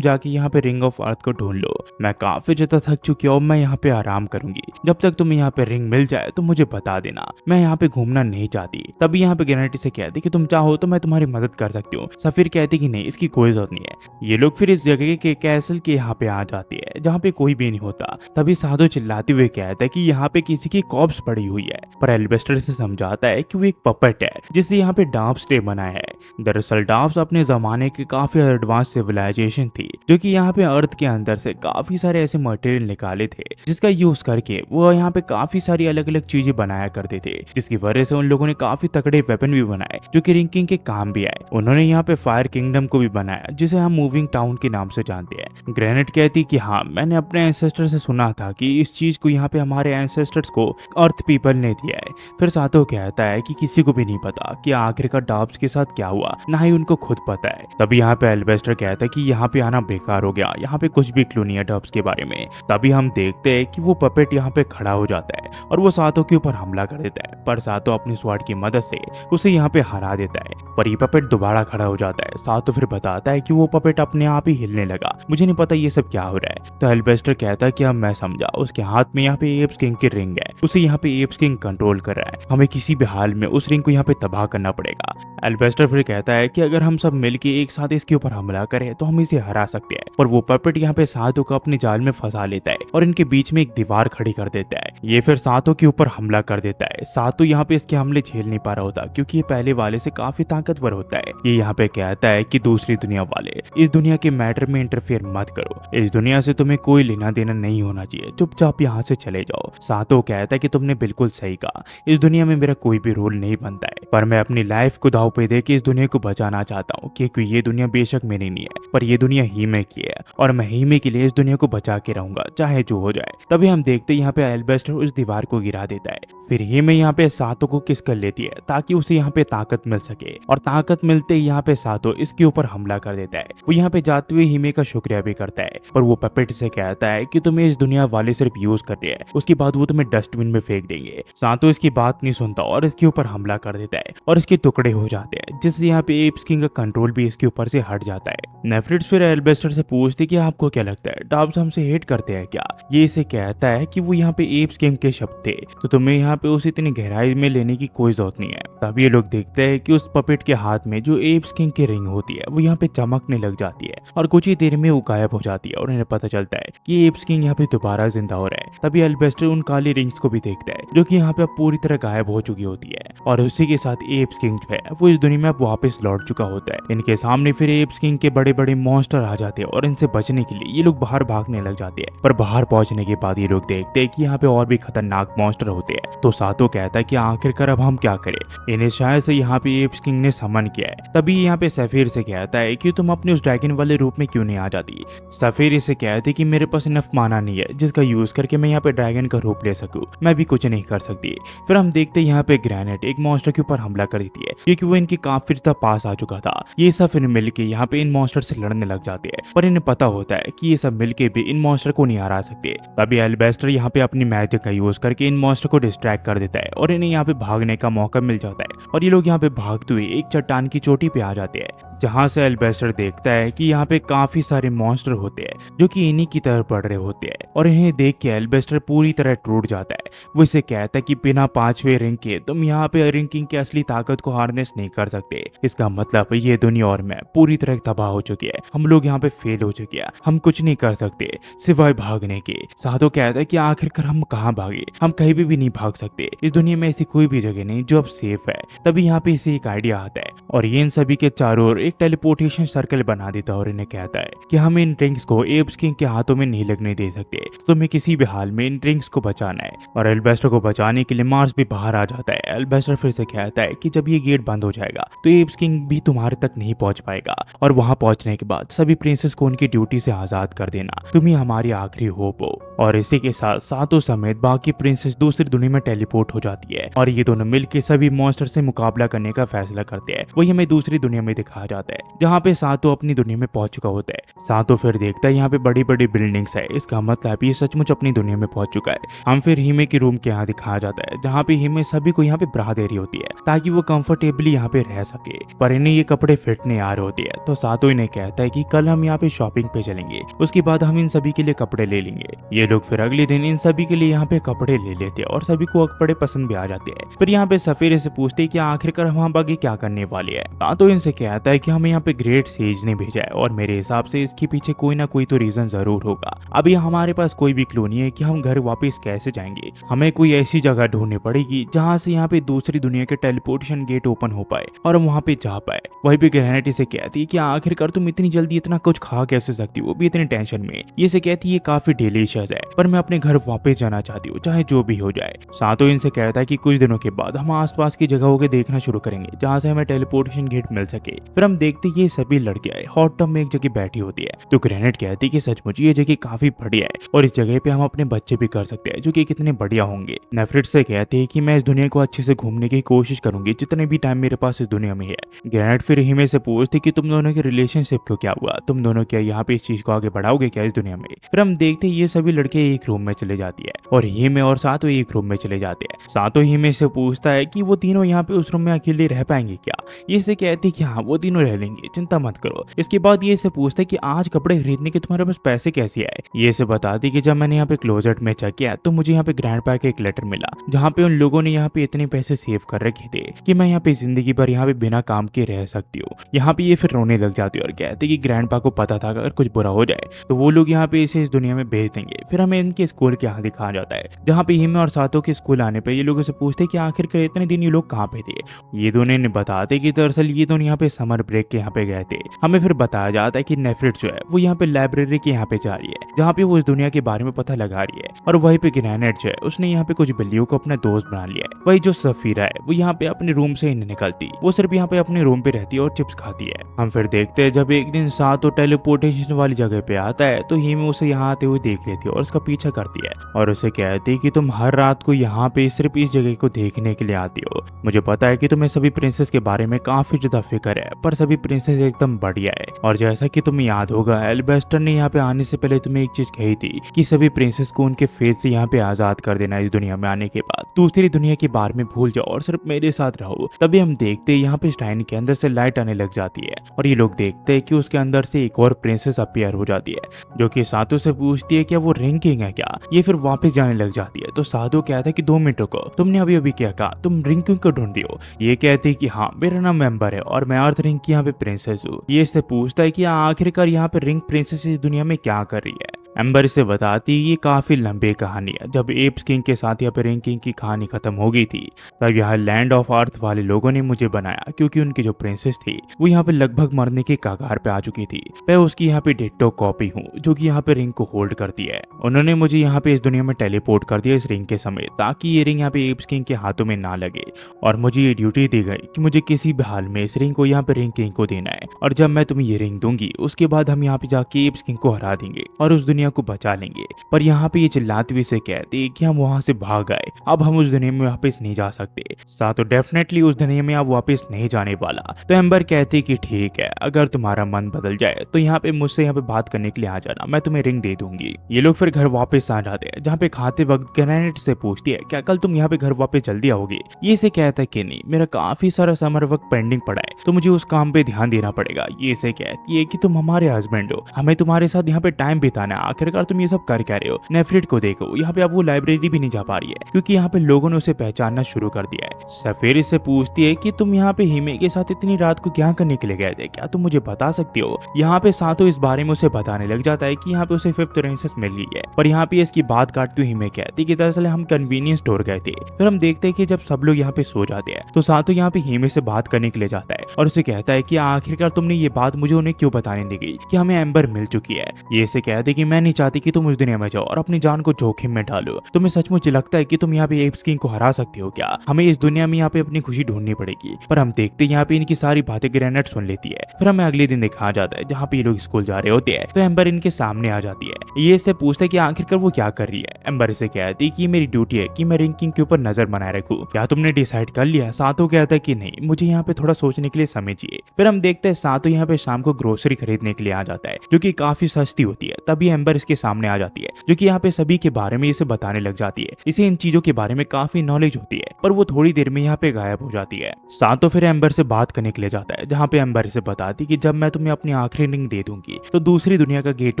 जाके यहाँ पे रिंग ऑफ अर्थ को ढूंढ लो, मैं काफी ज्यादा थक चुकी हूँ, मैं यहाँ पे आराम करूंगी, जब तक तुम्हें यहाँ पे रिंग मिल जाए तो मुझे बता देना, मैं यहाँ पे घूमना नहीं चाहती। तभी यहाँ पे ग्रेनेट से कहती कि तुम चाहो तो मैं तुम्हारी मदद कर सकती हूँ। सफीर कहती कि नहीं, इसकी कोई जरूरत नहीं है। ये लोग फिर इस जगह के कैसल के यहाँ पे आ जाते हैं जहाँ पे कोई भी नहीं होता। तभी साधो चिल्लाते हुए कहता है कि यहाँ पे किसी की कॉर्प्स पड़ी हुई है, पर एल्बेस्टर से समझाता है कि वो एक पपेट है जिसे यहाँ पे डाफ्स ने बनाया है। दरअसल डाफ्स अपने जमाने की काफी एडवांस सिविलाइजेशन थी, जो कि यहाँ पे अर्थ के अंदर से काफी सारे ऐसे मटेरियल निकाले थे जिसका यूज करके वो यहाँ पे काफी सारी अलग अलग चीजें बनाया करते थे, जिसकी वजह से उन लोगों ने काफी तगड़े वेपन भी बनाए जो कि रिंग किंग के काम भी आए। उन्होंने यहाँ पे फायर किंगडम को भी बनाया जिसे हम मूविंग टाउन के नाम से जानते हैं। ग्रेनेट कहती कि हाँ, मैंने अपने एंसेस्टर से सुना था कि इस चीज को यहाँ पे हमारे एंसेस्टर्स को अर्थ पीपल ने दिया है। फिर सातो कहता है कि किसी को भी नहीं पता कि आखिरकार डाब्स के साथ क्या हुआ, ना ही उनको खुद पता है। तभी यहाँ पे एल्बेस्टर कहता है कि यहाँ पे आना बेकार हो गया, यहाँ पे कुछ भी क्लू नहीं है डाब्स के बारे में। तभी हम देखते हैं कि वो पपेट यहाँ पे खड़ा हो जाता है और वो सातो के ऊपर हमला कर देता है, पर सातो अपनी स्वॉर्ड की मदद से उसे यहाँ पे हरा देता है। पर ये पपेट दोबारा खड़ा हो जाता है। सातो फिर बताता है कि वो पपेट अपने आप ही हिलने लगा, मुझे नहीं पता ये सब क्या हो रहा है। तो एल्बेस्टर कहता है कि अब मैं समझा, उसके हाथ में यहाँ पे एप्स किंग की रिंग है, उसे यहाँ पे एप्स किंग कंट्रोल कर रहा है, हमें किसी भी हाल में उस रिंग को यहाँ पे तबाह करना पड़ेगा। एल्बेस्टर फिर कहता है कि अगर हम सब मिलके एक साथ इसके ऊपर हमला करें तो हम इसे हरा सकते हैं। और वो पपेट यहाँ पे सातो को अपने जाल में फंसा लेता है और इनके बीच में एक दीवार खड़ी कर देता है। ये फिर सातो के ऊपर हमला कर देता है। सातो यहाँ पे इसके हमले झेल नहीं पा रहा होता क्योंकि ये पहले वाले से काफी ताकतवर होता है। ये यहाँ पे कहता है कि दूसरी दुनिया वाले, इस दुनिया के मैटर में इंटरफेयर मत करो, इस दुनिया से तुम्हें कोई लेना देना नहीं होना चाहिए, चुपचाप यहाँ से चले जाओ। सातो कहता है कि तुमने बिल्कुल सही कहा, इस दुनिया में मेरा कोई भी रोल नहीं बनता है, पर मैं अपनी लाइफ को दांव पे दे के इस दुनिया को बचाना चाहता हूँ, क्योंकि ये दुनिया बेशक मेरी नहीं है पर ये दुनिया हीमे की है और मैं हीमे के लिए इस दुनिया को बचा के रहूंगा चाहे जो हो जाए। तभी हम देखते यहाँ पे एल्बेस्टर उस दीवार को गिरा देता है। फिर हीमे यहाँ पे सातो को किस कर लेती है ताकि उसे यहाँ पे ताकत मिल सके, और ताकत मिलते ही यहाँ पे सातो इसके ऊपर हमला कर देता है। वो यहाँ पे जाते हुए हीमे का शुक्रिया भी करता है, पर वो पपेट से कहता है कि तुम्हें इस दुनिया वाले सिर्फ यूज करते हैं, उसके बाद वो तुम्हें डस्टबिन में फेंक देंगे। सातो इसकी बात नहीं सुनता और इसके ऊपर हमला कर देता है और इसके टुकड़े हो जाते हैं, जिससे यहाँ पे एप्स किंग का कंट्रोल भी इसके ऊपर से हट जाता है। नेफ्रिट्स फिर एल्बेस्टर से पूछती कि आपको क्या लगता है, डॉब्स हमसे हेट करते हैं क्या? ये इसे कहता है कि वो यहाँ पे एप्स किंग के शब्द थे, तो तुम्हें यहाँ पे उसे इतनी गहराई में लेने की कोई जरूरत नहीं है। तब ये लोग देखते हैं कि उस पपेट के हाथ में जो एप्स किंग की रिंग होती है वो यहाँ पे चमकने लग जाती है और कुछ ही देर में वो गायब हो जाती है और इन्हें पता चलता है कि एप्स किंग यहाँ पे दोबारा जिंदा हो रहा है। तभी एल्बेस्टर उन काली रिंग्स को भी देखता है जो कि यहाँ पे अब पूरी तरह गायब हो चुकी होती है, और उसी के साथ एप्स किंग जो है वो इस दुनिया में अब वापस लौट चुका होता है। इनके सामने फिर एप्स किंग के बड़े बड़े मॉन्स्टर आ जाते हैं और इनसे बचने के लिए ये लोग बाहर भागने लग जाते हैं। पर बाहर पहुंचने के बाद ये लोग देखते हैं कि यहाँ पे और भी खतरनाक मॉन्स्टर होते हैं। तो सातो कहता है कि आखिरकार अब हम क्या करें, इन्हें शायद से यहाँ पे एप्स किंग ने समन किया है। तभी यहाँ पे सफीर से कहता है कि तुम अपने उस ड्रैगन वाले रूप में क्यों नहीं आ जाती। सफीर इसे कहती कि मेरे पास इनफ माना नहीं है जिसका यूज करके मैं यहाँ पे ड्रैगन का रूप ले सकूं, मैं भी कुछ नहीं कर सकती। फिर हम देखते हैं यहाँ पे ग्रेनेड एक मॉन्स्टर के ऊपर हमला कर देती है क्योंकि वो इनके काफी पास आ चुका था। ये सब फिर मिलके यहाँ पे इन मॉन्स्टर से लड़ने लग जाते हैं, पर इन्हें पता होता है कि ये सब मिलके भी इन मॉन्स्टर को नहीं हरा सकते। तभी एल्बेस्टर यहाँ पे अपनी मैजिक का यूज करके इन मॉन्स्टर को डिस्ट्रैक्ट कर देता है और इन्हें यहाँ पे भागने का मौका मिल जाता है और ये लोग यहाँ पे भागते हुए एक चट्टान की चोटी पे आ जाते हैं, जहां से एल्बेस्टर देखता है कि यहाँ पे काफी सारे मॉन्स्टर होते हैं जो कि इन्हीं की तरफ बढ़ रहे होते हैं, और इन्हें देख के एल्बेस्टर पूरी तरह टूट जाता है। वो इसे कहता है कि बिना 5वें रिंग के तुम यहाँ पे रिंग किंग की असली ताकत को हार्नेस नहीं कर सकते। इसका मतलब ये दुनिया और मैं पूरी तरह तबाह हो चुकी है, हम लोग यहाँ पे फेल हो चुके हैं, हम कुछ नहीं कर सकते सिवाय भागने के। साधो कहता है कि आखिरकार हम कहाँ भागे, हम कहीं भी नहीं भाग सकते, इस दुनिया में ऐसी कोई भी जगह नहीं जो अब सेफ है। तभी यहाँ पे इसे एक आइडिया आता है और ये इन सभी के चारों ओर एक टेलीपोर्टेशन सर्कल बना देता है और इन्हें कहता है कि हम इन रिंग्स को एप्स किंग के हाथों में नहीं लगने दे सकते, तुम्हें किसी भी हाल में इन रिंग्स को बचाना है। और एल्बेस्टर को बचाने के लिए मार्स भी बाहर आ जाता है। एल्बेस्टर फिर से कहता है कि जब ये गेट बंद हो जाएगा तो एप्स किंग भी तुम्हारे तक नहीं पहुंच पाएगा, और वहां पहुंचने के बाद सभी प्रिंसेस को उनकी ड्यूटी से आजाद कर देना, तुम ही हमारी आखिरी होप हो। और इसी के साथ सातों समेत बाकी प्रिंसेस दूसरी दुनिया में टेलीपोर्ट हो जाती है और ये दोनों मिलकर सभी मॉन्स्टर से मुकाबला करने का फैसला करते हैं। वही हमें दूसरी दुनिया में दिखाया जाता है जहाँ पे सातो अपनी दुनिया में पहुंच चुका होता है। सातो फिर देखता है यहाँ पे बड़ी बड़ी बिल्डिंग्स है, इसका मतलब ये सचमुच अपनी दुनिया में पहुंच चुका है। हम फिर हिमे के रूम के यहाँ दिखाया जाता है जहाँ पे हिमे सभी को यहाँ पे ब्रा दे रही होती है ताकि वो कंफर्टेबली यहाँ पे रह सके, पर इन्हें ये कपड़े फिट नहीं आ रहे होते है। तो सातो इन्हें कहता है कि कल हम यहाँ पे शॉपिंग पे चलेंगे, उसके बाद हम इन सभी के लिए कपड़े ले लेंगे। ये लोग फिर अगले दिन इन सभी के लिए यहाँ पे कपड़े ले लेते हैं और सभी को कपड़े पसंद भी आ जाते हैं। फिर यहाँ पे सफेरे से पूछते हैं कि आखिरकार हम वहाँ आगे क्या करने वाले हैं। सातो इनसे कहता है कि हमें यहाँ पे ग्रेट सेज ने भेजा है और मेरे हिसाब से इसके पीछे कोई ना कोई तो रीजन जरूर होगा। अभी हमारे पास कोई भी क्लू नहीं है कि हम घर वापस कैसे जाएंगे, हमें कोई ऐसी जगह ढूंढनी पड़ेगी जहाँ से यहाँ पे दूसरी दुनिया के टेलीपोर्टेशन गेट ओपन हो पाए और हम वहाँ पे जा पाए। वही भी ग्रेनेटी से कहती है कि आखिरकार तुम इतनी जल्दी इतना कुछ खा कैसे सकती हो, वो भी इतनी टेंशन में। ये से कहती है ये काफी डिलीशियस है पर मैं अपने घर वापस जाना चाहती हूँ चाहे जो भी हो जाए। सातो इनसे कहता है कि कुछ दिनों के बाद हम आसपास की जगहों के देखना शुरू करेंगे जहाँ से हमें टेलीपोर्टेशन गेट मिल सके। फिर हम देखते ये सभी लड़कियां हॉट टब में एक जगह बैठी होती है। तो ग्रेनेट कहती है कि सचमुच ये जगह काफी बढ़िया है और इस जगह पे हम अपने बच्चे भी कर सकते हैं जो कि कितने बढ़िया होंगे। नेफ्रिट से कहती है कि मैं इस दुनिया को अच्छे से घूमने की कोशिश करूंगी जितने भी टाइम मेरे पास इस दुनिया में है। ग्रेनेट फिर हिमे से पूछती कि तुम दोनों के रिलेशनशिप को क्या हुआ, तुम दोनों क्या यहाँ पे इस चीज को आगे बढ़ाओगे क्या इस दुनिया में। फिर हम देखते ये सभी लड़के एक रूम में चले जाती है और हिमे और सातो एक रूम में चले जाते हैं। सातो हिमे से पूछता है कि वो तीनों यहाँ पे उस रूम में अकेले रह पाएंगे क्या। ये से कहती है कि हाँ वो तीनों रह लेंगे, चिंता मत करो। इसके बाद ये से पूछता है कि आज कपड़े खरीदने के तुम्हारे पास पैसे कैसे आए। ये से बताती कि जब मैंने यहाँ पे क्लोजेट में चेक किया तो मुझे यहाँ पे ग्रैंडपा का एक लेटर मिला जहाँ पे उन लोगों ने यहाँ पे इतने पैसे सेव कर रखे थे कि मैं यहाँ पे जिंदगी भर यहाँ पे बिना काम के रह सकती हूँ। यहाँ पे ये फिर रोने लग जाती है और कहते कि ग्रैंडपा को पता था अगर कुछ बुरा हो जाए तो वो लोग यहाँ पे इसे इस दुनिया में भेज देंगे। फिर हमें इनके स्कूल के यहाँ दिखाया जाता है जहाँ पे हिमे और सातो के स्कूल आने पे ये लोगों से पूछते कि आखिरकार इतने दिन ये लोग कहाँ पे थे। ये दोनों ने बताते कि दरअसल ये दोनों यहाँ पे समर ब्रेक के यहाँ पे गए थे। हमें फिर बताया जाता है कि नेफ्रिट जो है वो यहाँ पे लाइब्रेरी के यहाँ पे जा रही है जहाँ पे वो इस दुनिया के बारे में पता लगा रही है और वहीं पे ग्रेनेड जो है उसने यहाँ पे कुछ बिल्लियों को अपना दोस्त बना लिया है। वही जो सफीरा है वो यहाँ पे अपने रूम से ही नहीं निकलती, वो सिर्फ यहाँ पे अपने रूम पे रहती है और चिप्स खाती है। हम फिर देखते हैं जब एक दिन सातो टेलीपोर्टेशन वाली जगह पे आता है तो हिमे उसे यहाँ आते हुए देख लेती है और उसका पीछा करती है और उसे कहती है कि तुम हर रात को यहाँ पे सिर्फ इस जगह को देखने के लिए आती हो। मुझे पता है कि तुम्हें सभी प्रिंसेस के बारे में काफी ज्यादा फिक्र है पर सभी प्रिंसेस एकदम बढ़िया है और जैसा कि तुम्हें याद होगा एल्बेस्टर ने यहाँ पे आने से पहले तुम्हें एक चीज कही थी कि सभी प्रिंसेस को उनके फेस से यहाँ पे आजाद कर देना इस दुनिया में आने के बाद, दूसरी दुनिया के बारे में भूल जाओ और सिर्फ मेरे साथ रहो। तभी हम देखते हैं यहाँ पे स्टाइन के अंदर से लाइट आने लग जाती है और ये लोग देखते हैं कि उसके अंदर से एक और प्रिंसेस अपीयर हो जाती है जो कि सातो से पूछती है क्या वो रिंग किंग है क्या। ये फिर वापस जाने लग जाती है तो सातो कहता है कि 2 मिनट रुको, तुमने अभी अभी क्या कहा, तुम रिंग किंग को ढूंढ रही हो। ये कहते हैं कि हाँ मेरा नाम एम्बर है और मैं अर्थ रिंग की यहाँ पे प्रिंसेस हूँ। ये इससे पूछता है कि आखिरकार यहाँ पे रिंग प्रिंसेस इस दुनिया में क्या कर रही है। एम्बर इसे बताती ये काफी लंबी कहानी है। जब एप्स किंग के साथ यहाँ पे रिंग किंग की कहानी खत्म हो गई थी तब यहाँ लैंड ऑफ अर्थ वाले लोगों ने मुझे बनाया क्योंकि उनकी जो प्रिंसेस थी वो यहाँ पे लगभग मरने के कगार पे आ चुकी थी। मैं उसकी यहाँ पे डिट्टो कॉपी हूँ जो कि यहाँ पे रिंग को होल्ड करती है। उन्होंने मुझे यहाँ पे इस दुनिया में टेलीपोर्ट कर दिया इस रिंग के समेत ताकि ये रिंग यहाँ पे एप्स किंग के हाथों में ना लगे और मुझे ये ड्यूटी दी गई कि मुझे किसी भी हाल में इस रिंग को यहाँ पे रिंग किंग को देना है और जब मैं तुम्हें ये रिंग दूंगी उसके बाद हम यहाँ पे जाके एप्स किंग को हरा देंगे और उस दुनिया को बचा लेंगे। पर यहाँ पे ये चिल्लाते हुए से कहते कि हम वहां से भाग आए, अब हम उस दुनिया में वापस नहीं जा सकते। सातो डेफिनेटली उस दुनिया में अब वापस नहीं जाने वाला। तो एम्बर कहती कि ठीक है अगर तुम्हारा मन बदल जाए तो यहाँ पे मुझसे यहाँ पे बात करने के लिए आ जाना, मैं तुम्हें रिंग दे दूंगी। ये लोग फिर घर वापस आ जाते हैं जहाँ पे खाते वक्त ग्रेनेड से पूछती है क्या कल तुम यहाँ पे घर वापस जल्दी आओगे। ये से कहता है कि नहीं मेरा काफी सारा समर वक्त पेंडिंग पड़ा है तो मुझे उस काम पे ध्यान देना पड़ेगा। ये से कहती है कि तुम हमारे हस्बैंड हो, हमें तुम्हारे साथ यहाँ पे टाइम बिताना है, आखिरकार तुम ये सब कर क्या रहे हो। नेफ्रिट को देखो यहाँ पे अब वो लाइब्रेरी भी नहीं जा पा रही है क्योंकि यहाँ पे लोगों ने उसे पहचानना शुरू कर दिया है। सफेर इससे पूछती है कि तुम यहाँ पे हिमे के साथ इतनी रात को क्या करने के लिए गए थे, क्या तुम मुझे बता सकती हो। यहाँ पे सातो इस बारे में उसे बताने लग जाता है कि यहाँ पे उसे 5th प्रिंसेस मिल गई है। पर यहाँ पे इसकी बात काटती हुई हिमे कहती कि दरअसल हम कन्वीनियंस स्टोर गए थे। फिर हम देखते हैं कि जब सब लोग यहाँ पे सो जाते हैं तो सातो यहाँ पे हिमे से बात करने के लिए जाता है और उसे कहता है कि आखिरकार तुमने ये बात मुझे उन्हें क्यों बताने दी गई कि हमें एम्बर मिल चुकी है। ये से कहते कि मैं नहीं चाहती कि तुम उस दुनिया में जाओ और अपनी जान को जोखिम में डालो। तुम्हें सचमुच लगता है कि तुम यहाँ पे एप्स किंग को हरा सकते हो क्या। हमें इस दुनिया में यहाँ पे अपनी खुशी ढूंढनी पड़ेगी। पर हम देखते हैं यहाँ पे इनकी सारी बातें ग्रेनेड सुन लेती है। फिर हमें अगले दिन दिखाया जाता है जहाँ पे ये लोग स्कूल जा रहे होते हैं तो एम्बर इनके सामने आ जाती है। ये इससे पूछता है कि आखिरकार वो क्या कर रही है। एम्बर इसे कहती है कि मेरी ड्यूटी है कि मैं रिंग किंग के ऊपर नजर बनाए रखूं, क्या तुमने डिसाइड कर लिया। सातो कहता है कि नहीं मुझे यहाँ पे थोड़ा सोचने के लिए समय चाहिए। फिर हम देखते हैं सातो यहाँ पे शाम को ग्रोसरी खरीदने के लिए आ जाता है जो कि काफी सस्ती होती है। तभी एम्बर इसके सामने आ जाती है जो कि यहाँ पे सभी के बारे में इसे बताने लग जाती है। इसे इन चीजों के बारे में काफी नॉलेज होती है पर वो थोड़ी देर में यहाँ पे गायब हो जाती है। सातो फिर एम्बर से बात करने के लिए जाता है जहाँ पे एम्बर इसे बताती कि जब मैं तुम्हें अपनी आखिरी रिंग दे दूंगी तो दूसरी दुनिया का गेट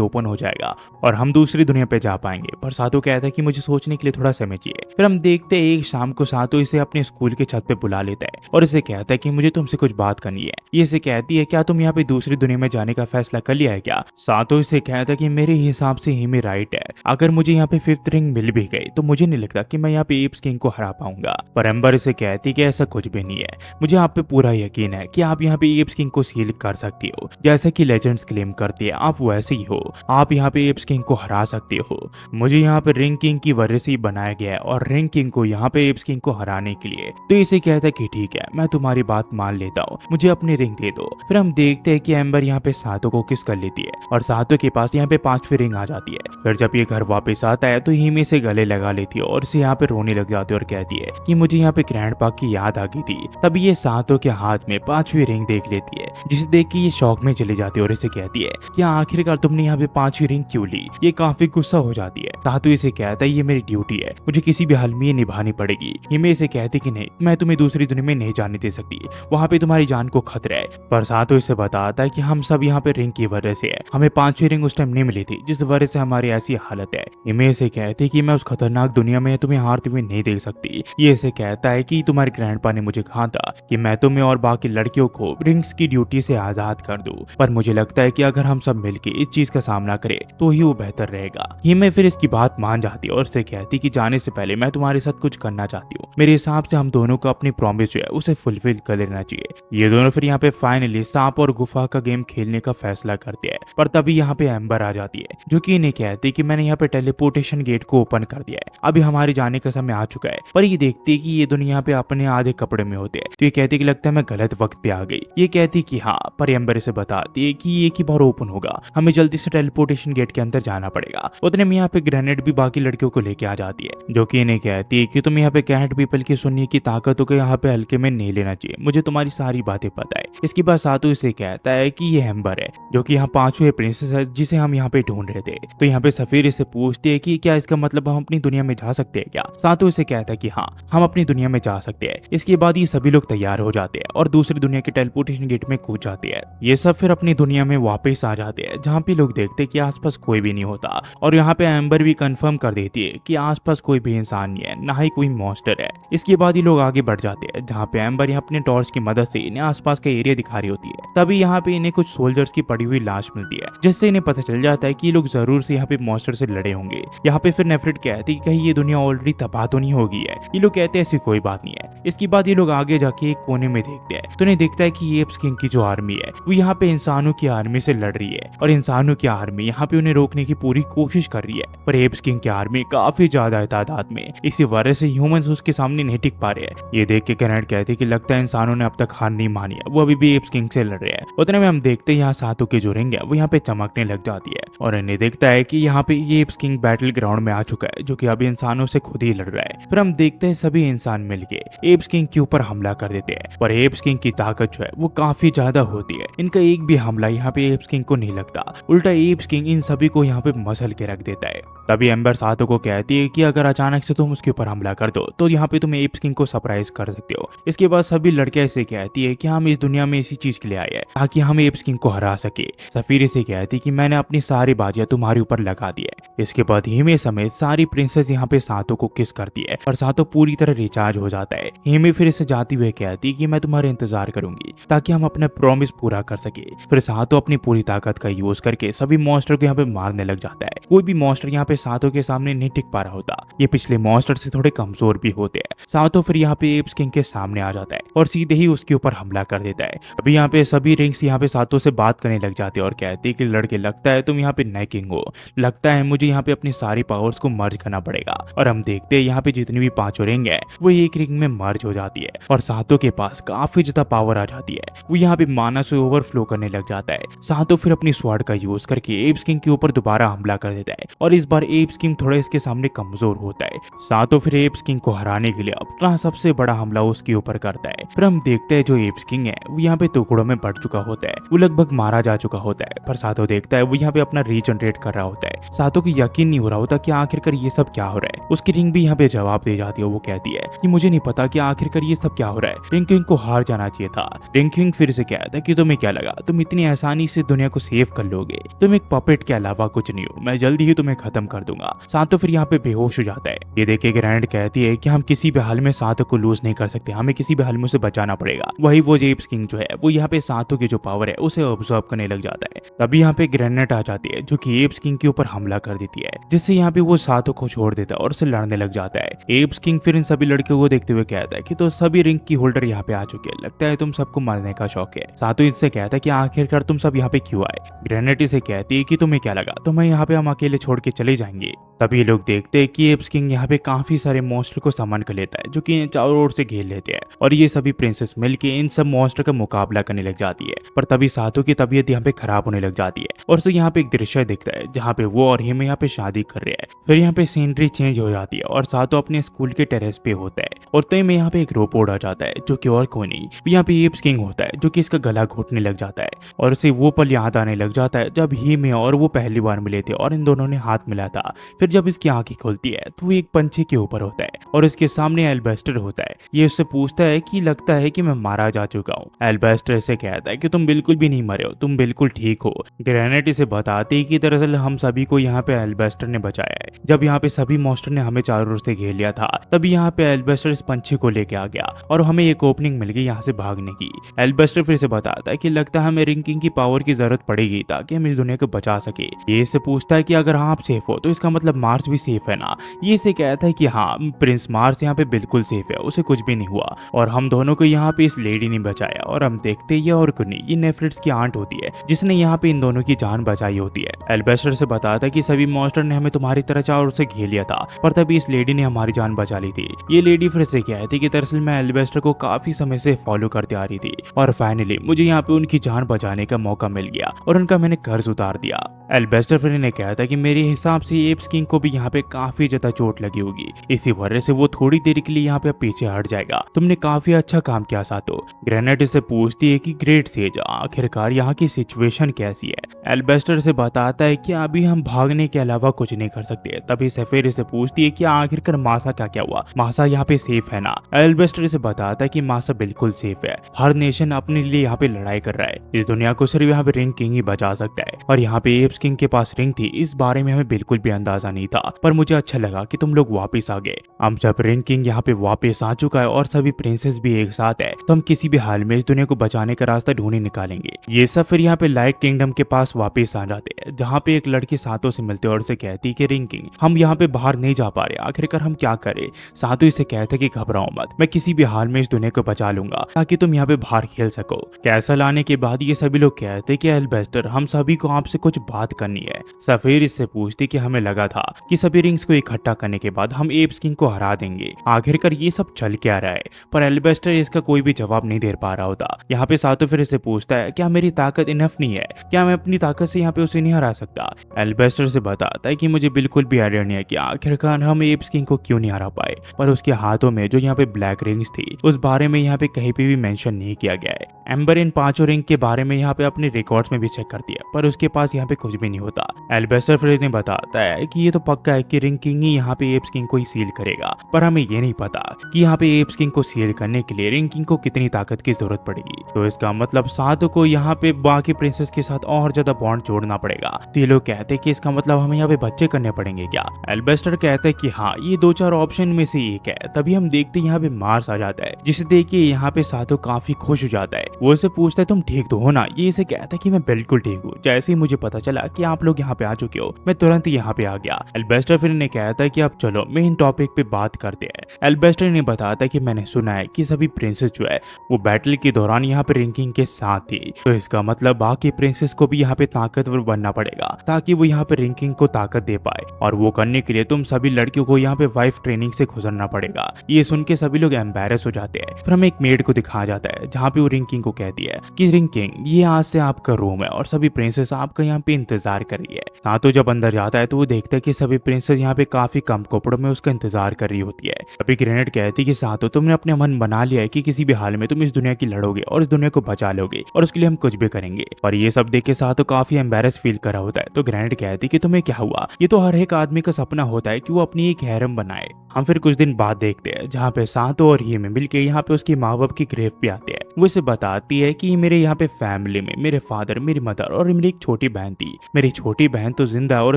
ओपन हो जाएगा और हम दूसरी दुनिया पे जा पाएंगे। पर सातो कहता है कि मुझे सोचने के लिए थोड़ा समय चाहिए। फिर हम देखते हैं एक शाम को सातो इसे अपने स्कूल के छत पे बुला लेता है और इसे कहता है कि मुझे तुमसे कुछ बात करनी है। ये इसे कहती है क्या तुम यहाँ पे दूसरी दुनिया में जाने का फैसला कर लिया है क्या। सातो इसे कहता है कि मेरे हिसाब से हिमे राइट है, अगर मुझे यहाँ पे 5th रिंग मिल भी गई तो मुझे नहीं लगता कि मैं यहाँ पे एप्स किंग को हरा पाऊंगा। पर एम्बर इसे कहती कि ऐसा कुछ भी नहीं है, मुझे आप पे पूरा यकीन है कि आप यहाँ पे एप्स किंग को सील कर सकती हो। जैसा कि लेजेंड्स क्लेम करती है आप वैसे ही हो, आप यहाँ पे एप्स किंग को हरा सकते हो। मुझे यहाँ पे रिंग किंग की वजह से ही बनाया गया है और रिंग किंग को यहाँ पे एप्स किंग को हराने के लिए। तो इसे कहता है कि ठीक है मैं तुम्हारी बात मान लेता हूँ, मुझे अपनी रिंग दे दो। फिर हम देखते हैं कि एम्बर यहाँ पे सातो को किस कर लेती है और सातो के पास यहाँ पे 5वीं रिंग रिंग आ जाती है। फिर जब ये घर वापस आता है तो हिमे से गले लगा लेती है और इसे यहाँ पे रोने लग जाती है और कहती है कि मुझे यहाँ पे ग्रैंडपा की याद आ गई थी। तभी ये सातो के हाथ में 5वीं रिंग देख लेती है, जिसे देख के ये शौक में चली जाती है और इसे कहती है कि आखिरकार तुमने यहाँ पे 5वीं रिंग क्यों ली। ये काफी गुस्सा हो जाती है। सातो इसे कहता है ये मेरी ड्यूटी है, मुझे किसी भी हाल में ये निभानी पड़ेगी। हिमे इसे कहती कि नहीं, मैं तुम्हें दूसरी दुनिया में नहीं जाने दे सकती, वहाँ पे तुम्हारी जान को खतरा है। पर सातो इसे बताता है कि हम सब यहाँ पे रिंग की वजह से है, हमें 5वीं रिंग उस टाइम नहीं मिली थी जिस वजह से हमारी ऐसी हालत है। हिमे इसे कहती कि मैं उस खतरनाक दुनिया में तुम्हें हारते हुए नहीं देख सकती। ये इसे कहता है कि तुम्हारे ग्रैंडपा ने मुझे कहा था कि मैं तुम्हें और बाकी लड़कियों को रिंग्स की ड्यूटी से आजाद कर दूं, पर मुझे लगता है कि अगर हम सब मिलके इस चीज का सामना करें तो ही वो बेहतर रहेगा। हिमे फिर इसकी बात मान जाती है और इसे कहती कि जाने से पहले मैं तुम्हारे साथ कुछ करना चाहती हूँ। मेरे हिसाब से हम दोनों को अपनी प्रॉमिस जो है उसे फुलफिल कर लेना चाहिए। ये दोनों फिर यहाँ पे फाइनली सांप और गुफा का गेम खेलने का फैसला करते हैं। पर तभी यहाँ पे एम्बर आ जाती है जो कि इन्हें कहती कि मैंने यहाँ पे टेलीपोर्टेशन गेट को ओपन कर दिया है, अभी हमारे जाने का समय आ चुका है। पर ये देखती है कि ये दोनों यहाँ पे अपने आधे कपड़े में होते हैं, तो ये कहती कि लगता है मैं गलत वक्त पे आ गई। ये कहती कि हाँ, पर एम्बर इसे बताती है कि एक ही बार ओपन होगा, हमें जल्दी से टेलीपोर्टेशन गेट के अंदर जाना पड़ेगा। उतने में यहाँ पे ग्रेनेड भी बाकी लड़कियों को लेके आ जाती है, जो कि इन्हें कहती है कि तुम यहाँ पे कैट पीपल की सुनने की ताकतों को यहाँ पे हल्के में नहीं लेना चाहिए, मुझे तुम्हारी सारी बातें पता है। इसके बाद सातो इसे कहता है कि ये एम्बर है, जो कि यहाँ 5वें प्रिंसेस है जिसे हम यहाँ पे ढूंढ रहे थे। तो यहाँ पे सफीर इसे पूछती है कि क्या इसका मतलब हम अपनी दुनिया में जा सकते हैं क्या। सातो इसे कहता है कि हाँ, हम अपनी दुनिया में जा सकते हैं। इसके बाद ये सभी लोग तैयार हो जाते हैं और दूसरी दुनिया के टेलीपोर्टेशन गेट में कूद जाते हैं। ये सब फिर अपनी दुनिया में वापस आ जाते हैं, जहाँ पे लोग देखते हैं कि आसपास कोई भी नहीं होता। और यहाँ पे एम्बर भी कंफर्म कर देती है कि आसपास कोई भी इंसान नहीं है, ना ही कोई मॉन्स्टर है। इसके बाद ये लोग आगे बढ़ जाते हैं, जहाँ पे एम्बर यहाँ अपने टॉर्च की मदद से इन्हें आसपास का एरिया दिखा रही होती है। तभी यहाँ पे इन्हें कुछ सोल्जर्स की पड़ी हुई लाश मिलती है, जिससे इन्हें पता चल जाता है कि ये लोग जरूर से यहाँ पे मॉन्स्टर से लड़े होंगे। यहाँ पे फिर नेफरिट कहती है कि कहीं ये दुनिया ऑलरेडी तबाह तो नहीं होगी है। ये लोग कहते हैं ऐसी कोई बात नहीं है। इसके बाद ये लोग आगे जाके एक कोने में देखते हैं, तो इन्हें दिखता है कि एप्स किंग की जो आर्मी है वो यहाँ पे इंसानों की आर्मी से लड़ रही है, और इंसानों की आर्मी यहाँ पे उन्हें रोकने की पूरी कोशिश कर रही है। पर एप्स किंग की आर्मी काफी ज्यादा तादाद में, इसी वजह से ह्यूमंस उसके सामने नहीं टिक पा रहे हैं। ये देख के कैनेट कहते हैं कि लगता है इंसानों ने अब तक हार नहीं मानी है, वो अभी भी एप्स किंग से लड़ रहे हैं। उतने में हम देखते हैं यहाँ सातो की जो रिंग है वो यहाँ पे चमकने लग जाती है, और इन्हें दिखता है कि यहाँ पे एप्स किंग बैटल ग्राउंड में आ चुका है, जो कि अभी इंसानों से खुद ही लड़ रहा है। फिर हम देखते हैं सभी इंसान मिलके एप्स किंग के ऊपर हमला कर देते हैं, पर एप्स किंग की ताकत जो है वो काफी ज्यादा होती है। इनका एक भी हमला यहाँ पे एप्स किंग को नहीं लगता, उल्टा एप्स किंग इन सभी को यहाँ पे मसल के रख देता है। तभी एम्बर सातो को कहती है कि अगर अचानक से तुम उसके ऊपर हमला कर दो तो यहाँ पे तुम एप्स किंग को सरप्राइज कर सकते हो। इसके बाद सभी लड़कियां इसे कहती है कि हम इस दुनिया में इसी चीज के लिए आए हैं ताकि हम एप्स किंग को हरा सके। सफीर इसे कहती कि मैंने अपनी सारी बाजियां तुम्हारे ऊपर लगा दी है। इसके बाद हिमे समेत सारी प्रिंसेस यहाँ पे सातो को किस करती है और सातो पूरी तरह रिचार्ज हो जाता है। हिमे फिर इसे जाती हुए कहती कि मैं तुम्हारे इंतजार करूंगी ताकि हम अपना प्रॉमिस पूरा कर सके। फिर सातो अपनी पूरी ताकत का यूज करके सभी मॉन्स्टर को यहाँ पे मारने लग जाता है। कोई भी मॉन्स्टर यहाँ पे सातो के सामने नहीं टिक पा रहा होता, ये पिछले मॉन्स्टर से थोड़े कमजोर भी होते हैं। सातो फिर यहाँ पे एप्स किंग के सामने आ जाता है और सीधे ही उसके ऊपर हमला कर देता है। अभी यहाँ पे सभी रिंग्स यहाँ पे सातो से बात करने लग जाते हैं और कहते हैं कि लड़के लगता है तुम यहाँ पे नए किंग हो, लगता है मुझे यहाँ पे अपनी सारी पावर्स को मर्ज करना पड़ेगा। और हम देखते हैं यहाँ पे जितनी भी 5 रिंग है वो एक रिंग में मर्ज हो जाती है और सातो के पास काफी ज्यादा पावर आ जाती है। वो यहाँ पे माना से ओवरफ्लो करने लग जाता है। सातो फिर अपनी स्वॉर्ड का यूज करके एप्स किंग के ऊपर दोबारा हमला कर देता है और इस बार एप्स किंग थोड़ा इसके सामने कमजोर होता है। सातो फिर एप्स किंग को हराने के लिए अपना सबसे बड़ा हमला उसके ऊपर करता है। फिर हम देखते हैं जो एप्स किंग है वो यहाँ पे टुकड़ों में बढ़ चुका होता है, वो लगभग मारा जा चुका होता है। पर सातो देखता है वो यहाँ पे अपना रीजनरेट कर रहा होता है। सातो को यकीन नहीं हो रहा होता कि आखिरकार ये सब क्या हो रहा है। उसकी रिंग भी यहाँ पे जवाब दे जाती है, वो कहती है कि मुझे नहीं पता कि आखिरकार ये सब क्या हो रहा है, रिंग किंग को हार जाना चाहिए था। रिंग किंग फिर से कहता है कि तुम्हें क्या लगा तुम इतनी आसानी से दुनिया को सेव कर लोगे, तुम एक पपेट के अलावा कुछ नहीं हो, मैं जल्दी ही तुम्हें खत्म कर दूंगा। सातो फिर यहाँ पे बेहोश हो जाता है। ये देखे ग्रैंड कहती है कि हम किसी भी हाल में सातो को लूज नहीं कर सकते, हमें किसी भी हाल में उसे बचाना पड़ेगा। वही वो एप्स किंग जो है वो यहाँ पे सातो की जो पावर है उसे ऑब्जर्व करने लग जाता है। तभी यहाँ पे ग्रेनेड आ जाती है जो कि एप्स किंग के ऊपर हमला कर देती है, जिससे यहाँ पे वो सातो को छोड़ देता है और उसे लड़ने लग जाता है। एप्स किंग फिर इन सभी लड़कियों को देखते हुए कहता है कि तो सभी रिंग की होल्डर यहाँ पे आ चुके हैं, लगता है तुम सबको मारने का शौक है। सातो इससे कहता है कि आखिरकार तुम सब यहाँ पे क्यों आए। ग्रेनेड इसे कहती है कि तुम्हें क्या लगा तुम्हें यहाँ पे हम अकेले छोड़ के चले जाएंगे। तभी लोग देखते हैं कि एप्स किंग यहाँ पे काफी सारे मॉन्स्टर को सामान कर लेता है जो कि चारों ओर से घेर लेते हैं और ये सभी प्रिंसेस मिलके इन सब मॉन्स्टर का मुकाबला करने लग जाती है। पर तभी सातो की तबीयत यहाँ पे खराब होने लग जाती है और उसे यहाँ पे एक दृश्य दिखता देखता है जहाँ पे वो और हिमे यहाँ पे शादी कर रहे हैं। फिर यहाँ पे सीनरी चेंज हो जाती है और सातो अपने स्कूल के टेरेस पे होता है और तय में यहाँ पे एक रोबोट आ जाता है जो कि और कोई नहीं यहाँ पे एप्स किंग होता है, जो कि इसका गला घोटने लग जाता है और उसे वो पल याद आने लग जाता है जब हिमे और वो पहली बार मिले थे और इन दोनों ने हाथ मिला था। फिर जब इसकी आंखें खुलती है तो वो एक पंछी के ऊपर होता है और इसके सामने एल्बेस्टर होता है। ये उससे पूछता है कि लगता है कि मैं मारा जा चुका हूँ। एल्बेस्टर से कहता है कि तुम बिल्कुल भी नहीं मरे हो, तुम बिल्कुल ठीक हो। ग्रेनेट इसे बताती है कि दरअसल हम सभी को यहाँ पे एल्बेस्टर ने बचाया है। जब यहाँ पे सभी मॉन्स्टर ने हमें चारों ओर से घेर लिया था तभी यहाँ पे एल्बेस्टर इस पंछी को लेके आ गया और हमें एक ओपनिंग मिल गई यहाँ से भागने की। एल्बेस्टर फिर से बताता है कि लगता है हमें रिंकिंग की पावर की जरूरत पड़ेगी ताकि हम इस दुनिया को बचा सके। ये इससे पूछता है कि अगर हाँ आप सेफ हो तो इसका मतलब मार्स भी सेफ है ना। ये इसे कहता है कि हाँ प्रिंस मार्स यहाँ पे बिल्कुल सेफ है, उसे कुछ भी नहीं हुआ और हम दोनों को यहाँ पे इस लेडी ने बचाया। और हम देखते ही और कुछ नहीं, ये नेफ्रिट्स की आंट होती है जिसने यहाँ पे इन दोनों की जान बचाई होती है। एल्बेस्टर से बताता है कि सभी मॉन्स्टर ने हमें तुम्हारी तरह चारों ओर से घेर लिया था पर तभी इस लेडी ने हमारी जान बचा ली थी। ये लेडी फिर से कहती कि दरअसल मैं एल्बेस्टर को काफी समय से फॉलो करते आ रही थी और फाइनली मुझे यहाँ पे उनकी जान बचाने का मौका मिल गया और उनका मैंने कर्ज उतार दिया। एल्बेस्टर फिर इन्हें कहता कि मेरे हिसाब से एप्स किंग को भी यहाँ पे काफी ज्यादा चोट लगी होगी, इसी वजह से वो थोड़ी देर के लिए यहाँ पे पीछे हट जाएगा। तुमने काफी अच्छा काम किया सातो। ग्रेनेट इससे पूछती है कि ग्रेट सेज आखिरकार यहाँ की सिचुएशन कैसी है। एल्बेस्टर से बताता है कि अभी हम भागने के अलावा कुछ नहीं कर सकते। तभी सफेर इसे पूछती है कि आखिरकार मासा क्या हुआ, मासा यहाँ पे सेफ है ना। एल्बेस्टर इसे बताता है कि मासा बिल्कुल सेफ है, हर नेशन अपने लिए यहाँ पे लड़ाई कर रहा है, इस दुनिया को सिर्फ यहाँ पे रिंग किंग ही बचा सकता है और यहाँ पे एप्स किंग के पास रिंग थी इस बारे में हमें बिल्कुल भी अंदाजा नहीं था, पर मुझे अच्छा लगा कि तुम लोग वापस आ गए। अब जब रिंग किंग यहाँ पे वापस आ चुका है और सभी प्रिंसेस भी एक साथ है तो हम किसी भी हाल में इस दुनिया को बचाने का रास्ता ढूंढ निकालेंगे। ये सब फिर यहाँ पे लाइट किंगडम के पास वापस आ जाते हैं जहाँ पे एक लड़की सातों से मिलते और उसे कहती कि रिंग किंग हम यहाँ पे बाहर नहीं जा पा रहे, आखिरकार हम क्या करें। सातों इसे कहते कि घबराओ मत, मैं किसी भी हाल में इस दुनिया को बचा लूंगा ताकि तुम यहाँ पे बाहर खेल सको। कैसल आने के बाद ये सभी लोग कहते कि एल्बेस्टर हम सभी को आपसे कुछ बात करनी है। सफेर इससे पूछती कि हमें लगा था कि सभी रिंग्स को इकट्ठा करने के बाद हम एप्स किंग को हरा देंगे, आखिरकार ये सब चल क्या रहा है। पर एल्बेस्टर इसका कोई भी जवाब नहीं दे पा रहा होता। यहाँ पे सातो फिर इसे पूछता है क्या मेरी ताकत इनफ नहीं है, क्या मैं अपनी ताकत से यहाँ पे उसे नहीं हरा सकता। एल्बेस्टर से बताता है कि मुझे बिल्कुल भी आइडिया नहीं है कि आखिरकार हम एप्स किंग को क्यों नहीं हरा पाए, पर उसके हाथों में जो यहाँ पे ब्लैक रिंग्स थी उस बारे में यहाँ पे कहीं पे भी मेंशन नहीं किया गया है। एम्बर इन पांचों रिंग के बारे में यहाँ पे अपने रिकॉर्ड्स में भी चेक करती है पर उसके पास यहाँ पे कुछ भी नहीं होता। एल्बेस्टर फिर इन्हें बताता है कि ये तो पक्का है कि रिंग किंग ही यहाँ पे एप्स किंग को ही सील करेगा, पर हमें ये नहीं पता कि यहाँ पे एप्स किंग को सील करने के लिए रिंग किंग को कितनी ताकत की जरूरत पड़ेगी। तो इसका मतलब सातो को यहाँ पे बाकी प्रिंसेस के साथ और ज्यादा बॉन्ड जोड़ना पड़ेगा। तो ये लोग कहते हैं कि इसका मतलब हमें यहाँ पे बच्चे करने पड़ेंगे क्या। एल्बेस्टर कहते हैं कि हाँ ये 2-4 ऑप्शन में से एक है। तभी हम देखते यहाँ पे मार्स आ जाता है जिसे देख के यहाँ पे सातो काफी खुश हो जाता है। वो इसे पूछता है तुम ठीक तो हो ना। ये इसे कहता है कि मैं बिल्कुल ठीक हूँ, जैसे ही मुझे पता चला कि आप लोग यहाँ पे आ चुके हो मैं तुरंत यहाँ पे आ गया। एल्बेस्टर फिर इन्हें कहता है कि अब चलो मेन टॉपिक पे बात करते हैं। एल्बेस्टर इन्हें बताता है कि मैंने सुना है कि सभी प्रिंसेस जो है वो बैटल के दौरान यहाँ पे रिंग किंग के साथ थी, तो इसका मतलब बाकी प्रिंसेस को भी यहाँ पे ताकतवर बनना पड़ेगा ताकि वो यहाँ पे रिंग किंग को ताकत दे पाए, और वो करने के लिए तुम सभी लड़कियों को यहाँ पे वाइफ ट्रेनिंग से गुजरना पड़ेगा। ये सुन के सभी लोग एम्बैरेस हो जाते हैं। फिर हमें एक मेड को दिखाया जाता है जहाँ पे वो रिंग किंग को कहती है कि रिंग किंग ये आज से आपका रूम है और सभी प्रिंसेस आपका यहाँ पे इंतजार कर रही है। सातो जब अंदर जाता है तो वो देखता है कि सभी प्रिंसेस यहाँ पे काफी कम कपड़ों में उसका इंतजार कर रही होती है। अभी ग्रेनेड कहती है कि सातो तुमने अपने मन बना लिया है कि किसी भी हाल में तुम इस दुनिया की लड़ोगे और इस दुनिया को बचा लोगे और उसके लिए हम कुछ भी करेंगे। और ये सब देख के सातो काफी एम्बैरेस फील कर रहा होता है। तो ग्रेनेड कहती है कि तुम्हें क्या हुआ, ये तो हर एक आदमी का सपना होता है कि वो अपनी एक हैरम बनाए। हम फिर कुछ दिन बाद देखते हैं जहाँ पे सातो और हिमे मिलके यहाँ पे उसकी माँ बाप की ग्रेव पे आते हैं। वो इसे बताती है कि मेरे यहाँ पे फैमिली में मेरे फादर, मेरी मदर और मेरी एक छोटी बहन थी। मेरी छोटी बहन तो जिंदा है और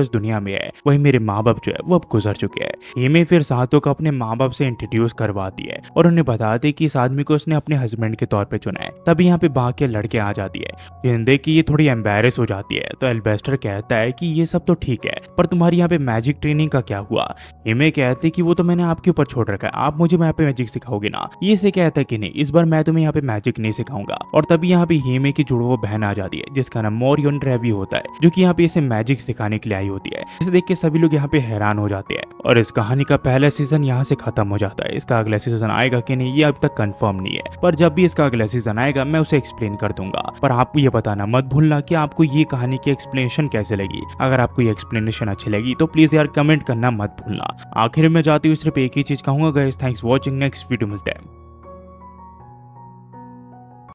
इस दुनिया में है, वही मेरे माँ बाप जो है वो अब गुजर चुके हैं। हिमे फिर सातो को अपने माँ बाप से इंट्रोड्यूस करवाती है और उन्हें बताती है कि इस आदमी को उसने अपने हस्बैंड के तौर पे चुना है। तभी यहाँ पे बाकी लड़के आ जाती है जिन्हें देख के ये थोड़ी एम्बैरेस हो जाती है। तो एल्बेस्टर कहता है कि ये सब तो ठीक है पर तुम्हारी यहाँ पे मैजिक ट्रेनिंग का क्या हुआ। हिमे कहती है कि वो तो मैंने आपके ऊपर छोड़ रखा है, आप मुझे यहाँ पे मैजिक सिखाओगे ना। ये से कहता है कि नहीं, इस बार मैं तुम्हें यहाँ पे मैजिक नहीं सिखाऊंगा। और तभी यहाँ पे हिमे की जुड़वा बहन आ जाती है जिसका नाम मोरियन रेवी होता है, जो कि यहाँ पे इसे मैजिक सिखाने के लिए आई होती है। इसे देख के सभी लोग यहाँ पे हैरान हो जाते हैं और इस कहानी का पहला सीजन यहाँ से खत्म हो जाता है। इसका अगला सीजन आएगा कि नहीं ये अब तक कंफर्म नहीं है, पर जब भी इसका अगला सीजन आएगा मैं उसे एक्सप्लेन कर दूंगा। पर आपको ये बताना मत भूलना कि आपको ये कहानी की एक्सप्लेनेशन एक्सप्लेनेशन कैसे लगी। अगर आपको ये एक्सप्लेनेशन अच्छी लगी तो प्लीज यार कमेंट करना मत भूलना। आखिर में जाती हुई सिर्फ एक ही चीज कहूंगा guys, thanks watching, next video मिलते हैं।